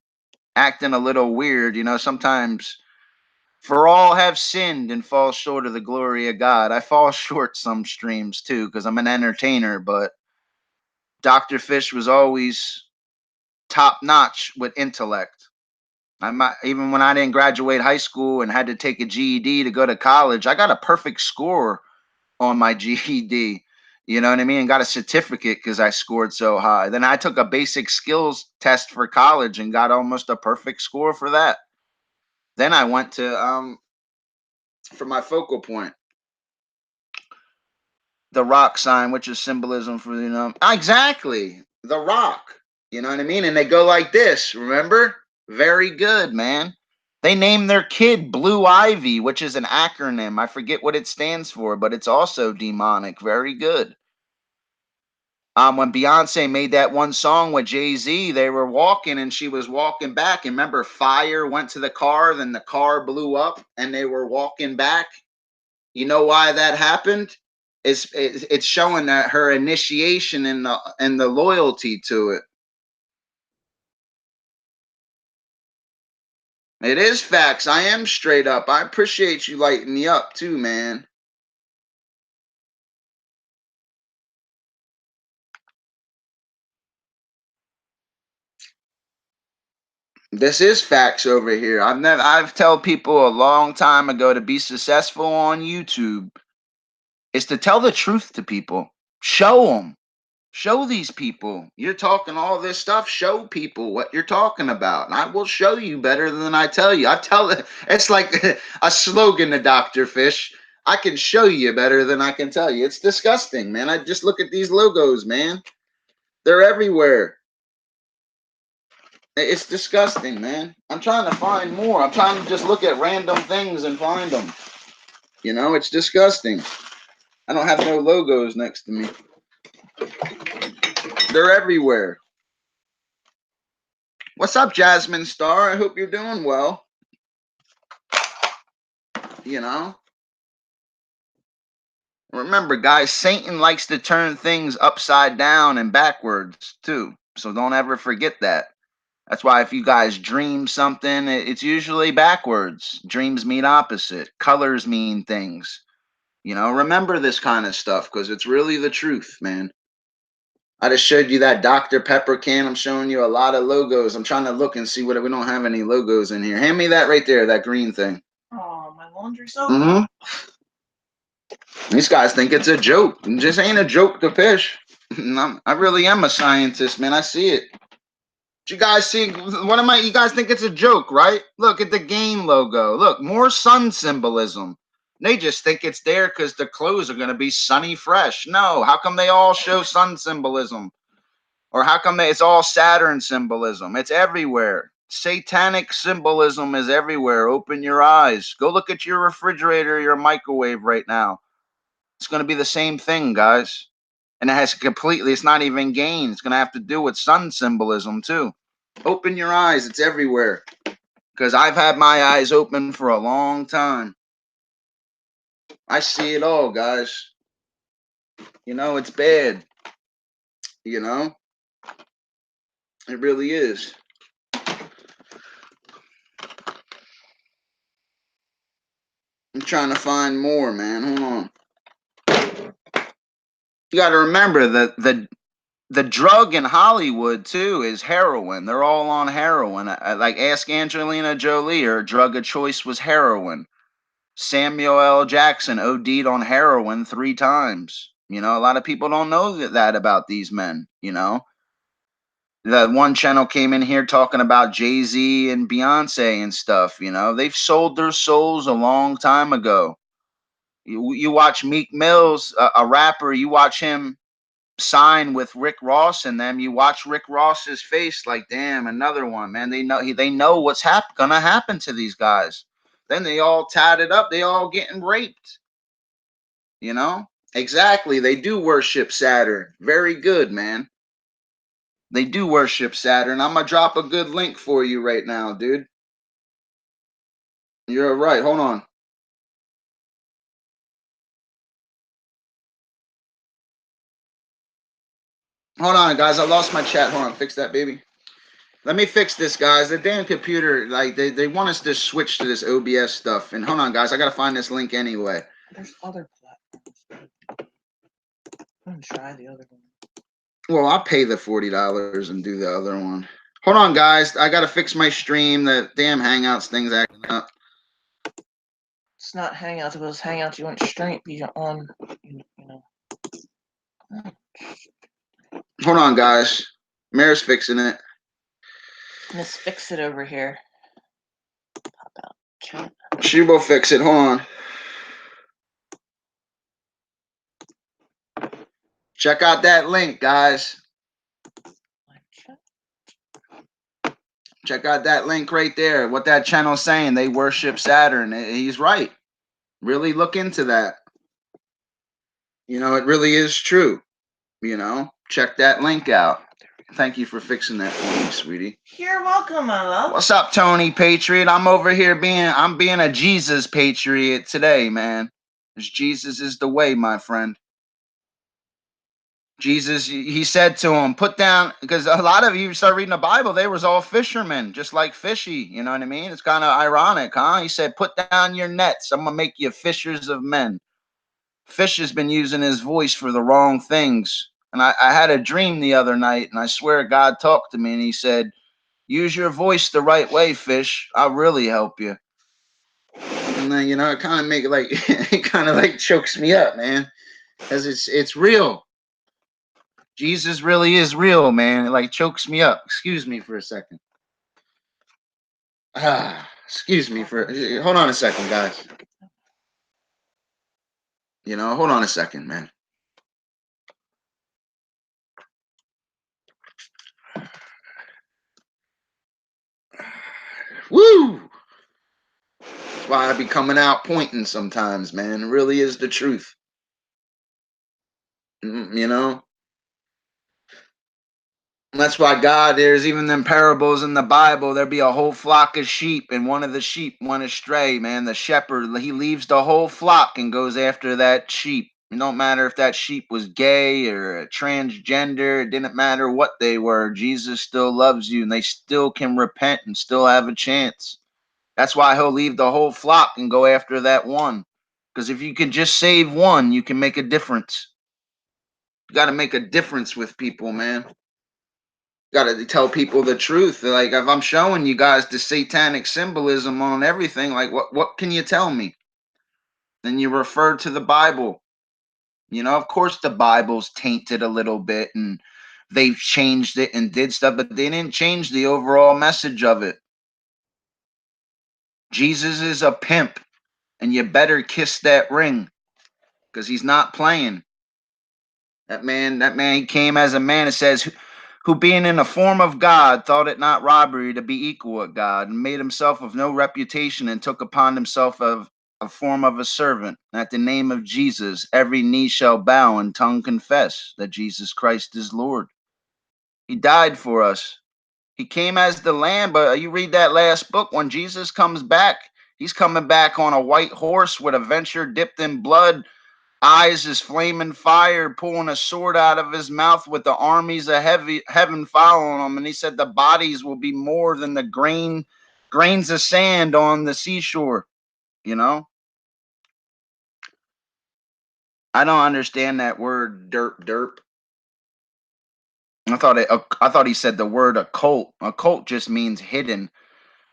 acting a little weird. You know, sometimes for all have sinned and fall short of the glory of God. I fall short some streams too, because I'm an entertainer, but Dr. Fish was always top notch with intellect. Even when I didn't graduate high school and had to take a GED to go to college, I got a perfect score on my GED. You know what I mean? And got a certificate because I scored so high. Then I took a basic skills test for college and got almost a perfect score for that. Then I went to for my focal point, the rock sign, which is symbolism for, you know, exactly, the rock. You know what I mean? And they go like this, remember? Very good, man. They named their kid Blue Ivy, which is an acronym. I forget what it stands for, but it's also demonic. Very good. When Beyonce made that one song with Jay-Z, they were walking and she was walking back. And remember, fire went to the car, then the car blew up and they were walking back. You know why that happened? It's showing that her initiation and the loyalty to it. It is facts. I am straight up. I appreciate you lighting me up too, man. This is facts over here. I've told people a long time ago to be successful on YouTube is to tell the truth to people. Show them. Show these people. You're talking all this stuff. Show people what you're talking about. And I will show you better than I tell you. It's like a slogan to Dr. Fish. I can show you better than I can tell you. It's disgusting, man. I just look at these logos, man. They're everywhere. It's disgusting, man. I'm trying to find more. I'm trying to just look at random things and find them. You know, it's disgusting. I don't have no logos next to me. They're everywhere. What's up, Jasmine Star? I hope you're doing well. You know? Remember, guys, Satan likes to turn things upside down and backwards, too. So don't ever forget that. That's why if you guys dream something, it's usually backwards. Dreams mean opposite. Colors mean things. You know, remember this kind of stuff because it's really the truth, man. I just showed you that Dr. Pepper can. I'm showing you a lot of logos. I'm trying to look and see what we don't have any logos in here. Hand me that right there, that green thing. Oh, my laundry soap. Mm-hmm. These guys think it's a joke. It just ain't a joke to fish. I really am a scientist, man. I see it. You guys see, what am I? You guys think it's a joke, right? Look at the game logo. Look, more sun symbolism. They just think it's there because the clothes are going to be sunny fresh. No, how come they all show sun symbolism? Or how come it's all Saturn symbolism? It's everywhere. Satanic symbolism is everywhere. Open your eyes. Go look at your refrigerator, your microwave right now. It's going to be the same thing, guys. And it has completely, it's not even gain. It's going to have to do with sun symbolism too. Open your eyes. It's everywhere. Because I've had my eyes open for a long time. I see it all, guys. You know, it's bad. You know? It really is. I'm trying to find more, man. Hold on. You got to remember that the drug in Hollywood too is heroin. They're all on heroin. Like ask Angelina Jolie, her drug of choice was heroin. Samuel L. Jackson OD'd on heroin 3 times. You know, a lot of people don't know that about these men. You know, the one channel came in here talking about Jay-Z and Beyonce and stuff. You know, they've sold their souls a long time ago. You watch Meek Mills, a rapper. You watch him sign with Rick Ross and them. You watch Rick Ross's face, like, damn, another one, man. They know what's gonna happen to these guys. Then they all tatted up. They all getting raped. You know, exactly. They do worship Saturn. Very good, man. They do worship Saturn. I'm gonna drop a good link for you right now, dude. You're right. Hold on. Hold on, guys. I lost my chat. Hold on. Fix that, baby. Let me fix this, guys. The damn computer, like, they want us to switch to this OBS stuff. And hold on, guys. I got to find this link anyway. There's other platforms. I'm going to try the other one. Well, I'll pay the $40 and do the other one. Hold on, guys. I got to fix my stream. The damn Hangouts thing's acting up. It's not Hangouts. If it was Hangouts, you wouldn't straight be on, you know. Hold on, guys. Mayor's fixing it. Let's fix it over here. Pop out chat. She will fix it. Hold on. Check out that link, guys. Check out that link right there. What that channel's saying. They worship Saturn. He's right. Really look into that. You know, it really is true. You know, check that link out. Thank you for fixing that for me, sweetie. You're welcome, my love. What's up, Tony Patriot? I'm over here being a Jesus Patriot today, man. Because Jesus is the way, my friend. Jesus, he said to him, put down, because a lot of you start reading the Bible, they was all fishermen, just like Fishy, you know what I mean? It's kind of ironic, huh? He said, put down your nets. I'm going to make you fishers of men. Fish has been using his voice for the wrong things. And I had a dream the other night, and I swear God talked to me, and he said, use your voice the right way, Fish. I'll really help you. And then, you know, it kind of make it like, it kind of like chokes me up, man. Because it's real. Jesus really is real, man. It like chokes me up. Excuse me for a second. Excuse me for, hold on a second, guys. You know, hold on a second, man. Woo! That's why I be coming out pointing sometimes, man. It really is the truth. You know? That's why God, there's even them parables in the Bible. There'll be a whole flock of sheep, and one of the sheep went astray, man. The shepherd, he leaves the whole flock and goes after that sheep. It don't matter if that sheep was gay or transgender. It didn't matter what they were. Jesus still loves you, and they still can repent and still have a chance. That's why he'll leave the whole flock and go after that one. Because if you can just save one, you can make a difference. You got to make a difference with people, man. Got to tell people the truth. Like if I'm showing you guys the satanic symbolism on everything, like what can you tell me? Then you refer to the Bible. You know, of course the Bible's tainted a little bit and they've changed it and did stuff, but they didn't change the overall message of it. Jesus is a pimp, and you better kiss that ring because he's not playing. That man, he came as a man. It says, who being in the form of God thought it not robbery to be equal with God, and made himself of no reputation, and took upon himself of a form of a servant. At the name of Jesus, every knee shall bow and tongue confess that Jesus Christ is Lord. He died for us. He came as the lamb, but you read that last book, when Jesus comes back, he's coming back on a white horse with a venture dipped in blood, eyes is flaming fire, pulling a sword out of his mouth with the armies of heaven following him. And he said the bodies will be more than the grains of sand on the seashore. You know, I don't understand that word derp. I thought he said the word occult. Occult just means hidden.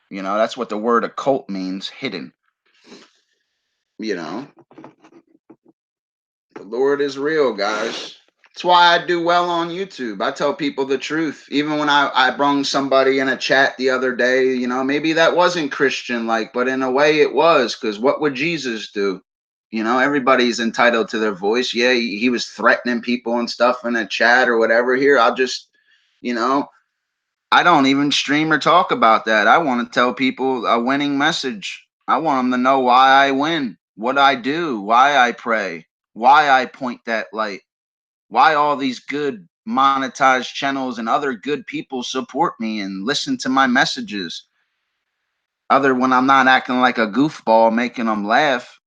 You know, that's what the word occult means, hidden. You know, the Lord is real, guys. That's why I do well on YouTube. I tell people the truth. Even when I brung somebody in a chat the other day, you know, maybe that wasn't Christian like, but in a way it was, because what would Jesus do? You know, everybody's entitled to their voice. Yeah, he was threatening people and stuff in a chat or whatever. Here, I'll just, you know, I don't even stream or talk about that. I want to tell people a winning message. I want them to know why I win, what I do, why I pray, why I point that light, why all these good monetized channels and other good people support me and listen to my messages. Other when I'm not acting like a goofball, making them laugh,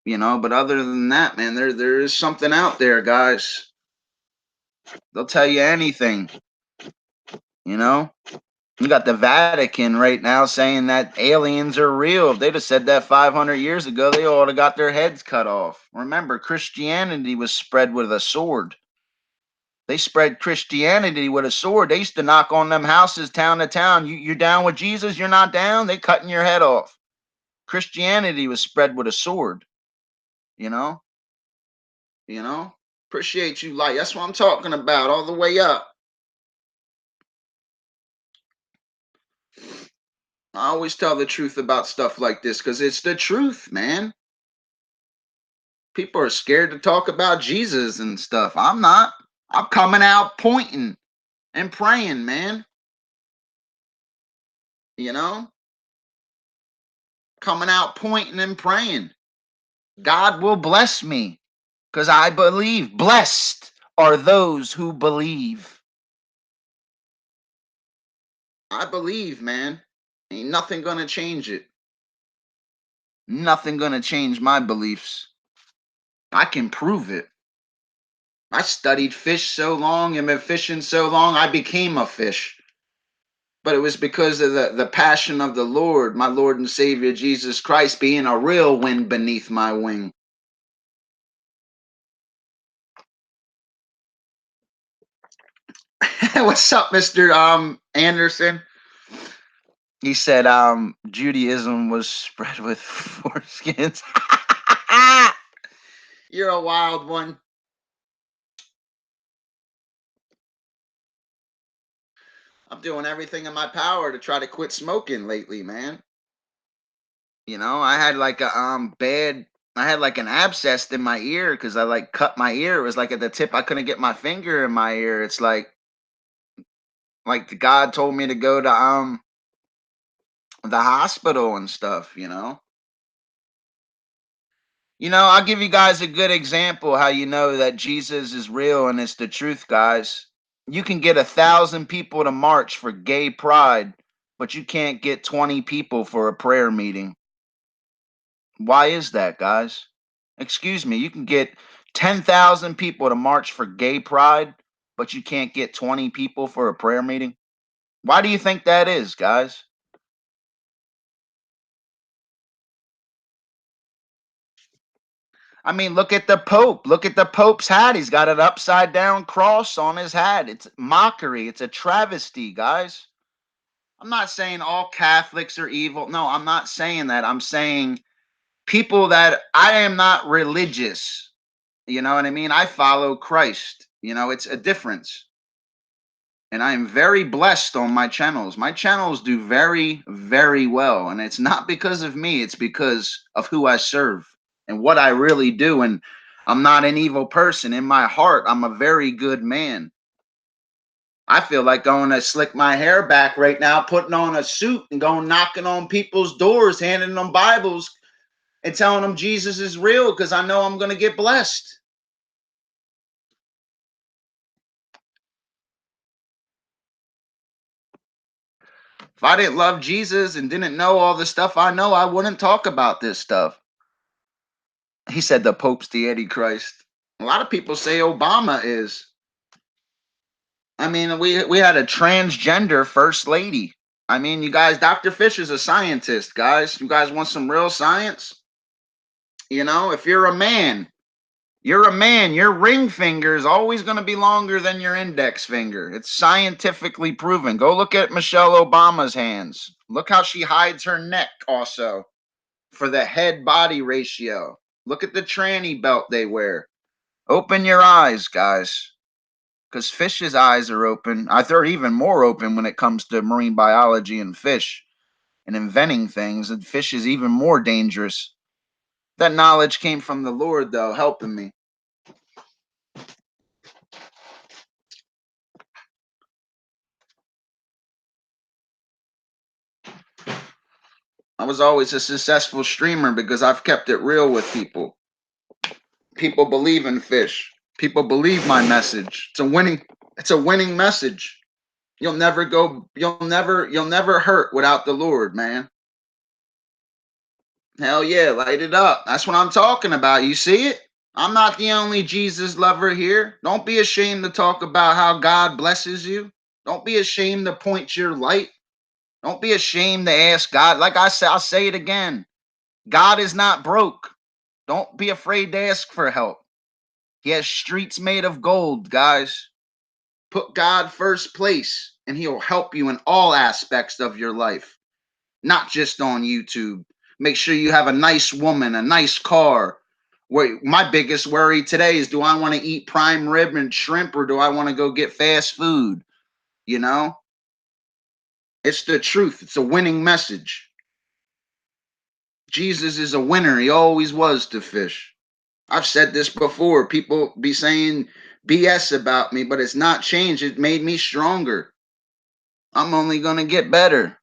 you know. But other than that, man, there is something out there, guys. They'll tell you anything, you know. You got the Vatican right now saying that aliens are real. If they'd have said that 500 years ago, they all would have got their heads cut off. Remember, Christianity was spread with a sword. They spread Christianity with a sword. They used to knock on them houses town to town. You're down with Jesus? You're not down? They cutting your head off. Christianity was spread with a sword. You know? You know? Appreciate you, light. That's what I'm talking about, all the way up. I always tell the truth about stuff like this because it's the truth, man. People are scared to talk about Jesus and stuff. I'm not. I'm coming out pointing and praying, man. You know? Coming out pointing and praying. God will bless me because I believe. Blessed are those who believe. I believe, man. Ain't nothing gonna change it. Nothing gonna change my beliefs. I can prove it. I studied fish so long and been fishing so long, I became a fish. But it was because of the passion of the Lord, my Lord and Savior Jesus Christ, being a real wind beneath my wing. What's up, Mr. Anderson? He said Judaism was spread with foreskins. You're a wild one. I'm doing everything in my power to try to quit smoking lately, man. You know, I had like a I had like an abscess in my ear because I like cut my ear. It was like at the tip. I couldn't get my finger in my ear. It's like the God told me to go to the hospital and stuff, you know. You know, I'll give you guys a good example how you know that Jesus is real and it's the truth, guys. You can get 1,000 people to march for gay pride, but you can't get 20 people for a prayer meeting. Why is that, guys? Excuse me, you can get 10,000 people to march for gay pride, but you can't get 20 people for a prayer meeting? Why do you think that is, guys? I mean, look at the Pope. Look at the Pope's hat. He's got an upside down cross on his hat. It's mockery. It's a travesty, guys. I'm not saying all Catholics are evil. No, I'm not saying that. I'm saying people that I am not religious. You know what I mean? I follow Christ. You know, it's a difference. And I am very blessed on my channels. My channels do very, very well. And it's not because of me, it's because of who I serve and what I really do. And I'm not an evil person. In my heart, I'm a very good man. I feel like going to slick my hair back right now, putting on a suit and going knocking on people's doors, handing them Bibles and telling them Jesus is real because I know I'm going to get blessed. If I didn't love Jesus and didn't know all the stuff I know, I wouldn't talk about this stuff. He said the Pope's the Antichrist. A lot of people say Obama is. I mean, we had a transgender first lady. I mean, you guys, Dr. Fish is a scientist, guys. You guys want some real science? You know, if you're a man, you're a man. Your ring finger is always going to be longer than your index finger. It's scientifically proven. Go look at Michelle Obama's hands. Look how she hides her neck also for the head body ratio. Look at the tranny belt they wear. Open your eyes, guys. Because fish's eyes are open. They're even more open when it comes to marine biology and fish and inventing things. And fish is even more dangerous. That knowledge came from the Lord, though, helping me. I was always a successful streamer because I've kept it real with people. People believe in fish. People believe my message. It's a winning message. You'll never hurt without the Lord, man. Hell yeah, light it up. That's what I'm talking about. You see it? I'm not the only Jesus lover here. Don't be ashamed to talk about how God blesses you. Don't be ashamed to point your light. Don't be ashamed to ask God. Like I said, I'll say it again. God is not broke. Don't be afraid to ask for help. He has streets made of gold, guys. Put God first place, and he'll help you in all aspects of your life, not just on YouTube. Make sure you have a nice woman, a nice car. My biggest worry today is, do I want to eat prime rib and shrimp or do I want to go get fast food? You know? It's the truth. It's a winning message. Jesus is a winner. He always was to fish. I've said this before. People be saying BS about me, but it's not changed. It made me stronger. I'm only going to get better.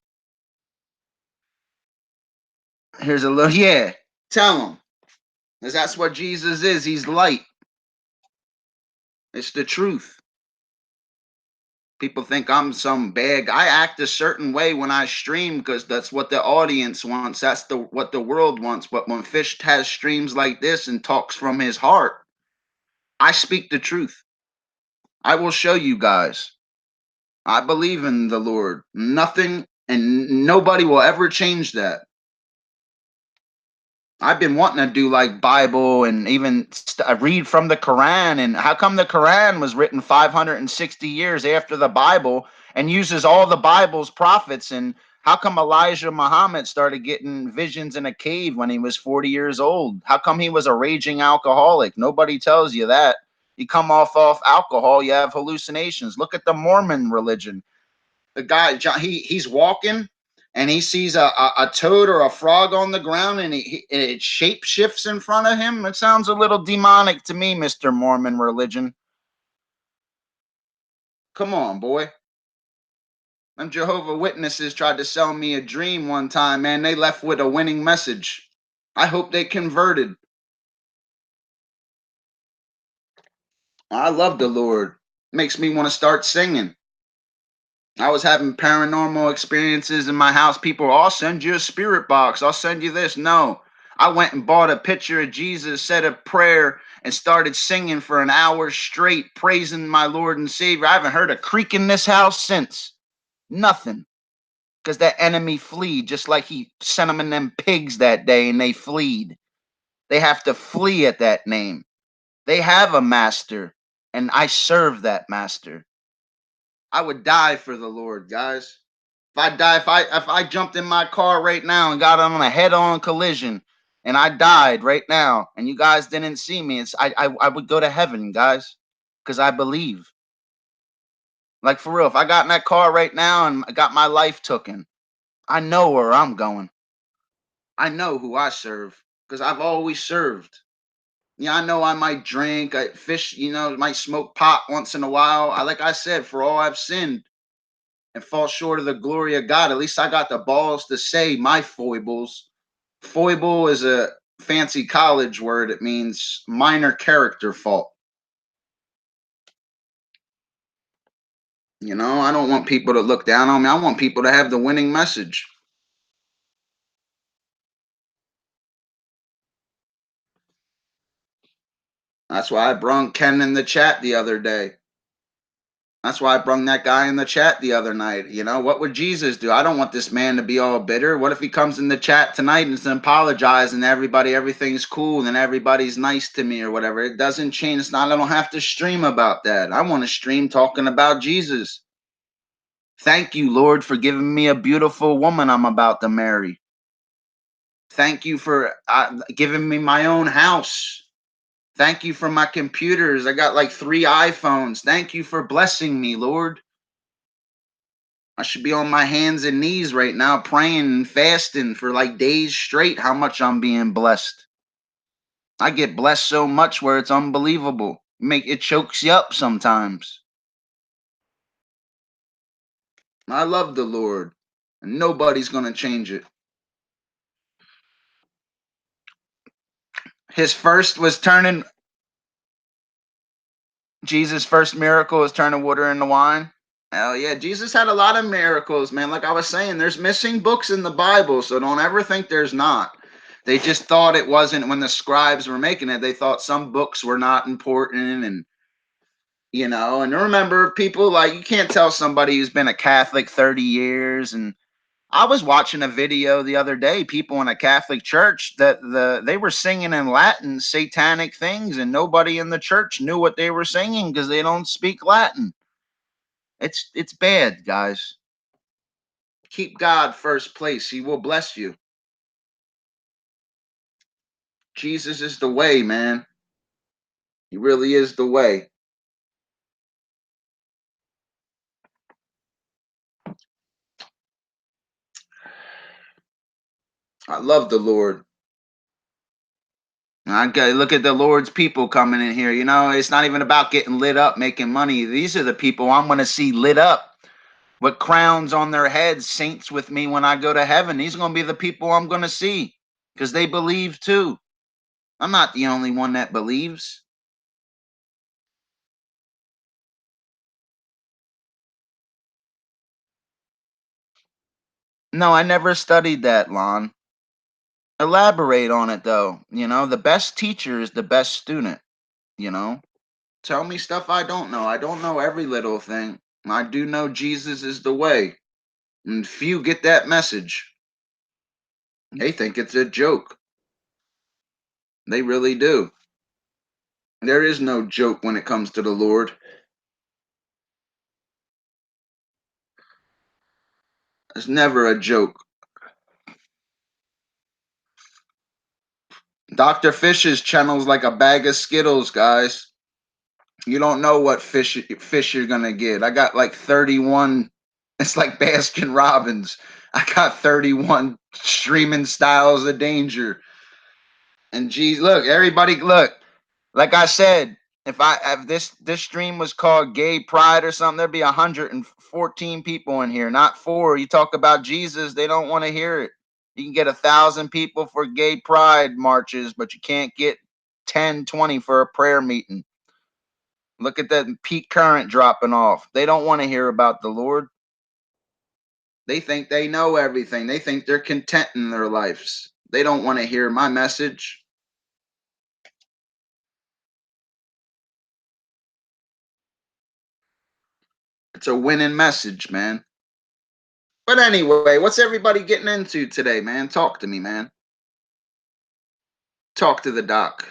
Here's a little, yeah, tell them. Because that's what Jesus is. He's light. It's the truth. People think I'm some bad guy. I act a certain way when I stream because that's what the audience wants. That's what the world wants. But when Fish has streams like this and talks from his heart, I speak the truth. I will show you guys. I believe in the Lord. Nothing and nobody will ever change that. I've been wanting to do like Bible and even read from the Quran. And how come the Quran was written 560 years after the Bible and uses all the Bible's prophets? And how come Elijah Muhammad started getting visions in a cave when he was 40 years old? How come he was a raging alcoholic? Nobody tells you that. You come off alcohol, you have hallucinations. Look at the Mormon religion. The guy, he's walking and he sees a toad or a frog on the ground and it shape shifts in front of him. It sounds a little demonic to me, Mr. Mormon religion. Come on, boy. Them Jehovah Witnesses tried to sell me a dream one time, man. They left with a winning message. I hope they converted. I love the Lord. Makes me want to start singing. I was having paranormal experiences in my house. People, I'll send you a spirit box. I'll send you this. No, I went and bought a picture of Jesus, said a prayer, and started singing for an hour straight, praising my Lord and Savior. I haven't heard a creak in this house since. Nothing. Because that enemy fleed, just like he sent them in them pigs that day and they fleed. They have to flee at that name. They have a master, and I serve that master. I would die for the Lord, guys. If I jumped in my car right now and got on a head-on collision and I died right now and you guys didn't see me, I would go to heaven, guys, because I believe. Like for real, if I got in that car right now and I got my life taken, I know where I'm going. I know who I serve because I've always served. Yeah, I know I might drink, I fish, might smoke pot once in a while. Like I said, for all I've sinned and fall short of the glory of God, at least I got the balls to say my foibles. Foible is a fancy college word. It means minor character fault. I don't want people to look down on me. I want people to have the winning message. That's why I brung Ken in the chat the other day. That's why I brung that guy in the chat the other night. What would Jesus do? I don't want this man to be all bitter. What if he comes in the chat tonight and apologize and everything's cool and everybody's nice to me or whatever? It doesn't change. It's not, I don't have to stream about that. I want to stream talking about Jesus. Thank you, Lord, for giving me a beautiful woman I'm about to marry. Thank you for giving me my own house. Thank you for my computers. I got like 3 iPhones. Thank you for blessing me, Lord. I should be on my hands and knees right now praying and fasting for like days straight how much I'm being blessed. I get blessed so much where it's unbelievable. It chokes you up sometimes. I love the Lord, and nobody's going to change it. His first was turning Jesus' first miracle was turning water into wine. Hell yeah, Jesus had a lot of miracles, man. Like I was saying, there's missing books in the Bible, so don't ever think there's not. They just thought it wasn't when the scribes were making it. They thought some books were not important, and remember, people, like, you can't tell somebody who's been a Catholic 30 years. And I was watching a video the other day, people in a Catholic church that they were singing in Latin satanic things, and nobody in the church knew what they were singing because they don't speak Latin. It's bad, guys. Keep God first place. He will bless you. Jesus is the way, man. He really is the way. I love the Lord. Okay, look at the Lord's people coming in here. It's not even about getting lit up, making money. These are the people I'm going to see lit up with crowns on their heads, saints with me when I go to heaven. These are going to be the people I'm going to see because they believe too. I'm not the only one that believes. No, I never studied that, Lon. Elaborate on it, though. The best teacher is the best student, you know? Tell me stuff I don't know. I don't know every little thing. I do know Jesus is the way. And few get that message. They think it's a joke. They really do. There is no joke when it comes to the Lord. It's never a joke. Dr. Fish's channel's like a bag of Skittles, guys. You don't know what fish you're gonna get. I got like 31. It's like Baskin Robbins. I got 31 streaming styles of danger. And geez, look, everybody, look. Like I said, if this stream was called Gay Pride or something, there'd be 114 people in here, not 4. You talk about Jesus, they don't want to hear it. You can get 1,000 people for Gay Pride marches, but you can't get 10, 20 for a prayer meeting. Look at that peak current dropping off. They don't want to hear about the Lord. They think they know everything. They think they're content in their lives. They don't want to hear my message. It's a winning message, man. But anyway, what's everybody getting into today, man? Talk to me, man. Talk to the doc.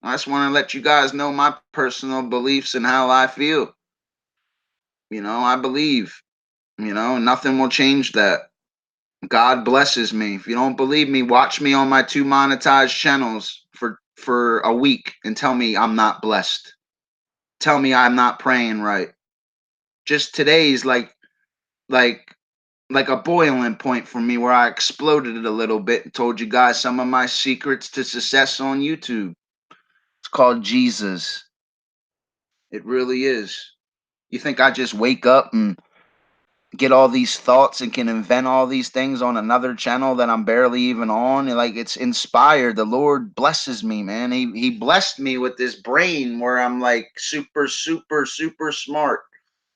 I just want to let you guys know my personal beliefs and how I feel. I believe, nothing will change that. God blesses me. If you don't believe me, watch me on my 2 monetized channels for a week and tell me I'm not blessed. Tell me I'm not praying right. Just today's like like a boiling point for me where I exploded it a little bit and told you guys some of my secrets to success on YouTube. It's called Jesus. It really is. You think I just wake up and get all these thoughts and can invent all these things on another channel that I'm barely even on? Like, it's inspired. The Lord blesses me, man. He blessed me with this brain where I'm like super, super, super smart.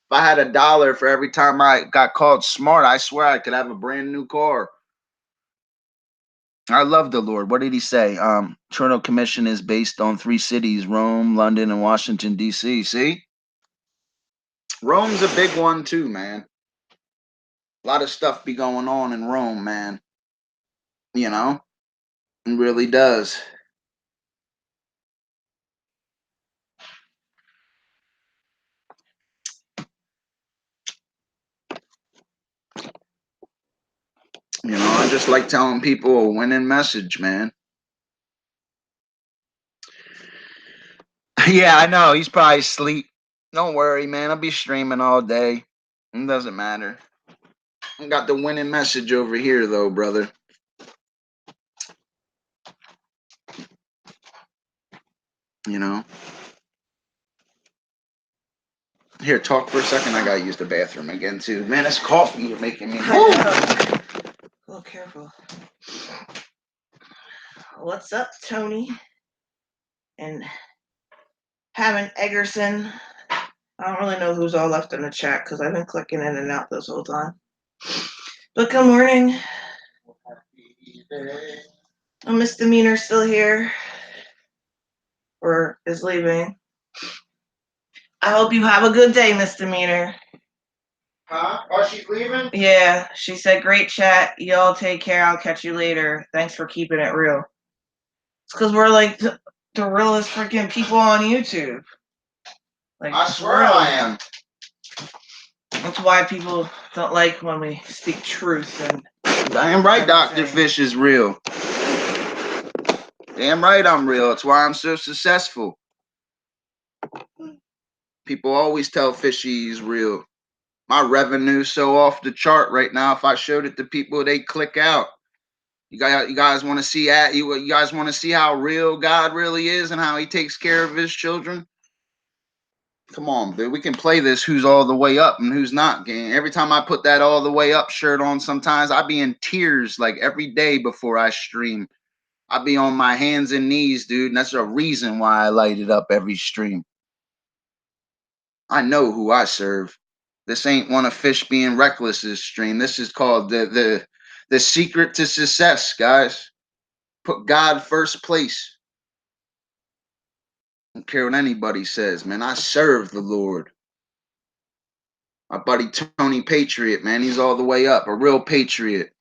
If I had $1 for every time I got called smart, I swear I could have a brand new car. I love the Lord. What did he say? Toronto Commission is based on 3 cities: Rome, London, and Washington, D.C. See? Rome's a big one too, man. A lot of stuff be going on in Rome, man. It really does. I just like telling people a winning message, man. Yeah, I know. He's probably asleep. Don't worry, man. I'll be streaming all day. It doesn't matter. I got the winning message over here, though, brother. Here, talk for a second. I gotta use the bathroom again, too. Man, this coffee you're making me. A little careful. What's up, Tony? And Hammond Eggerson. I don't really know who's all left in the chat because I've been clicking in and out this whole time. But good morning. Misdemeanor's still here. Or is leaving. I hope you have a good day, Misdemeanor. Huh? Oh, she's leaving? Yeah, she said, great chat. Y'all take care. I'll catch you later. Thanks for keeping it real. It's because we're like the realest freaking people on YouTube. Like, I swear I am. That's why people don't like when we speak truth. And Damn right, Dr. Fish is real. Damn right I'm real. That's why I'm so successful. People always tell Fishy he's real. My revenue's so off the chart right now. If I showed it to people, they click out. You guys want to see you guys want to see how real God really is and how he takes care of his children? Come on, dude. We can play this who's all the way up and who's not, gang. Every time I put that all the way up shirt on, sometimes I be in tears like every day before I stream. I be on my hands and knees, dude, and that's a reason why I light it up every stream. I know who I serve. This ain't one of Fish being reckless's stream. This is called the secret to success, guys. Put God first place. I don't care what anybody says, man. I serve the Lord. My buddy Tony Patriot, man, he's all the way up, a real patriot.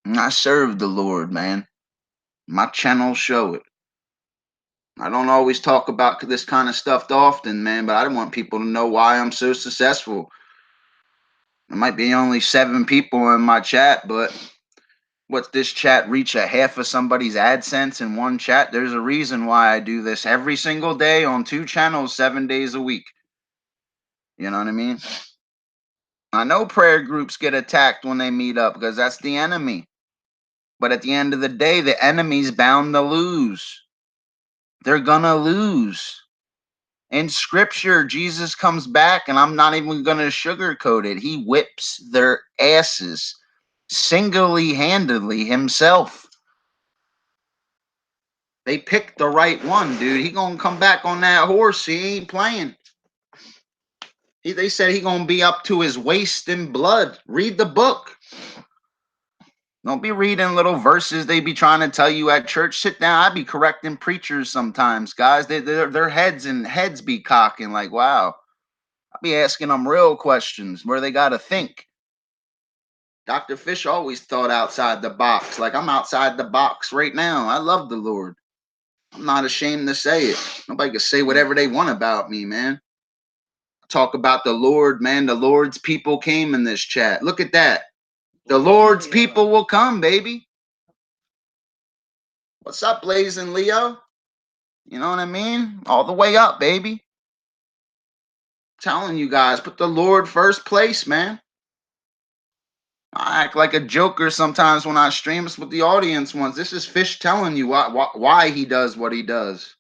And I serve the Lord, man. My channels show it. I don't always talk about this kind of stuff often, man, but I want people to know why I'm so successful. There might be only 7 people in my chat, but what's this chat reach a half of somebody's AdSense in one chat? There's a reason why I do this every single day on 2 channels, 7 days a week. You know what I mean? I know prayer groups get attacked when they meet up because that's the enemy. But at the end of the day, the enemy's bound to lose. They're gonna lose. In scripture, Jesus comes back, and I'm not even gonna sugarcoat it. He whips their asses single-handedly himself. They picked the right one, dude. He gonna come back on that horse. He ain't playing. They said he gonna be up to his waist in blood. Read the book. Don't be reading little verses they be trying to tell you at church. Sit down. I be correcting preachers sometimes, guys. Their heads be cocking like, wow. I be asking them real questions where they got to think. Dr. Fish always thought outside the box. Like I'm outside the box right now. I love the Lord. I'm not ashamed to say it. Nobody can say whatever they want about me, man. Talk about the Lord, man. The Lord's people came in this chat. Look at that. The Lord's people will come, baby. What's up, Blazing Leo? You know what I mean? All the way up, baby. Telling you guys, put the Lord first place, man. I act like a joker sometimes when I stream. It's what the audience wants. This is Fish telling you why he does what he does.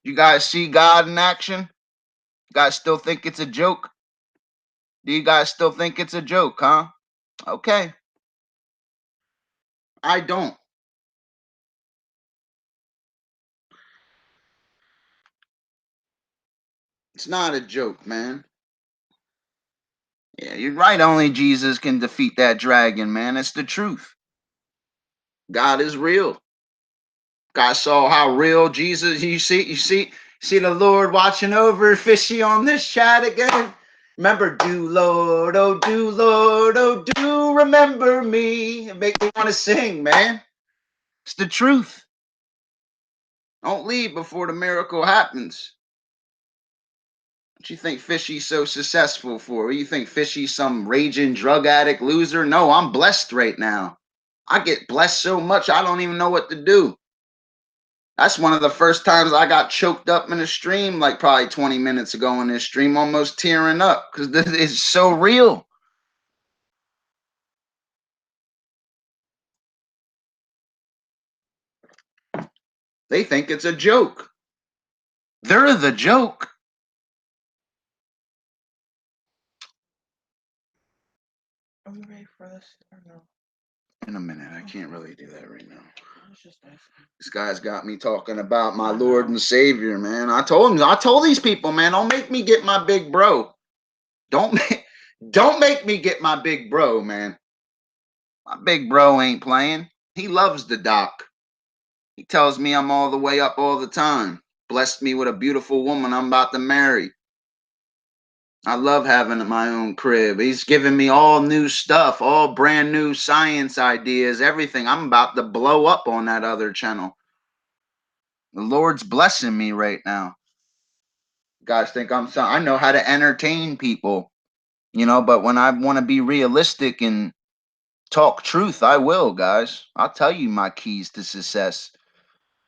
You guys see God in action? You guys still think it's a joke? Do you guys still think it's a joke, huh? Okay. I don't. It's not a joke, man. Yeah, you're right. Only Jesus can defeat that dragon, man. It's the truth. God is real. God saw how real Jesus. You see the Lord watching over Fishy on this chat again. Remember, do Lord, oh do Lord, oh do remember me. It make me want to sing, man. It's the truth. Don't leave before the miracle happens. What you think Fishy's so successful for? You think Fishy's some raging drug addict loser? No, I'm blessed right now. I get blessed so much I don't even know what to do. That's one of the first times I got choked up in a stream, like probably 20 minutes ago in this stream, almost tearing up because this is so real. They think it's a joke. They're the joke. Are we ready for this or no? In a minute, I can't really do that right now. I was just asking. This guy's got me talking about my Lord and Savior, man. I told these people, man, don't make me get my big bro. Don't make me get my big bro, man. My big bro ain't playing. He loves the doc. He tells me I'm all the way up all the time. Blessed me with a beautiful woman I'm about to marry. I love having my own crib. He's giving me all new stuff, all brand new science ideas, everything. I'm about to blow up on that other channel. The Lord's blessing me right now. You guys think I know how to entertain people, but when I want to be realistic and talk truth, I will, guys. I'll tell you my keys to success.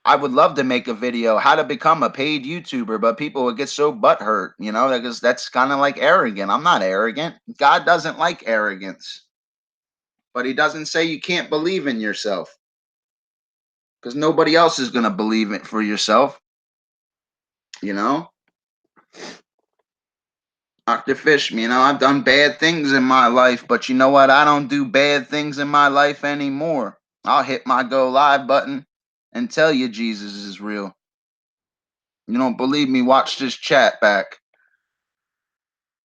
I would love to make a video how to become a paid YouTuber, but people would get so butthurt, because that's kind of like arrogant. I'm not arrogant. God doesn't like arrogance, but he doesn't say you can't believe in yourself because nobody else is going to believe it for yourself. Dr. Fish, I've done bad things in my life, but you know what? I don't do bad things in my life anymore. I'll hit my go live button and tell you Jesus is real. You don't believe me? Watch this chat back.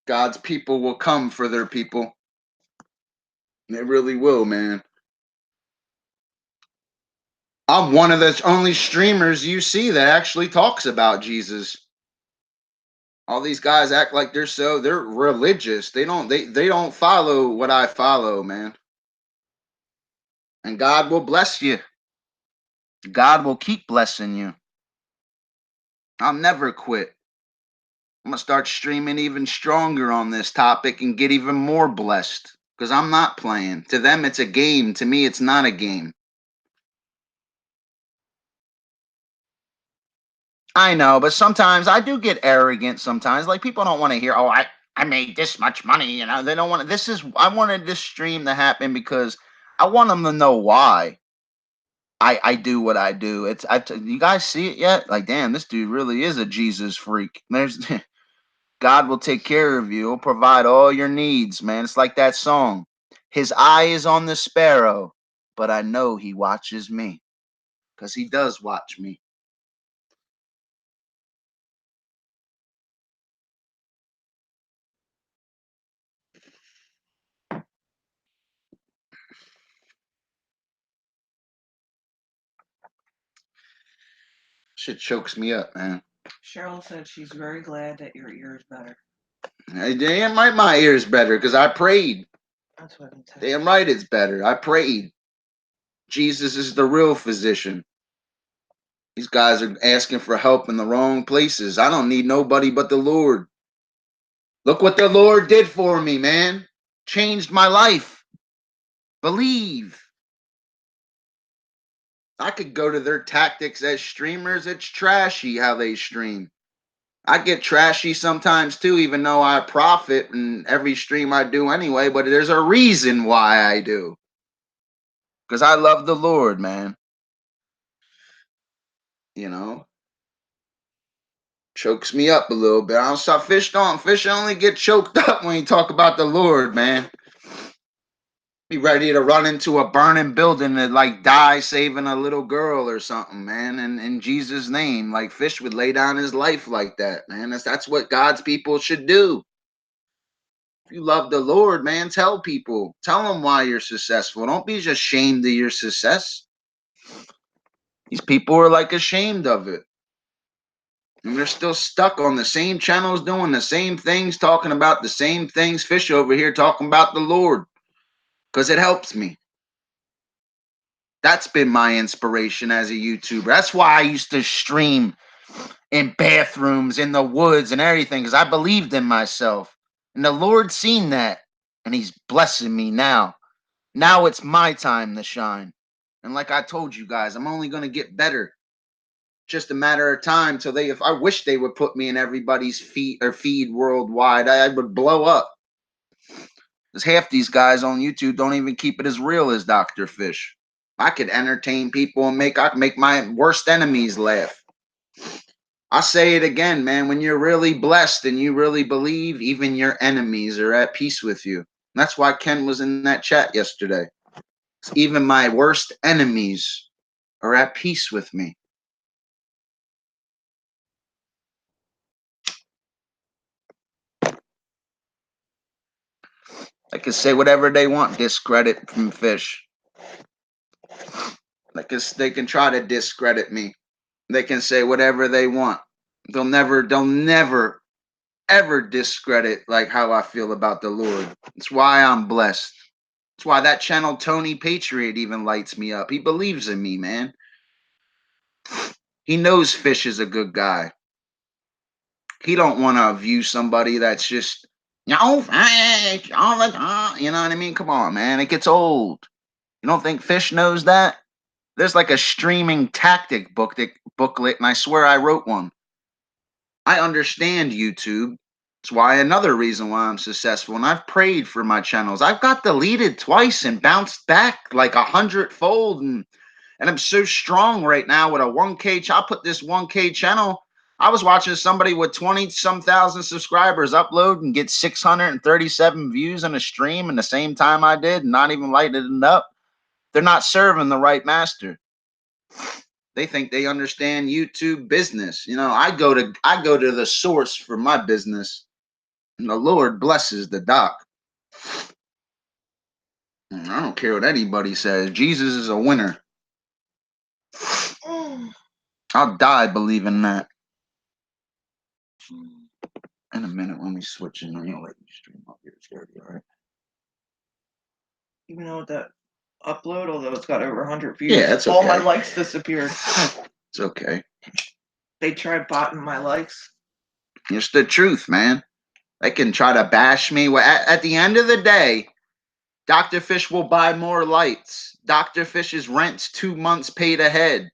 God's people will come for their people. They really will, man. I'm one of the only streamers you see that actually talks about Jesus. All these guys act like they're religious. They don't follow what I follow, man. And God will bless you. God will keep blessing you. I'll never quit. I'm going to start streaming even stronger on this topic and get even more blessed because I'm not playing. To them, it's a game. To me, it's not a game. I know, but sometimes I do get arrogant sometimes. Like people don't want to hear, oh, I made this much money. They don't want to. I wanted this stream to happen because I want them to know why I do what I do. You guys see it yet? Like, damn, this dude really is a Jesus freak. There's God will take care of you. He'll provide all your needs, man. It's like that song. His eye is on the sparrow, but I know he watches me because he does watch me. Shit chokes me up, man. Cheryl said she's very glad that your ear is better. My ear's better because I prayed. That's what I'm telling Damn right it's better. I prayed. Jesus is the real physician. These guys are asking for help in the wrong places. I don't need nobody but the Lord. Look what the Lord did for me, man. Changed my life. Believe. I could go to their tactics as streamers. It's trashy how they stream. I get trashy sometimes too, even though I profit in every stream I do anyway, but there's a reason why I do. Because I love the Lord, man. You know? Chokes me up a little bit. I don't stop fish don't. Fish only get choked up when you talk about the Lord, man. Be ready to run into a burning building and like die saving a little girl or something, man. And in Jesus' name, like Fish would lay down his life like that, man. That's what God's people should do. If you love the Lord, man, tell people. Tell them why you're successful. Don't be just ashamed of your success. These people are like ashamed of it. And they're still stuck on the same channels doing the same things, talking about the same things. Fish over here talking about the Lord because it helps me. That's been my inspiration as a YouTuber. That's why I used to stream in bathrooms, in the woods, and everything, because I believed in myself. And the Lord's seen that, and He's blessing me now. Now it's my time to shine. And like I told you guys, I'm only going to get better. Just a matter of time till if I wish they would put me in everybody's feed worldwide, I would blow up. Because half these guys on YouTube don't even keep it as real as Dr. Fish. I could entertain people and I could make my worst enemies laugh. I say it again, man. When you're really blessed and you really believe, even your enemies are at peace with you. That's why Ken was in that chat yesterday. Even my worst enemies are at peace with me. They can say whatever they want, discredit from Fish. They can try to discredit me. They can say whatever they want. They'll never, ever discredit like how I feel about the Lord. It's why I'm blessed. It's why that channel Tony Patriot even lights me up. He believes in me, man. He knows Fish is a good guy. He don't want to view somebody that's just, Fish all the time. You know what I mean? Come on, man. It gets old. You don't think Fish knows that? There's like a streaming tactic booklet, and I swear I wrote one. I understand YouTube. It's why another reason why I'm successful. And I've prayed for my channels. I've got deleted twice and bounced back like 100-fold. And I'm so strong right now with a 1K. I'll put this 1K channel. I was watching somebody with 20-some thousand subscribers upload and get 637 views in a stream in the same time I did, and not even lighting it up. They're not serving the right master. They think they understand YouTube business. You know, I go to the source for my business, and the Lord blesses the doc. And I don't care what anybody says. Jesus is a winner. I'll die believing that. In a minute, when we switch in, I'm gonna let you stream up here. It's dirty, all right? Even though that upload, although it's got over 100 views, yeah, it's okay. All my likes disappeared. It's okay. They tried botting my likes. It's the truth, man. They can try to bash me. At the end of the day, Dr. Fish will buy more lights. Dr. Fish's rent's 2 months paid ahead.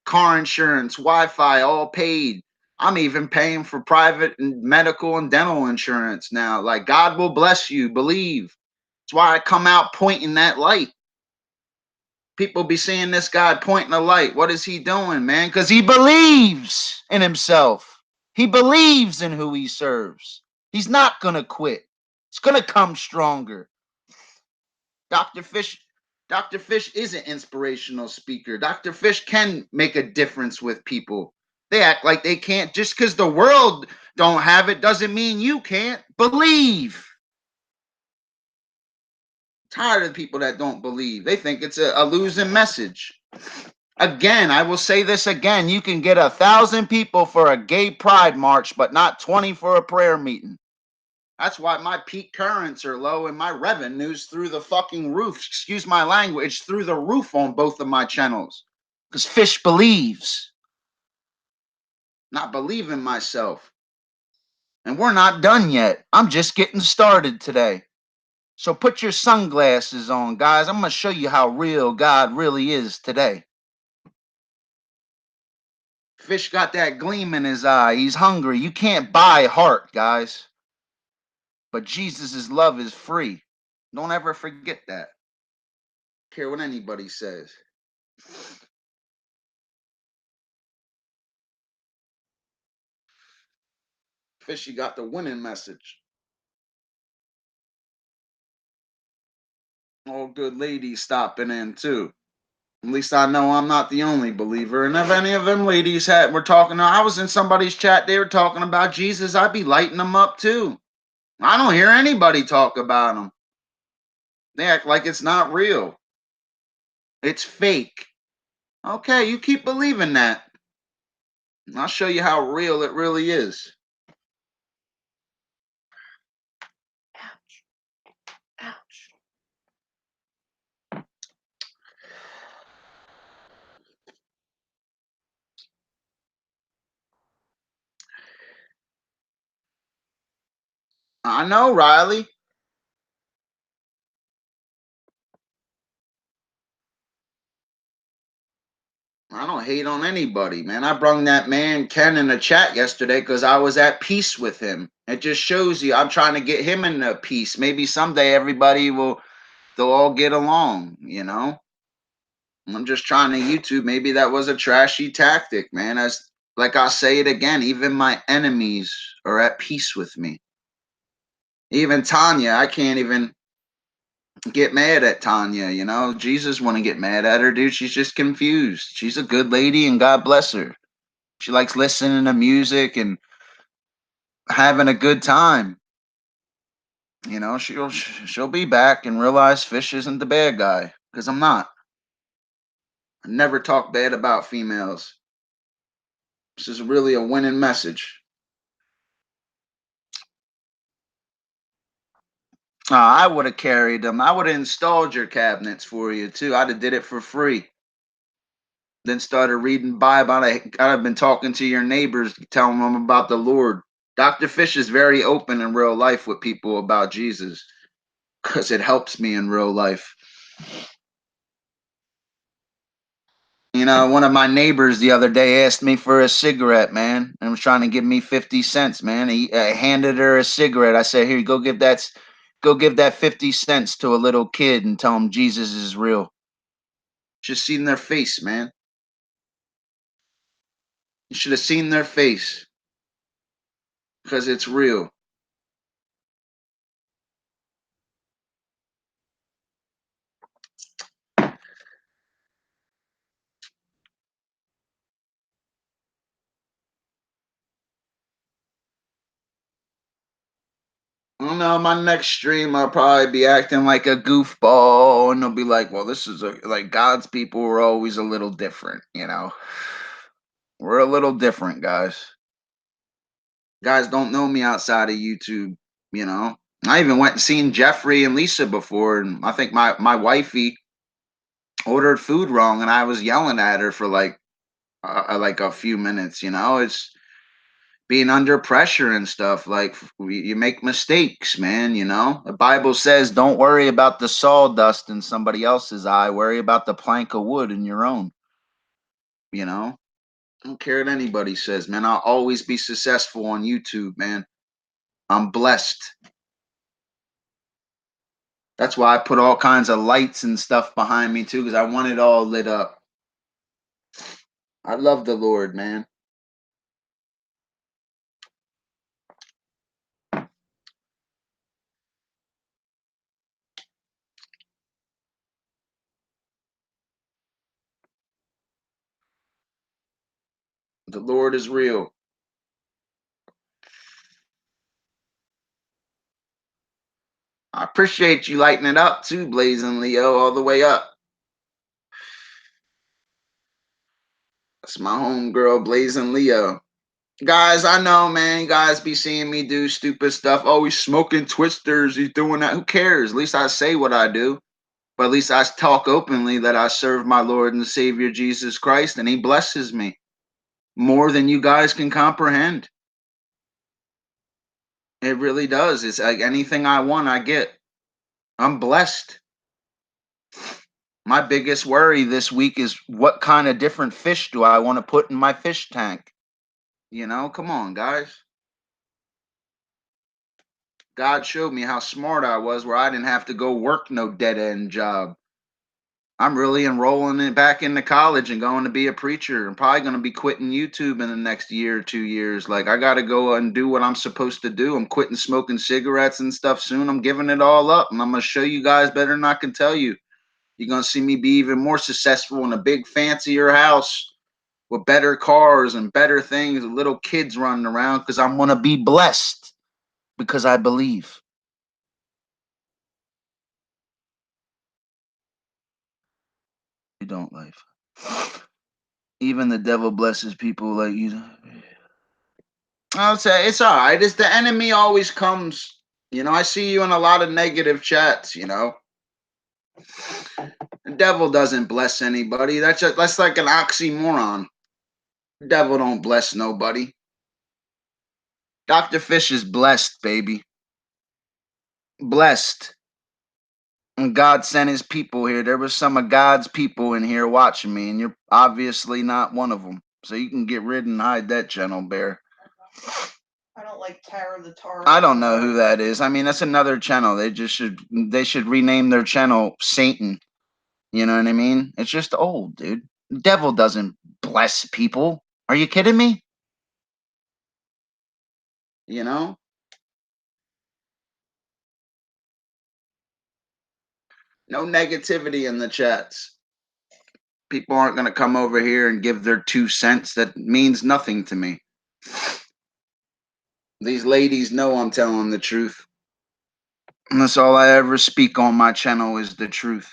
Car insurance, Wi-Fi, all paid. I'm even paying for private and medical and dental insurance now. Like, God will bless you. Believe. That's why I come out pointing that light. People be seeing this guy pointing a light. What is he doing, man? Because he believes in himself. He believes in who he serves. He's not going to quit. He's going to come stronger. Dr. Fish is an inspirational speaker. Dr. Fish can make a difference with people. They act like they can't. Just because the world don't have it doesn't mean you can't. Believe. Tired of people that don't believe. They think it's a losing message. Again, I will say this again. You can get 1,000 people for a gay pride march, but not 20 for a prayer meeting. That's why my peak currents are low and my revenue's through the fucking roof. Excuse my language, through the roof on both of my channels. Because Fish believes. Not believe in myself. And we're not done yet. I'm just getting started today. So put your sunglasses on, guys. I'm going to show you how real God really is today. Fish got that gleam in his eye. He's hungry. You can't buy heart, guys. But Jesus' love is free. Don't ever forget that. Care what anybody says. Fishy got the winning message. All good ladies stopping in too. At least I know I'm not the only believer. And if any of them ladies were talking, I was in somebody's chat, they were talking about Jesus, I'd be lighting them up too. I don't hear anybody talk about him. They act like it's not real. It's fake. Okay, you keep believing that. I'll show you how real it really is. Ouch. Ouch. I know, Riley. I don't hate on anybody, man. I brung that man Ken in the chat yesterday because I was at peace with him. It just shows you I'm trying to get him into peace. Maybe someday they'll all get along, you know? I'm just trying to YouTube. Maybe that was a trashy tactic, man. As like I'll say it again, even my enemies are at peace with me. Even Tanya, I can't even get mad at Tanya, you know. Jesus wouldn't get mad at her, dude. She's just confused. She's a good lady and God bless her. She likes listening to music and having a good time. You know, she'll be back and realize Fish isn't the bad guy because I'm not. I never talk bad about females. This is really a winning message. I would have carried them. I would have installed your cabinets for you too. I'd have did it for free. Then started reading Bible. I'd have been talking to your neighbors, telling them about the Lord. Dr. Fish is very open in real life with people about Jesus because it helps me in real life. You know, one of my neighbors the other day asked me for a cigarette, man, and was trying to give me 50 cents, man. He handed her a cigarette. I said, "Here, go give that 50 cents to a little kid and tell him Jesus is real." Just seen their face, man. You should have seen their face because it's real. I don't know. My next stream, I'll probably be acting like a goofball, and they'll be like, "Well, this is like God's people are always a little different, you know. We're a little different, guys. Guys don't know me outside of YouTube, you know. I even went and seen Jeffrey and Lisa before, and I think my wifey ordered food wrong, and I was yelling at her for like a few minutes. You know, it's being under pressure and stuff. Like you make mistakes, man. You know, the Bible says, "Don't worry about the sawdust in somebody else's eye. Worry about the plank of wood in your own." You know, I don't care what anybody says, man. I'll always be successful on YouTube, man. I'm blessed. That's why I put all kinds of lights and stuff behind me too, because I want it all lit up. I love the Lord, man. The Lord is real. I appreciate you lighting it up too, Blazing Leo, all the way up. That's my homegirl, Blazing Leo. Guys, I know, man. You guys be seeing me do stupid stuff. Oh, he's smoking twisters. He's doing that. Who cares? At least I say what I do. But at least I talk openly that I serve my Lord and Savior Jesus Christ, and He blesses me more than you guys can comprehend. It really does. It's like anything I want, I get. I'm blessed. My biggest worry this week is what kind of different fish do I want to put in my fish tank? Come on, guys. God showed me how smart I was where I didn't have to go work no dead end job. I'm really enrolling it back into college and going to be a preacher. I'm probably going to be quitting YouTube in the next year or 2 years. Like, I got to go and do what I'm supposed to do. I'm quitting smoking cigarettes and stuff soon. I'm giving it all up, and I'm going to show you guys better than I can tell you. You're going to see me be even more successful in a big, fancier house with better cars and better things, and little kids running around because I'm going to be blessed because I believe. You don't life. Even the devil blesses people like you. I'll say it's all right. It's the enemy always comes. I see you in a lot of negative chats. The devil doesn't bless anybody. That's like an oxymoron. The devil don't bless nobody. Dr. Fish is blessed, baby. Blessed. And God sent his people here. There was some of God's people in here watching me, and you're obviously not one of them. So you can get rid and hide that channel, Bear. I don't like Tara the Tar. I don't know who that is. I mean, that's another channel. They should rename their channel Satan. You know what I mean? It's just old, dude. The devil doesn't bless people. Are you kidding me? You know? No negativity in the chats. People aren't going to come over here and give their 2 cents. That means nothing to me. These ladies know I'm telling the truth. And that's all I ever speak on my channel is the truth.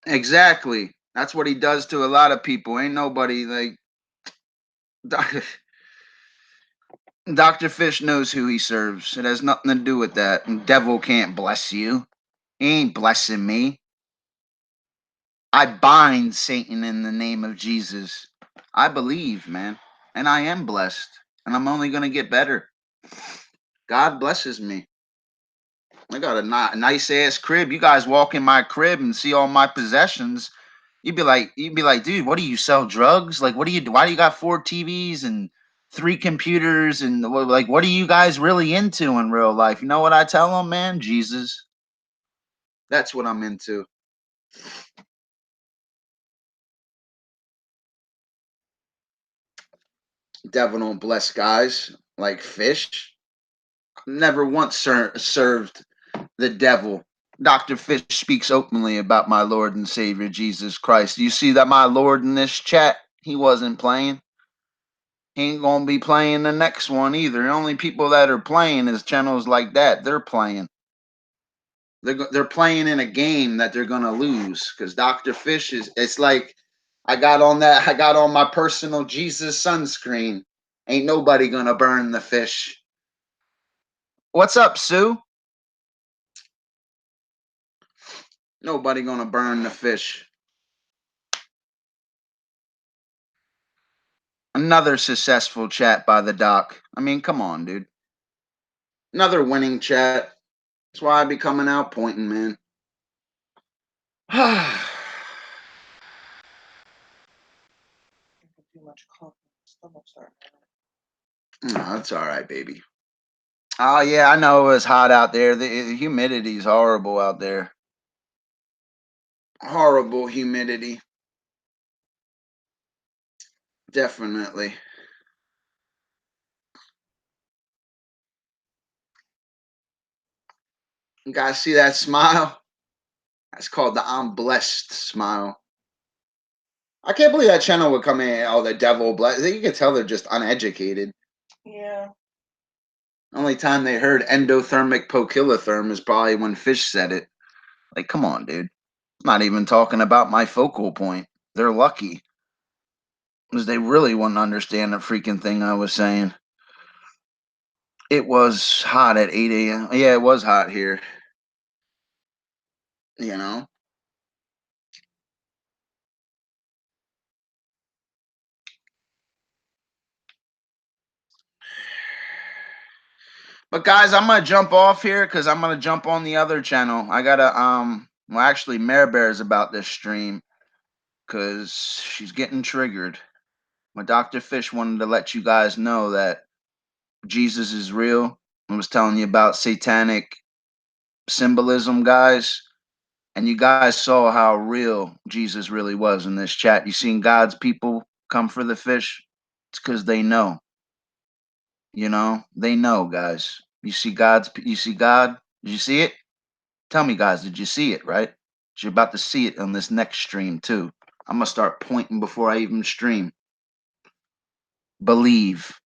Exactly. That's what he does to a lot of people. Ain't nobody like Dr. Fish knows who he serves. It has nothing to do with that. And devil can't bless you. He ain't blessing me. I bind Satan in the name of Jesus. I believe, man. And I am blessed. And I'm only going to get better. God blesses me. I got a nice ass crib. You guys walk in my crib and see all my possessions. You'd be like, dude, what do you sell drugs? Like, what do you do? Why do you got 4 TVs and 3 computers? And like, what are you guys really into in real life? You know what I tell them, man? Jesus. That's what I'm into. Devil don't bless guys like Fish. Never once served the devil. Dr. Fish speaks openly about my Lord and Savior Jesus Christ. You see that my Lord in this chat? He wasn't playing. He ain't gonna be playing the next one either. The only people that are playing is channels like that. They're playing. They're playing in a game that they're gonna lose because Dr. Fish is. It's like I got on my personal Jesus sunscreen. Ain't nobody gonna burn the fish. What's up, Sue? Nobody gonna burn the fish. Another successful chat by the doc. I mean, come on, dude. Another winning chat. That's why I be coming out pointing, man. Too much coffee. Stomach's hurting. No, that's all right, baby. Oh yeah, I know it's hot out there. The humidity's horrible out there. Horrible humidity. Definitely. You guys see that smile? That's called the I'm blessed smile. I can't believe that channel would come in. Oh, the devil bless. You can tell they're just uneducated. Yeah. Only time they heard endothermic poikilotherm is probably when Fish said it. Like, come on, dude. I'm not even talking about my focal point. They're lucky. Because they really wouldn't understand the freaking thing I was saying. It was hot at 8 a.m. Yeah, it was hot here. You know? But guys, I'm gonna jump off here because I'm gonna jump on the other channel. I gotta well actually Mare Bear's about this stream because she's getting triggered. My Dr. Fish wanted to let you guys know that Jesus is real. I was telling you about satanic symbolism, guys. And you guys saw how real Jesus really was in this chat. You seen God's people come for the fish? It's because they know. You know, they know, guys. You see God? Did you see it? Tell me, guys, did you see it, right? You're about to see it on this next stream, too. I'm going to start pointing before I even stream. Believe.